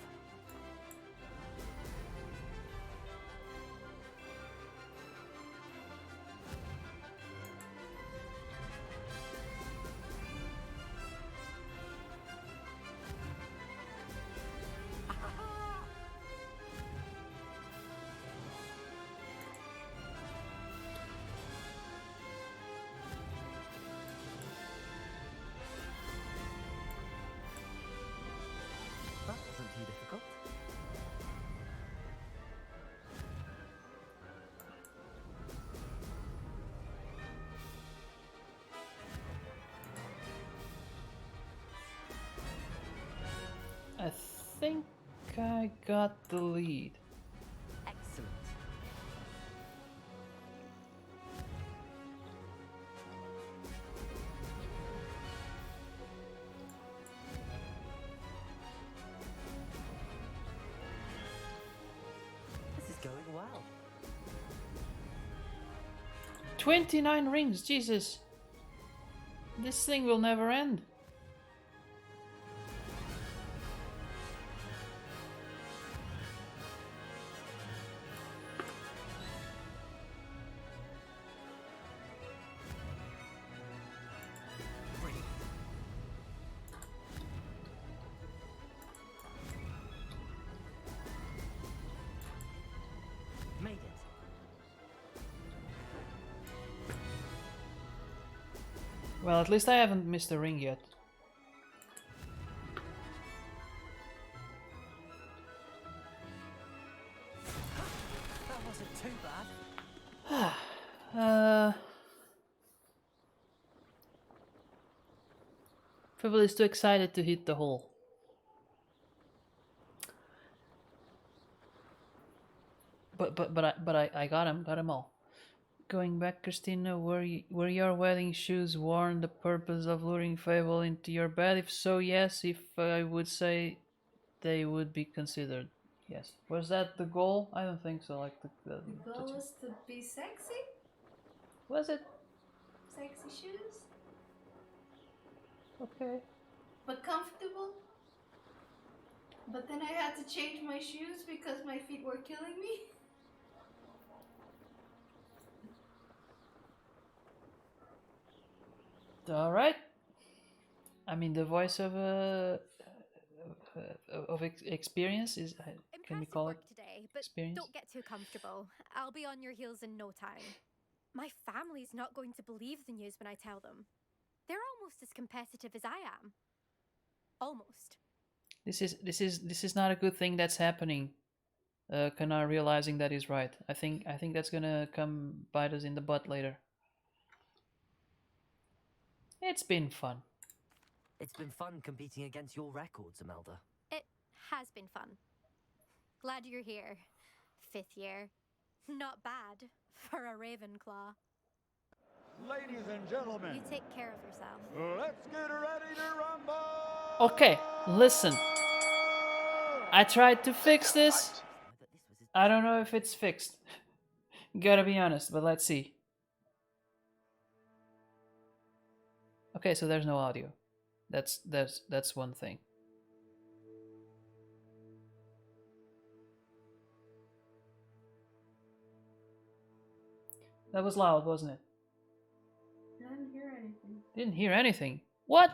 That wasn't too difficult. I think I got the lead. Excellent. This is going well. 29 rings, Jesus. This thing will never end. Brilliant. Made it. Well, at least I haven't missed a ring yet. That wasn't too bad. Fibble is too excited to hit the hole. But I got him all. Going back, Christina, were your wedding shoes worn the purpose of luring Fable into your bed? If so, yes. If I would say they would be considered. Yes. Was that the goal? I don't think so. Like The goal was to be sexy? Was it? Sexy shoes? Okay. But comfortable? But then I had to change my shoes because my feet were killing me? All right. I mean, the voice of experience is can we call it today, but experience? don't get too comfortable. I'll be on your heels in no time. My family's not going to believe the news when I tell them. They're almost as competitive as I am. Almost. This is not a good thing that's happening. Kana realizing that he's right. I think that's gonna come bite us in the butt later. It's been fun. It's been fun competing against your records, Imelda. It has been fun. Glad you're here. 5th year. Not bad for a Ravenclaw. Ladies and gentlemen, You take care of yourself. let's get ready to rumble! Okay, listen. I tried to fix this. I don't know if it's fixed. Gotta be honest, but let's see. Okay, so there's no audio. That's one thing. That was loud, wasn't it? I didn't hear anything. Didn't hear anything. What?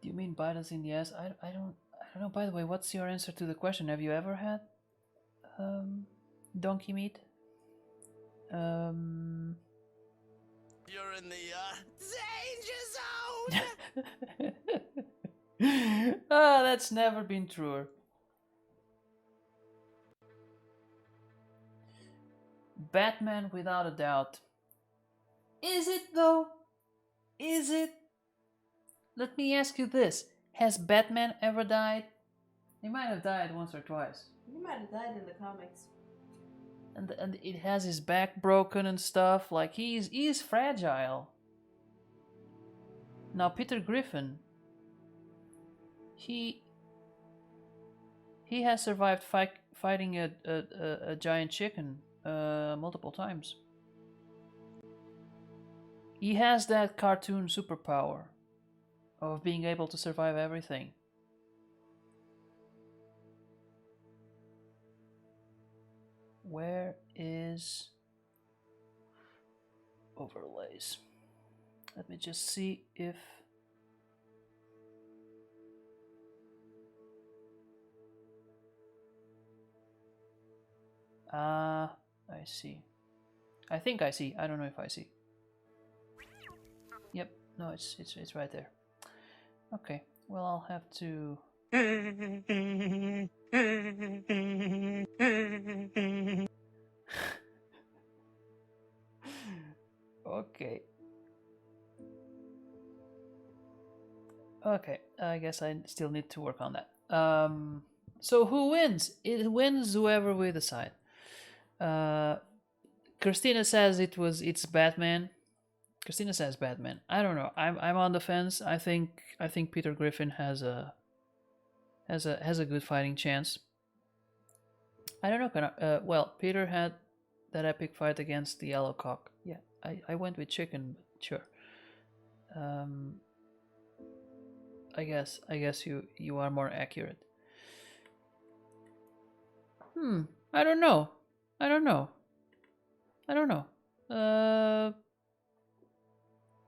Do you mean bite us in the ass? I don't know. By the way, what's your answer to the question? Have you ever had donkey meat? You're in the danger zone. Ah, that's never been truer. Batman without a doubt. Is it though? Is it? Let me ask you this. Has Batman ever died? He might have died once or twice. He might have died in the comics. And it has his back broken and stuff. Like he's fragile. Now Peter Griffin, he has survived fighting a giant chicken multiple times. He has that cartoon superpower of being able to survive everything. Where is overlays? Let me just see if I see. I think I see. I don't know if I see. Yep. No, it's right there. Okay. Well, I'll have to. Okay. Okay. I guess I still need to work on that. So who wins? It wins whoever we decide. Christina says it's Batman. Christina says Batman. I don't know. I'm on the fence. I think Peter Griffin has a good fighting chance. I don't know. Well, Peter had that epic fight against the yellow cock. Yeah, I went with chicken, but sure. I guess you are more accurate. I don't know.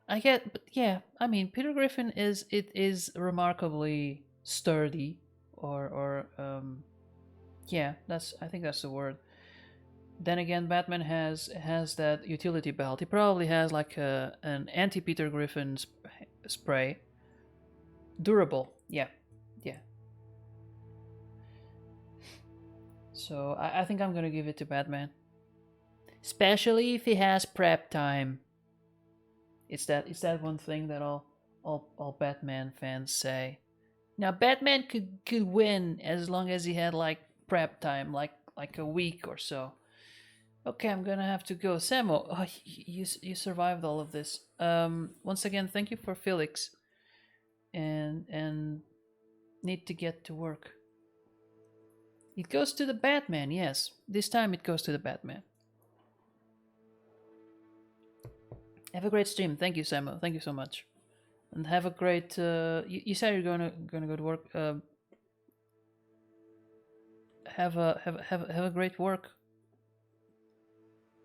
I get, but yeah, I mean, Peter Griffin is remarkably sturdy, or yeah, I think that's the word. Then again, Batman has that utility belt. He probably has like an anti Peter Griffin spray. Durable, yeah. So I think I'm gonna give it to Batman, especially if he has prep time. It's that one thing that all Batman fans say. Now Batman could win as long as he had like prep time, like a week or so. Okay, I'm gonna have to go. Samo, oh, you survived all of this. Once again, thank you for Felix, and need to get to work. It goes to the Batman, yes. This time it goes to the Batman. Have a great stream. Thank you, Samo. Thank you so much, and have a great. You said you're gonna go to work. Have a great work.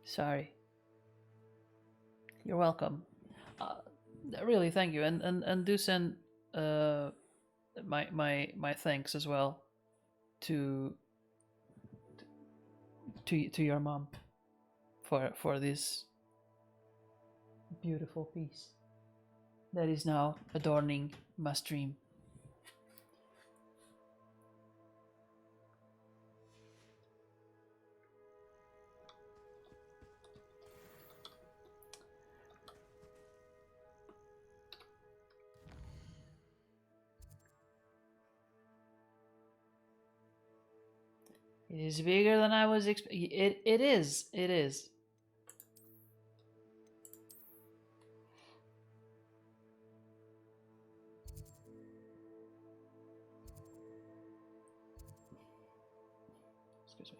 Sorry. You're welcome. Really, thank you, and do send my thanks as well to your mom for this beautiful piece that is now adorning my stream. It is bigger than I was expecting. It is. It is. Excuse me.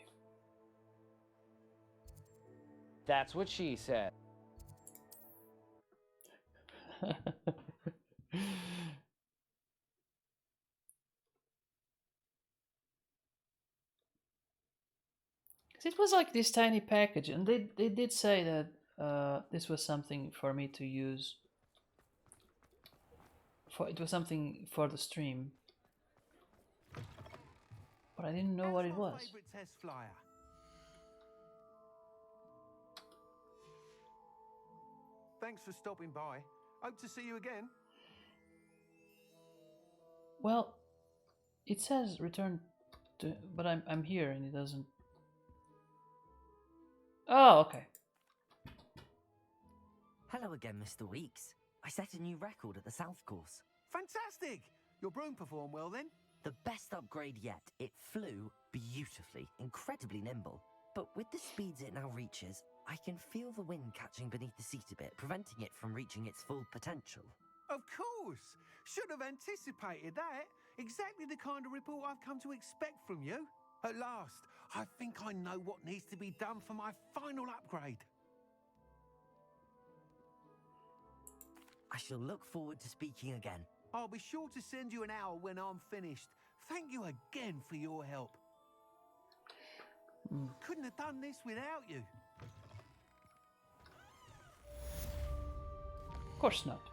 That's what she said. It was like this tiny package, and they did say that this was something for me to use. It was something for the stream, but I didn't know what it was. Favorite test flyer. Thanks for stopping by. Hope to see you again. Well, it says return to, but I'm here and it doesn't. Oh, okay. Hello again, Mr. Weeks. I set a new record at the South Course. Fantastic! Your broom performed well then? The best upgrade yet. It flew beautifully, incredibly nimble. But with the speeds it now reaches, I can feel the wind catching beneath the seat a bit, preventing it from reaching its full potential. Of course! Should have anticipated that. Exactly the kind of report I've come to expect from you. At last, I think I know what needs to be done for my final upgrade. I shall look forward to speaking again. I'll be sure to send you an hour when I'm finished. Thank you again for your help. Couldn't have done this without you. Of course not.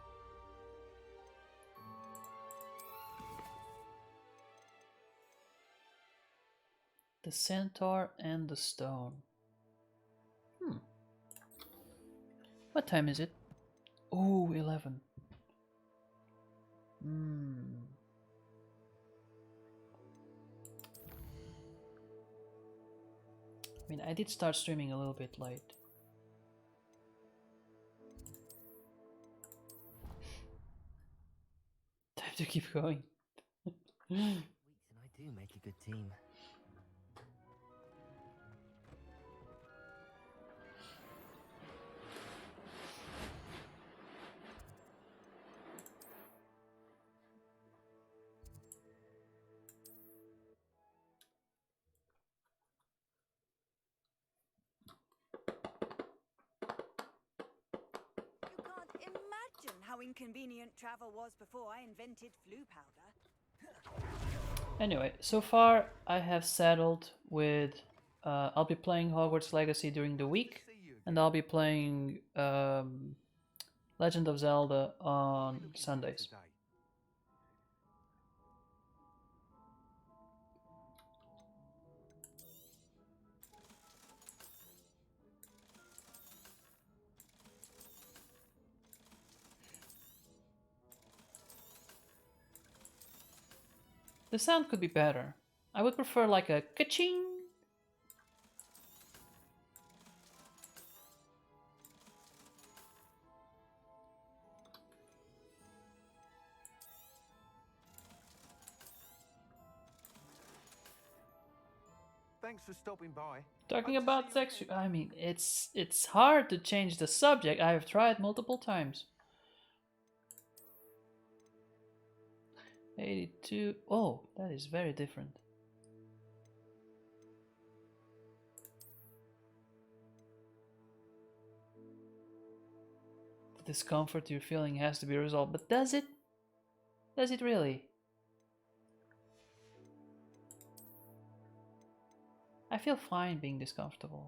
The centaur and the stone. What time is it? Oh, 11. I mean, I did start streaming a little bit late. Time to keep going. Weeks and I do make a good team. Imagine how inconvenient travel was before I invented flu powder. Anyway, so far I have settled with I'll be playing Hogwarts Legacy during the week, and I'll be playing Legend of Zelda on Sundays. The sound could be better. I would prefer like a ka-ching. Thanks for stopping by. Talking about sex, I mean, it's hard to change the subject. I have tried multiple times. 82. Oh, that is very different. The discomfort you're feeling has to be resolved, but does it? Does it really? I feel fine being discomfortable.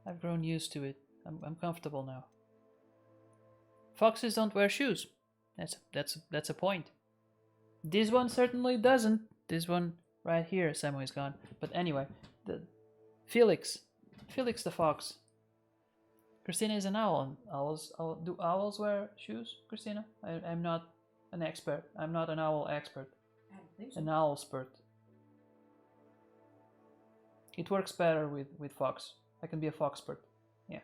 I've grown used to it. I'm comfortable now. Foxes don't wear shoes. That's a point. This one certainly doesn't. This one right here, Samu is gone. But anyway, the Felix the fox. Christina is an owl. Do owls wear shoes, Christina? I'm not an expert. I'm not an owl expert. I don't think so. An owl spurt. It works better with fox. I can be a fox spurt. Yeah.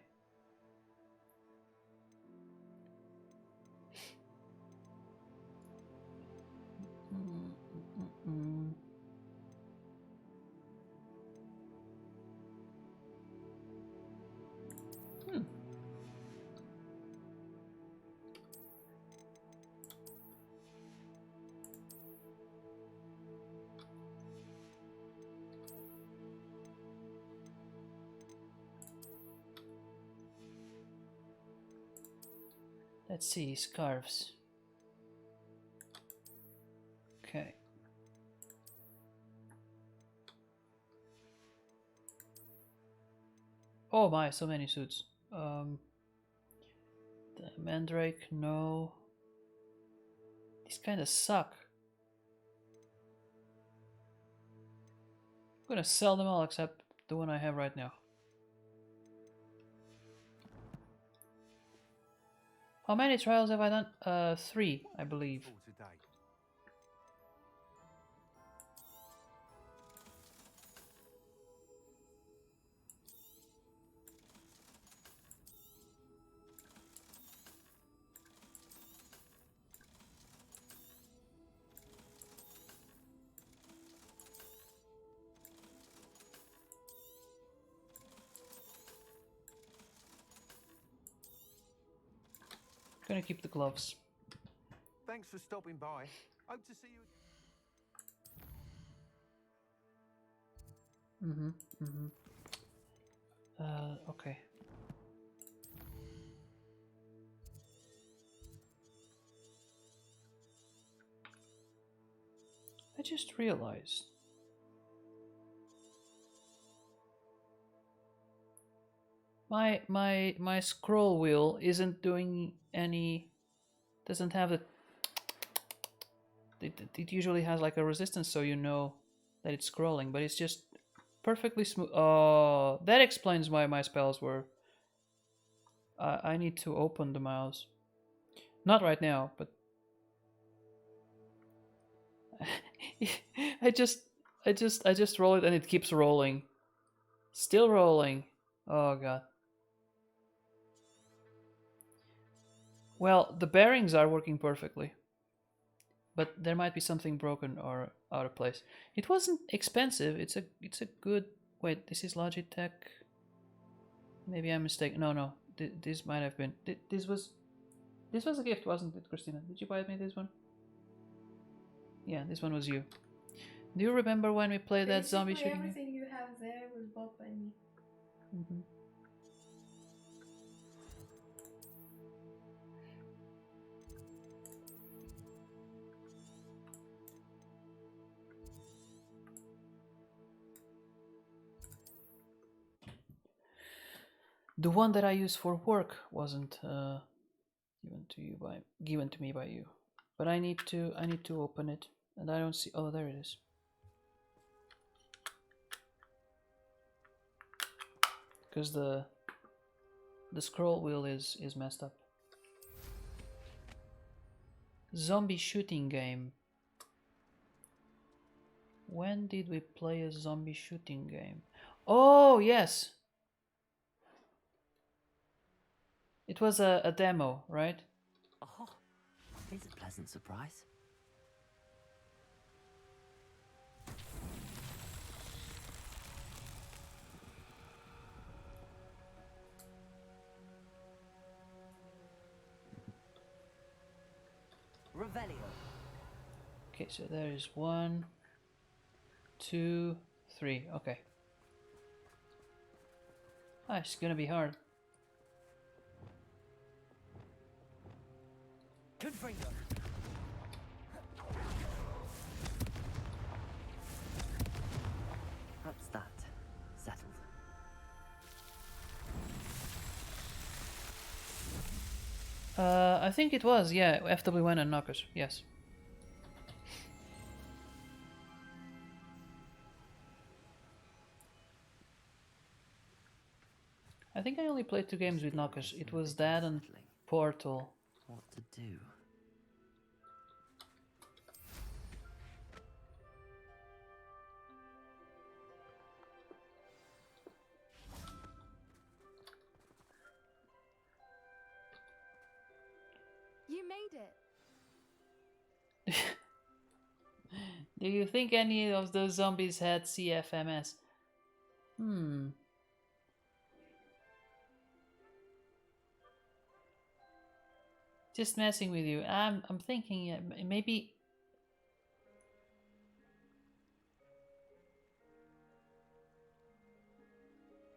Let's see, scarves. Okay. Oh my, so many suits. The Mandrake, no. These kind of suck. I'm gonna sell them all except the one I have right now. How many trials have I done? 3, I believe. Gonna keep the gloves. Thanks for stopping by. Hope to see you. Okay. I just realized. My scroll wheel isn't doing any. Doesn't have the. It usually has like a resistance, so you know that it's scrolling, but it's just perfectly smooth. Oh, that explains why my spells were. I need to open the mouse. Not right now, but I just roll it and it keeps rolling. Still rolling. Oh god. Well, the bearings are working perfectly. But there might be something broken or out of place. It wasn't expensive. It's a good. Wait, this is Logitech. Maybe I'm mistaken. No. This might have been. This was a gift, wasn't it, Christina? Did you buy me this one? Yeah, this one was you. Do you remember when we played that zombie shooting? Everything you have there was bought by me. The one that I use for work wasn't given to me by you, but I need to open it, and I don't see. Oh, there it is. Because the scroll wheel is messed up. Zombie shooting game. When did we play a zombie shooting game? Oh yes. It was a demo, right? Oh, it's a pleasant surprise. Revelio. Okay, so there is 1, 2, 3. Okay. Ah, it's gonna be hard. Confringo. That's that. Settled. I think it was, yeah, FW1 and Knockers, yes. I think I only played 2 games with Knockers. It was that and Portal. What to do? You made it. Do you think any of those zombies had CFMS? Just messing with you. I'm thinking maybe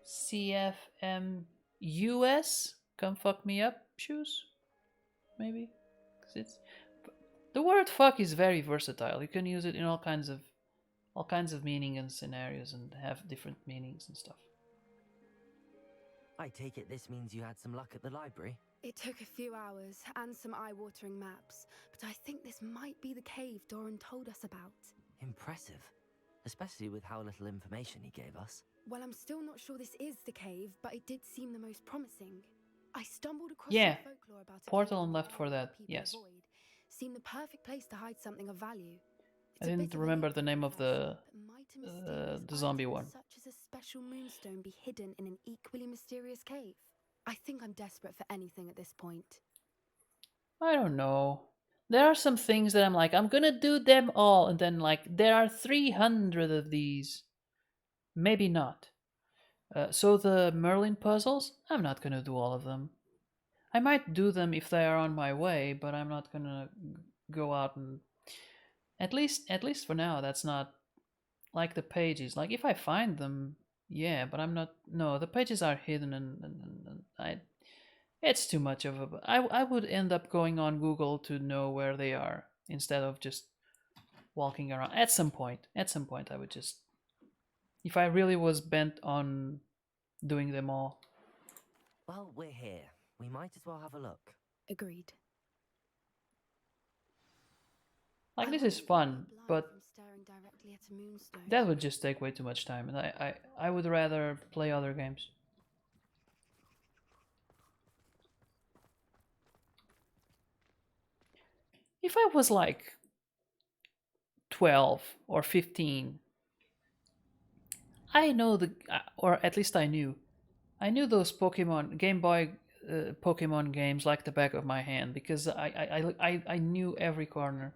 CFMUS? Come fuck me up shoes? Maybe? 'Cause it's the word fuck is very versatile. You can use it in all kinds of meaning and scenarios and have different meanings and stuff. I take it this means you had some luck at the library? It took a few hours and some eye-watering maps, but I think this might be the cave Doran told us about. Impressive. Especially with how little information he gave us. Well, I'm still not sure this is the cave, but it did seem the most promising. I stumbled across Yeah, some folklore about a Portal cave and Left that 4 Dead, people yes. avoid. Seemed the perfect place to hide something of value. I didn't remember the name of the zombie one. Such as a special moonstone be hidden in an equally mysterious cave. I think I'm desperate for anything at this point. I don't know. There are some things that I'm like, I'm gonna do them all, and then like, there are 300 of these. Maybe not. So the Merlin puzzles, I'm not gonna do all of them. I might do them if they are on my way, but I'm not gonna go out and... At least for now, that's not like the pages. Like, if I find them, yeah, but I'm not... No, the pages are hidden and it's too much of a... I would end up going on Google to know where they are instead of just walking around. At some point, I would just... If I really was bent on doing them all. Well, we're here. We might as well have a look. Agreed. Like, this is fun, but that would just take way too much time, and I would rather play other games. If I was like 12 or 15, I know or at least I knew those Pokemon, Game Boy Pokemon games like the back of my hand, because I knew every corner.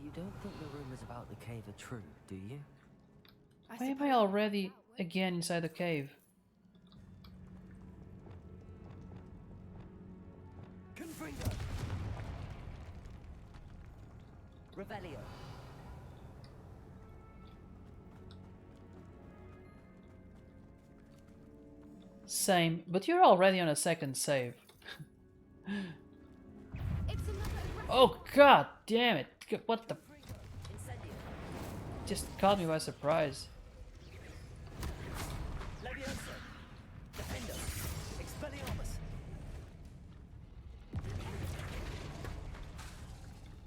You don't think the rumors about the cave are true, do you? Why am I already again inside the cave? Confringo! Revelio. Same, but you're already on a second save. Oh god damn it! What the... Just caught me by surprise. Levioso. Defendo. Expelliarmus.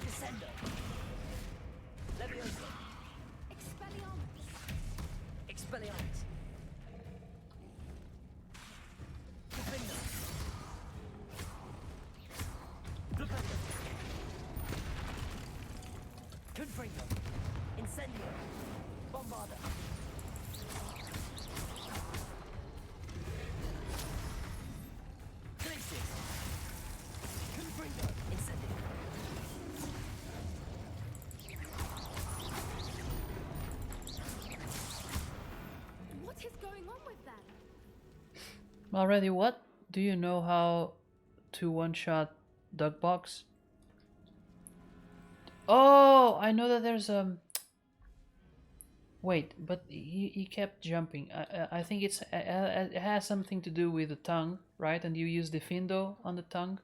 Descendo. Levioso. Expelliarmus. Expelliarmus. Defendo. Defendo. Confringo. Incendio. Bombarda. Glacius. Confringo. Incendio. What is going on with them? Already what? Do you know how to one-shot Dog box. Oh, I know that there's Wait, but he kept jumping. I think it has something to do with the tongue, right? And you use the findo on the tongue.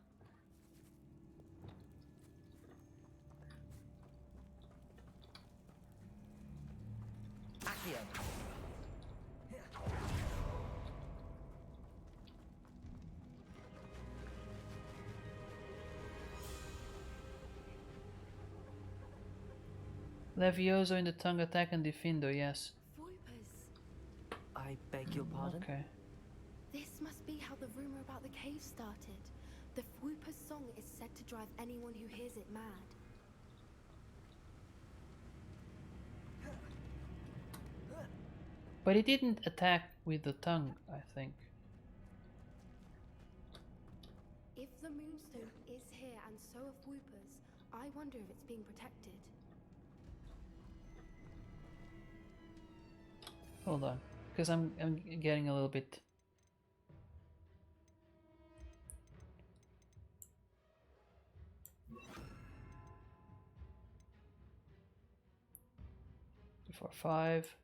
Levioso in the tongue attack and Defindo, yes. I beg your pardon? Okay. This must be how the rumor about the cave started. The Fwooper's song is said to drive anyone who hears it mad. But it didn't attack with the tongue, I think. If the Moonstone is here and so are Fwooper's, I wonder if it's being protected. Hold on, because I'm getting a little bit. Four, five.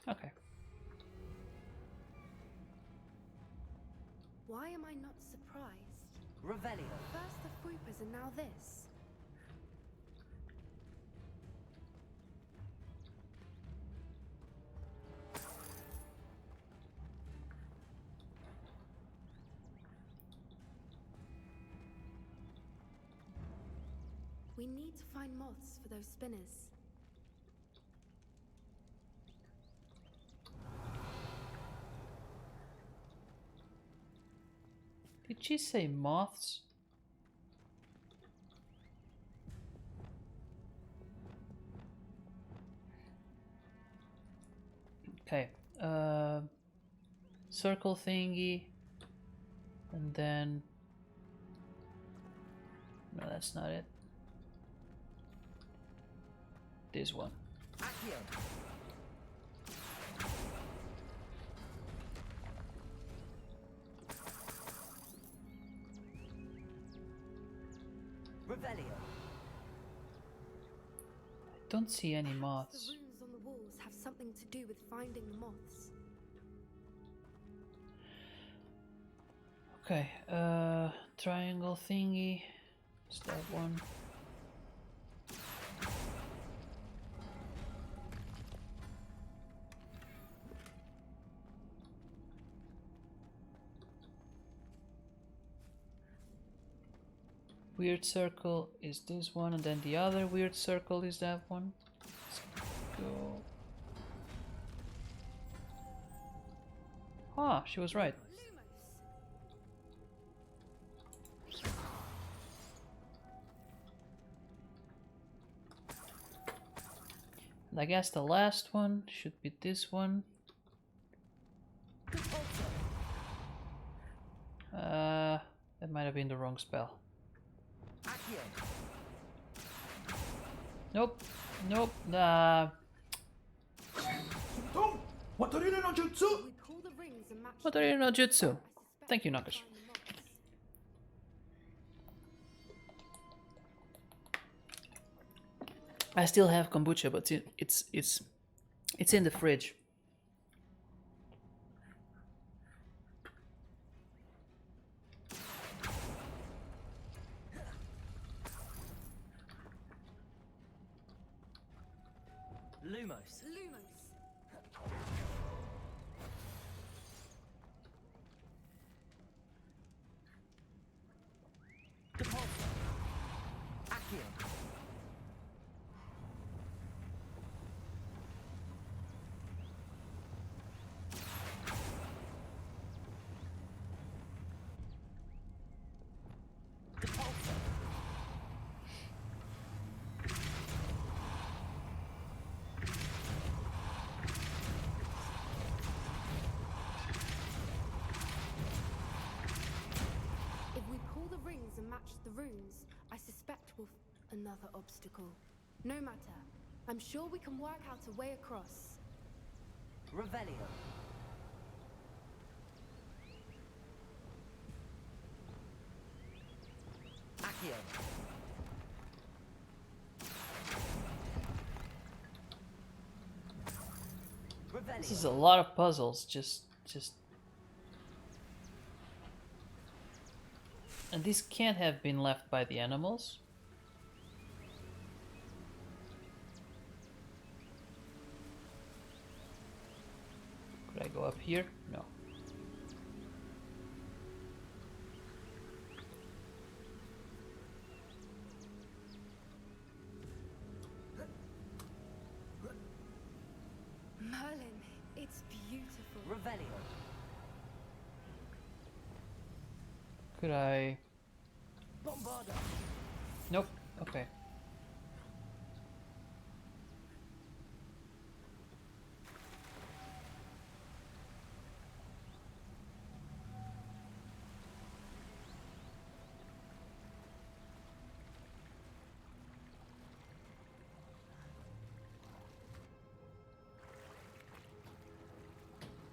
Okay. Why am I not surprised? Revelio. First the Fwooper's and now this. We need to find moths for those spinners. Did she say moths? Okay. Circle thingy. And then... No, that's not it. This one. Revelio. I don't see any moths. The runes on the walls have something to do with finding the moths. Okay, triangle thingy. Is that one? Weird circle is this one, and then the other weird circle is that one. Let's go. Ah, she was right. And I guess the last one should be this one. That might have been the wrong spell. Nope. Nope. Watarino no Jutsu! We pull the rings and match Watarino no Jutsu. Thank you, Nakash. I still have kombucha, but it's in the fridge. Lumos. and match the runes, I suspect we'll another obstacle. No matter. I'm sure we can work out a way across. Revelio. Accio. This is a lot of puzzles, just... And these can't have been left by the animals. Could I go up here? No. Merlin, it's beautiful. Revelio. Could I... Bombarda. Nope. Okay.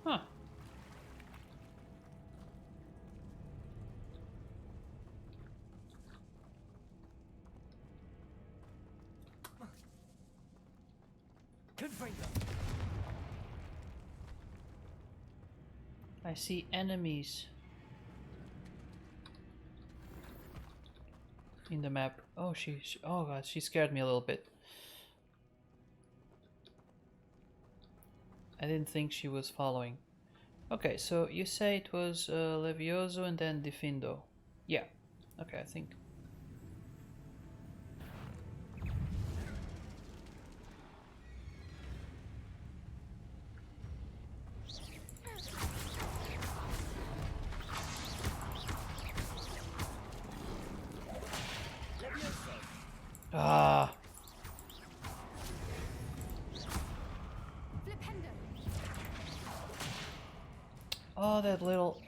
Huh. I see enemies in the map. Oh, oh god, she scared me a little bit. I didn't think she was following. Okay, so you say it was Levioso and then Difindo. Yeah. Okay, I think. Ah. Oh, that little...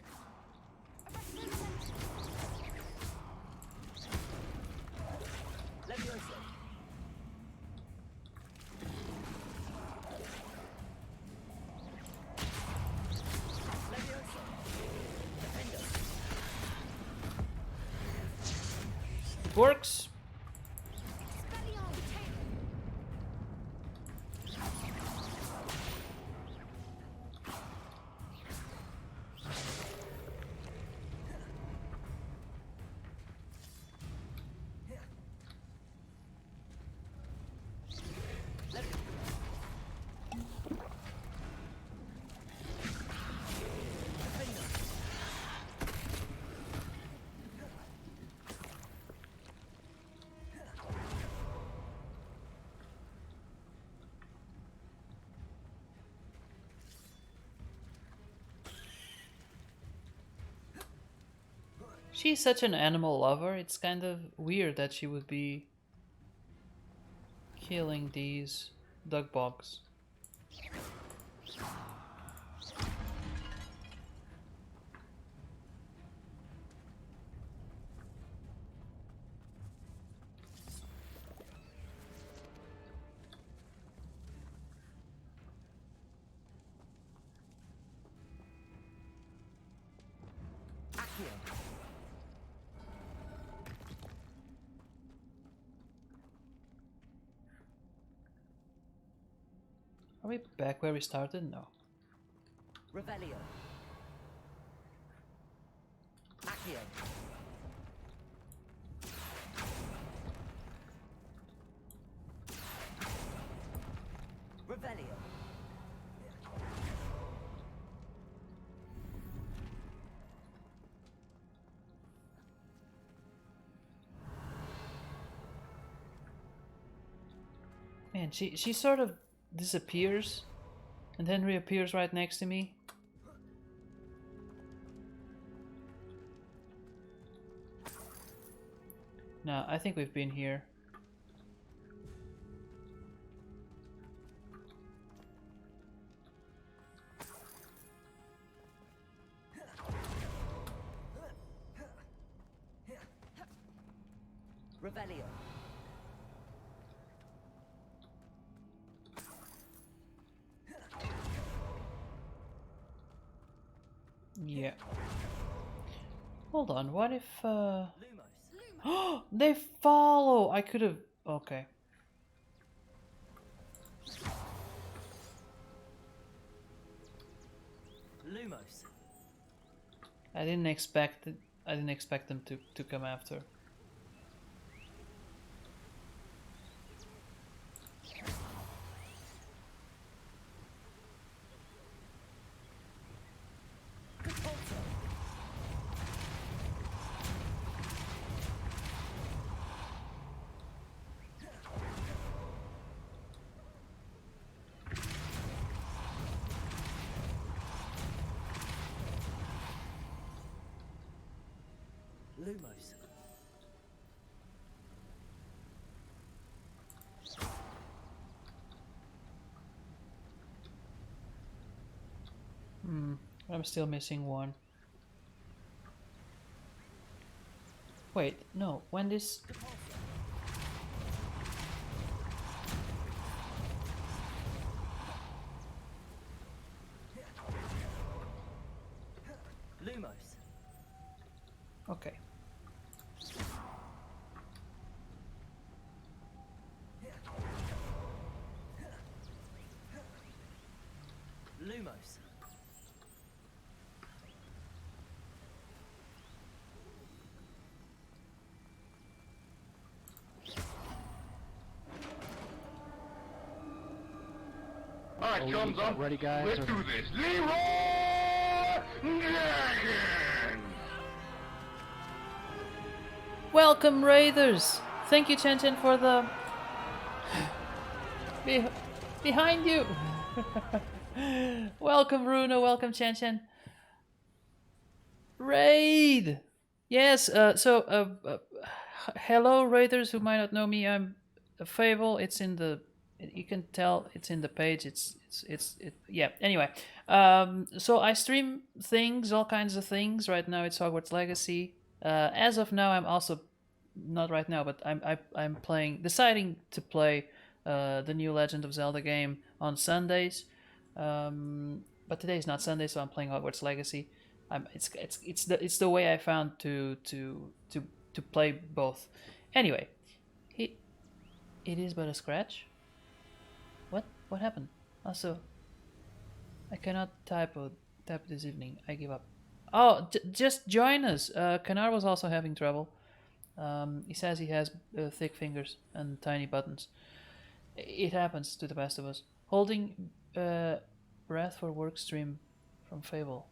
Works. She's such an animal lover, it's kind of weird that she would be killing these dug bugs. Are we back where we started? No. Revelio. Accio. Revelio. Man, she sort of disappears and then reappears right next to me. No, I think we've been here. Revelio. Yeah. Hold on, what if they follow! I could have... Okay. Lumos. I didn't expect it. I didn't expect them to come after. Lumos. I'm still missing one. Wait, no, when this... Lumos. Okay. Lumos. Alright, chums up. Ready, guys? Let's do this. Leroy Jenkins! Welcome, Raiders! Thank you, Chen Chen, for the... Behind you! Welcome, Bruno. Welcome, Chen Chen. Raid! Yes, hello, Raiders who might not know me. I'm Fable. It's in the... You can tell it's in the page. Yeah, anyway. So I stream things, all kinds of things. Right now it's Hogwarts Legacy. As of now, I'm also... Not right now, but I'm deciding to play the new Legend of Zelda game on Sundays. But today is not Sunday, so I'm playing Hogwarts Legacy. It's the way I found to play both. Anyway, it is but a scratch. What happened? Also, I cannot type this evening. I give up. Oh, just join us. Kanar was also having trouble. He says he has thick fingers and tiny buttons. It happens to the best of us. Holding breath for work stream from Fable.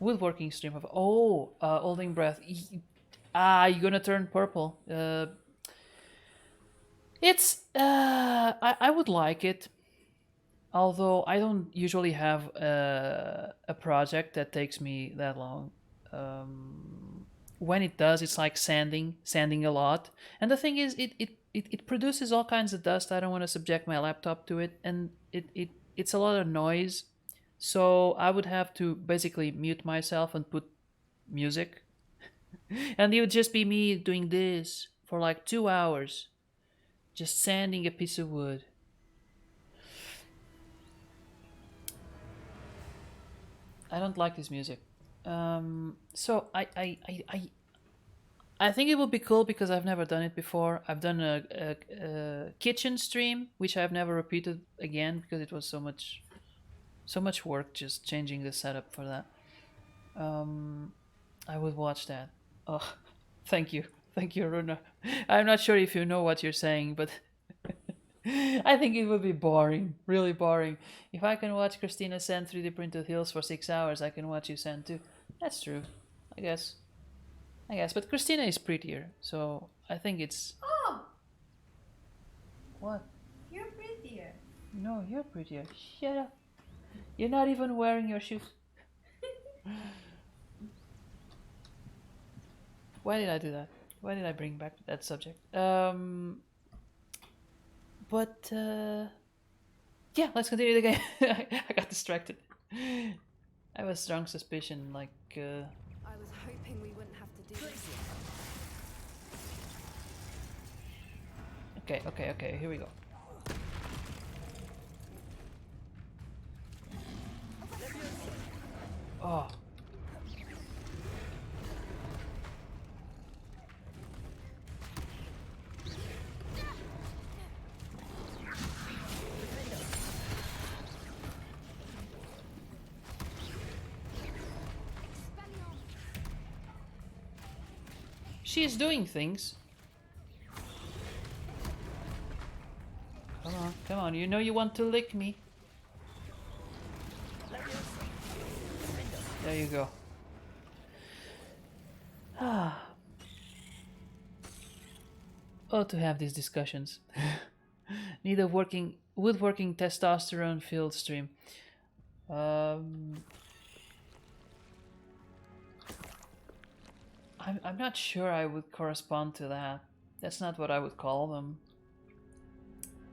Woodworking stream of... Oh, holding breath. You're gonna turn purple. I would like it. Although I don't usually have a project that takes me that long. When it does, it's like sanding a lot. And the thing is, it produces all kinds of dust. I don't want to subject my laptop to it, and it's a lot of noise. So I would have to basically mute myself and put music, and it would just be me doing this for like 2 hours, just sanding a piece of wood. I don't like this music. So I think it would be cool because I've never done it before. I've done a kitchen stream, which I've never repeated again because it was so much work just changing the setup for that. I would watch that. Oh, thank you, Runa. I'm not sure if you know what you're saying, but I think it would be boring, really boring. If I can watch Christina sand 3D printed hills for 6 hours, I can watch you sand too. That's true, I guess. But Christina is prettier, so I think it's... Oh! What? You're prettier. No, you're prettier. Shut up. You're not even wearing your shoes. Why did I do that? Why did I bring back that subject? Yeah, let's continue the game. I got distracted. I have a strong suspicion, like... I was hoping we wouldn't have to do this. Okay, here we go. Oh. She is doing things. Come on, you know you want to lick me. There you go. Oh, to have these discussions. Need a woodworking testosterone filled stream. I'm not sure I would correspond to that. That's not what I would call them.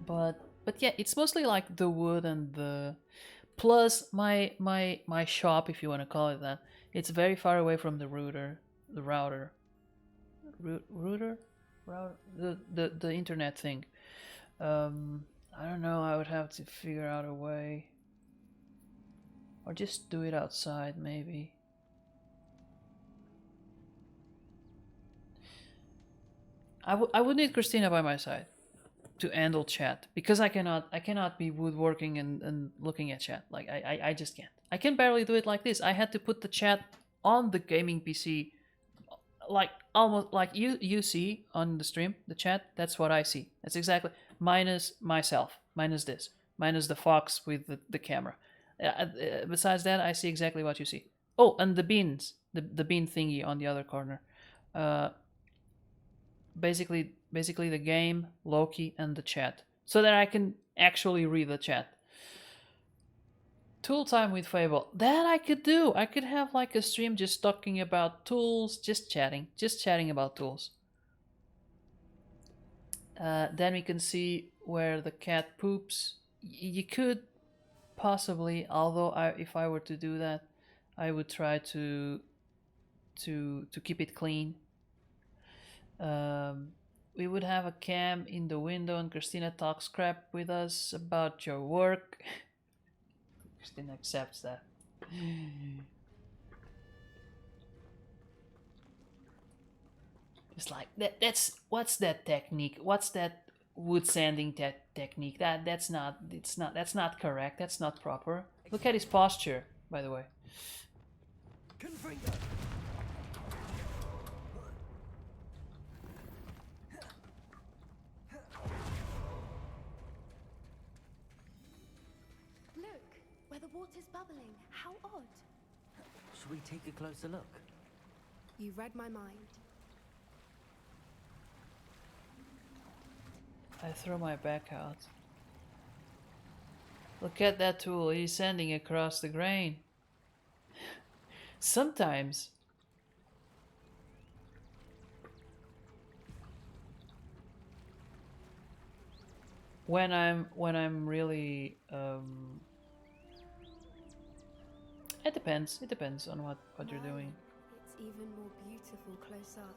But yeah, it's mostly like the wood and the plus my shop, if you want to call it that. It's very far away from the router, the internet thing. I don't know. I would have to figure out a way, or just do it outside, maybe. I would need Christina by my side to handle chat, because I cannot be woodworking and looking at chat. Like I just can't. I can barely do it like this. I had to put the chat on the gaming PC, like almost like you see on the stream, the chat. That's what I see. That's exactly minus myself, minus this, minus the fox with the camera. Besides that, I see exactly what you see. Oh, and the beans, the bean thingy on the other corner. Basically the game, Loki, and the chat, so that I can actually read the chat. Tool time with Fable, that I could do. I could have like a stream just talking about tools, just chatting about tools. Then we can see where the cat poops. You could possibly, although if I were to do that, I would try to keep it clean. We would have a cam in the window and Christina talks crap with us about your work. Christina accepts that. It's like what's that technique? What's that wood sanding technique? That's not correct. That's not proper. Look at his posture, by the way. Where the water's bubbling. How odd. Should we take a closer look? You read my mind. I throw my back out. Look at that tool. He's sanding across the grain. Sometimes when I'm really it depends on what you're doing. It's even more beautiful close up.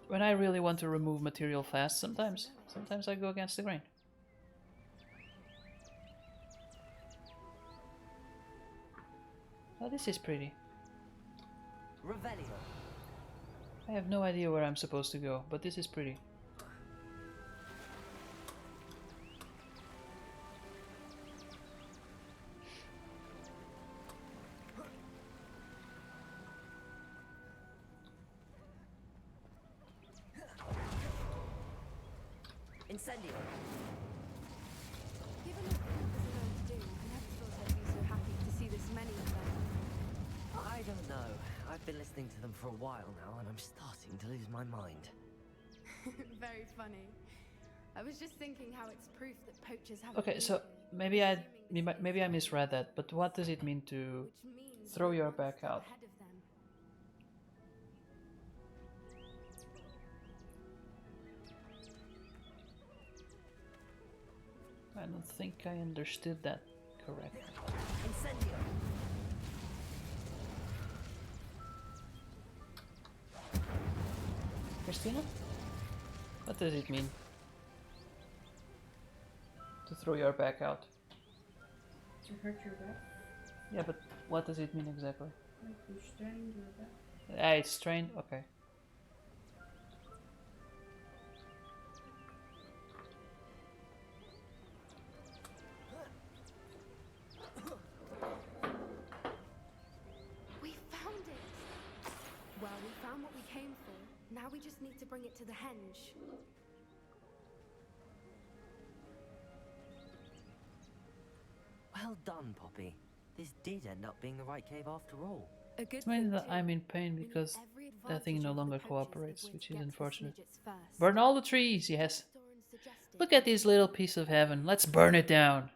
When I really want to remove material fast, sometimes I go against the grain. Oh, this is pretty. Revelio. I have no idea where I'm supposed to go, but this is pretty. Incendio. Given what Cooper's learned to do, I never thought I'd be so happy to see this many of them. I don't know. I've been listening to them for a while now, and I'm starting to lose my mind. Very funny. I was just thinking how it's proof that poachers have. Okay, so maybe I misread that, but what does it mean to throw your back out? I don't think I understood that correctly. Incendio. Christina? What does it mean? To throw your back out? To hurt your back? Yeah, but what does it mean exactly? Like you're strained or that. Ah, it's strained? Okay. We found it! Well, we found what we came for. Now we just need to bring it to the henge. Well done, Poppy. This did end up being the right cave after all. A good It's mainly thing that too. I'm in pain We need because every that thing advantage no over the longer poachers cooperates, if we're which to is get to the unfortunate. Snidgets first. Burn all the trees, yes. Doran suggested. Look at this little piece of heaven. Let's burn it down.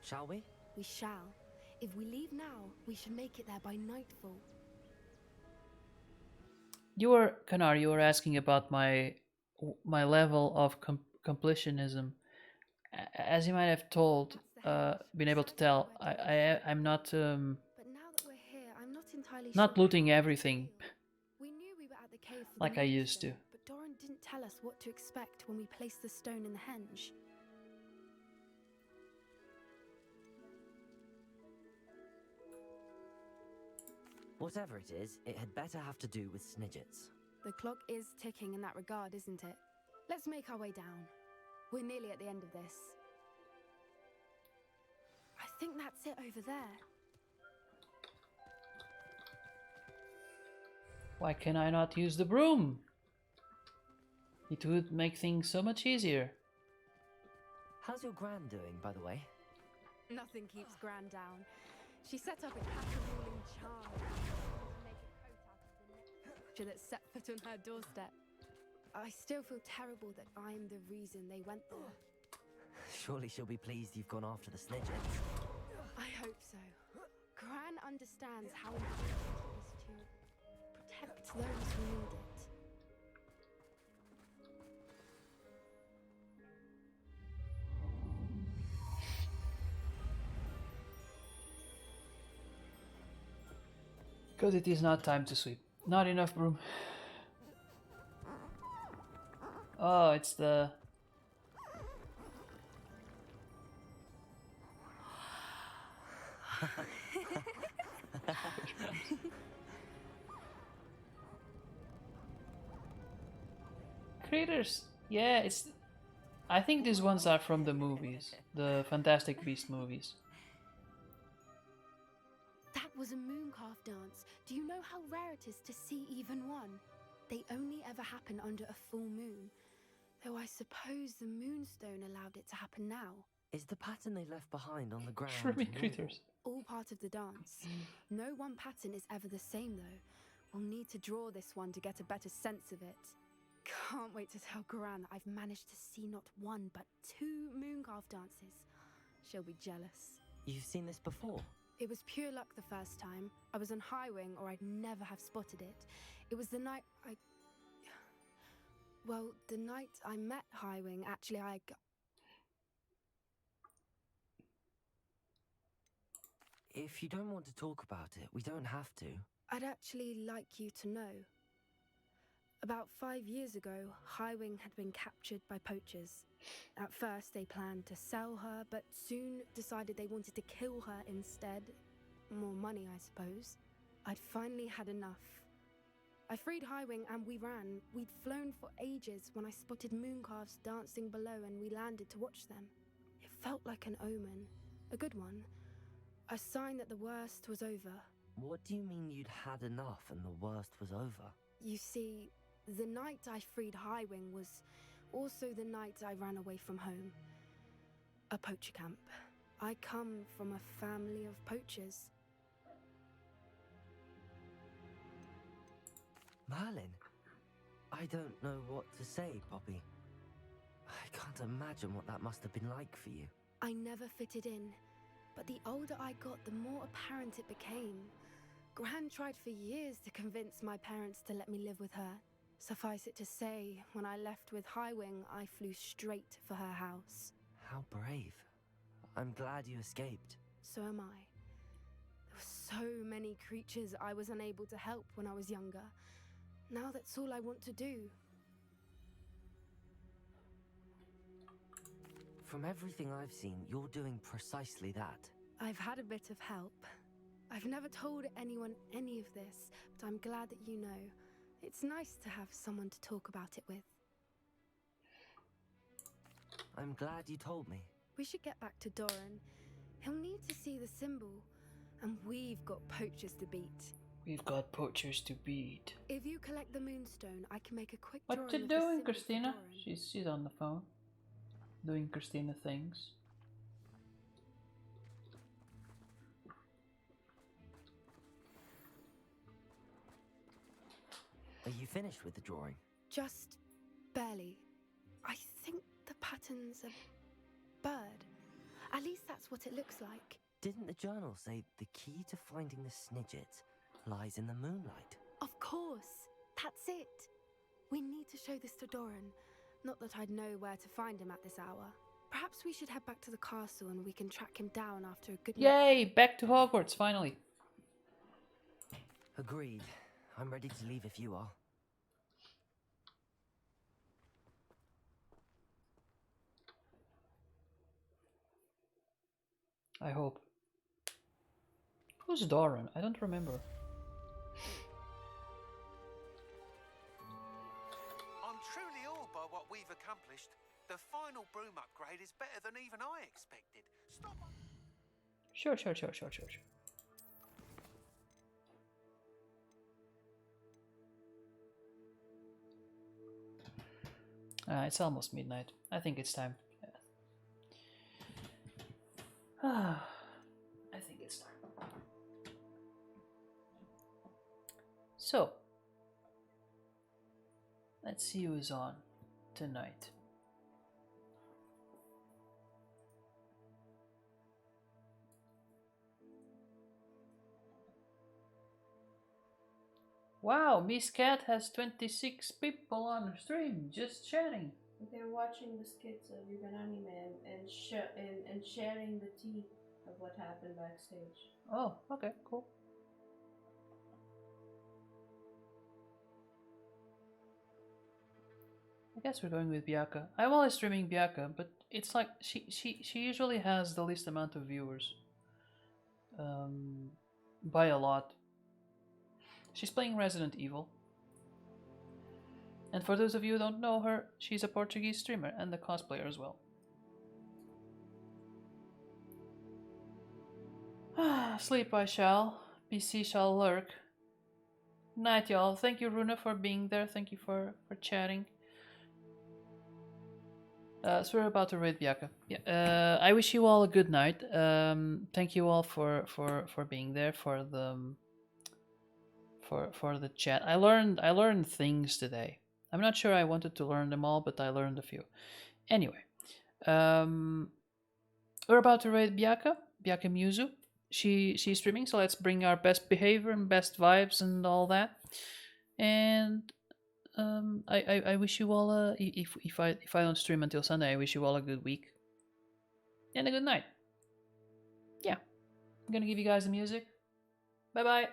Shall we? We shall. If we leave now, we should make it there by nightfall. Kanar, you were asking about my level of completionism. As you might have been able to tell, I'm not But now that we're here, I'm not entirely not sure looting how to everything feel. We knew we were at the cave for like the I used to. moonstone, but Doran didn't tell us what to expect when we placed the stone in the henge. Whatever it is, it had better have to do with Snidgets. The clock is ticking in that regard, isn't it? Let's make our way down. We're nearly at the end of this. I think that's it over there. Why can I not use the broom? It would make things so much easier. How's your gran doing, by the way? Nothing keeps Gran down. She set up a cat-ruling charm to make a coat out of the next creature that set foot on her doorstep. I still feel terrible that I'm the reason they went there. Surely she'll be pleased you've gone after the Snidgets. I hope so. Gran understands how important it is to protect those who need it. Because it is not time to sweep. Not enough broom. Oh, it's the... Critters. Yeah, it's... I think these ones are from the movies. The Fantastic Beast movies. That was a mooncalf dance. Do you know how rare it is to see even one? They only ever happen under a full moon. Though I suppose the moonstone allowed it to happen now. Is the pattern they left behind on the ground Shrimmy new? critters. All part of the dance. No one pattern is ever the same though. We'll need to draw this one to get a better sense of it. Can't wait to tell Gran that I've managed to see not one but 2 mooncalf dances. She'll be jealous. You've seen this before? It was pure luck the first time. I was on Highwing or I'd never have spotted it. It was the night Well, the night I met Highwing, actually If you don't want to talk about it, we don't have to. I'd actually like you to know. About 5 years ago, Highwing had been captured by poachers. At first, they planned to sell her, but soon decided they wanted to kill her instead. More money, I suppose. I'd finally had enough. I freed Highwing and we ran. We'd flown for ages when I spotted mooncalves dancing below and we landed to watch them. It felt like an omen. A good one. A sign that the worst was over. What do you mean you'd had enough and the worst was over? You see, the night I freed Highwing was also the night I ran away from home. A poacher camp. I come from a family of poachers. Merlin? I don't know what to say, Poppy. I can't imagine what that must have been like for you. I never fitted in, but the older I got, the more apparent it became. Gran tried for years to convince my parents to let me live with her. Suffice it to say, when I left with Highwing, I flew straight for her house. How brave. I'm glad you escaped. So am I. There were so many creatures I was unable to help when I was younger. Now that's all I want to do. From everything I've seen, you're doing precisely that. I've had a bit of help. I've never told anyone any of this, but I'm glad that you know. It's nice to have someone to talk about it with. I'm glad you told me. We should get back to Doran. He'll need to see the symbol, and we've got poachers to beat. We've got poachers to beat. If you collect the moonstone, I can make a quick What drawing you of the doing, symbol for Christina? Doran. She's on the phone, doing Christina things. Are you finished with the drawing? Just barely. I think the pattern's a bird. At least that's what it looks like. Didn't the journal say the key to finding the Snidget lies in the moonlight? Of course. That's it. We need to show this to Doran. Not that I'd know where to find him at this hour. Perhaps we should head back to the castle and we can track him down after a good Yay! Back to Hogwarts, finally. Agreed. I'm ready to leave if you are. I hope. Who's Doran? I don't remember. I'm truly awed by what we've accomplished. The final broom upgrade is better than even I expected. Stop. Sure. It's almost midnight. I think it's time. I think it's time. So, let's see who's on tonight. Wow, Miss Cat has 26 people on her stream just chatting. They're watching the skits of Your Banana Man and sharing the tea of what happened backstage. Oh, okay, cool. I guess we're going with Biaka. I'm always streaming Biaka, but it's like she usually has the least amount of viewers. By a lot. She's playing Resident Evil. And for those of you who don't know her, she's a Portuguese streamer and a cosplayer as well. Sleep I shall. PC shall lurk. Night, y'all. Thank you, Runa, for being there. Thank you for chatting. So we're about to raid Biaka. Yeah. I wish you all a good night. Thank you all for being there, for the chat. I learned things today. I'm not sure I wanted to learn them all, but I learned a few. Anyway, we're about to raid Biaka Muzu. She's streaming, so let's bring our best behavior and best vibes and all that. And I wish you all if I don't stream until Sunday, I wish you all a good week and a good night. Yeah, I'm gonna give you guys the music. Bye bye.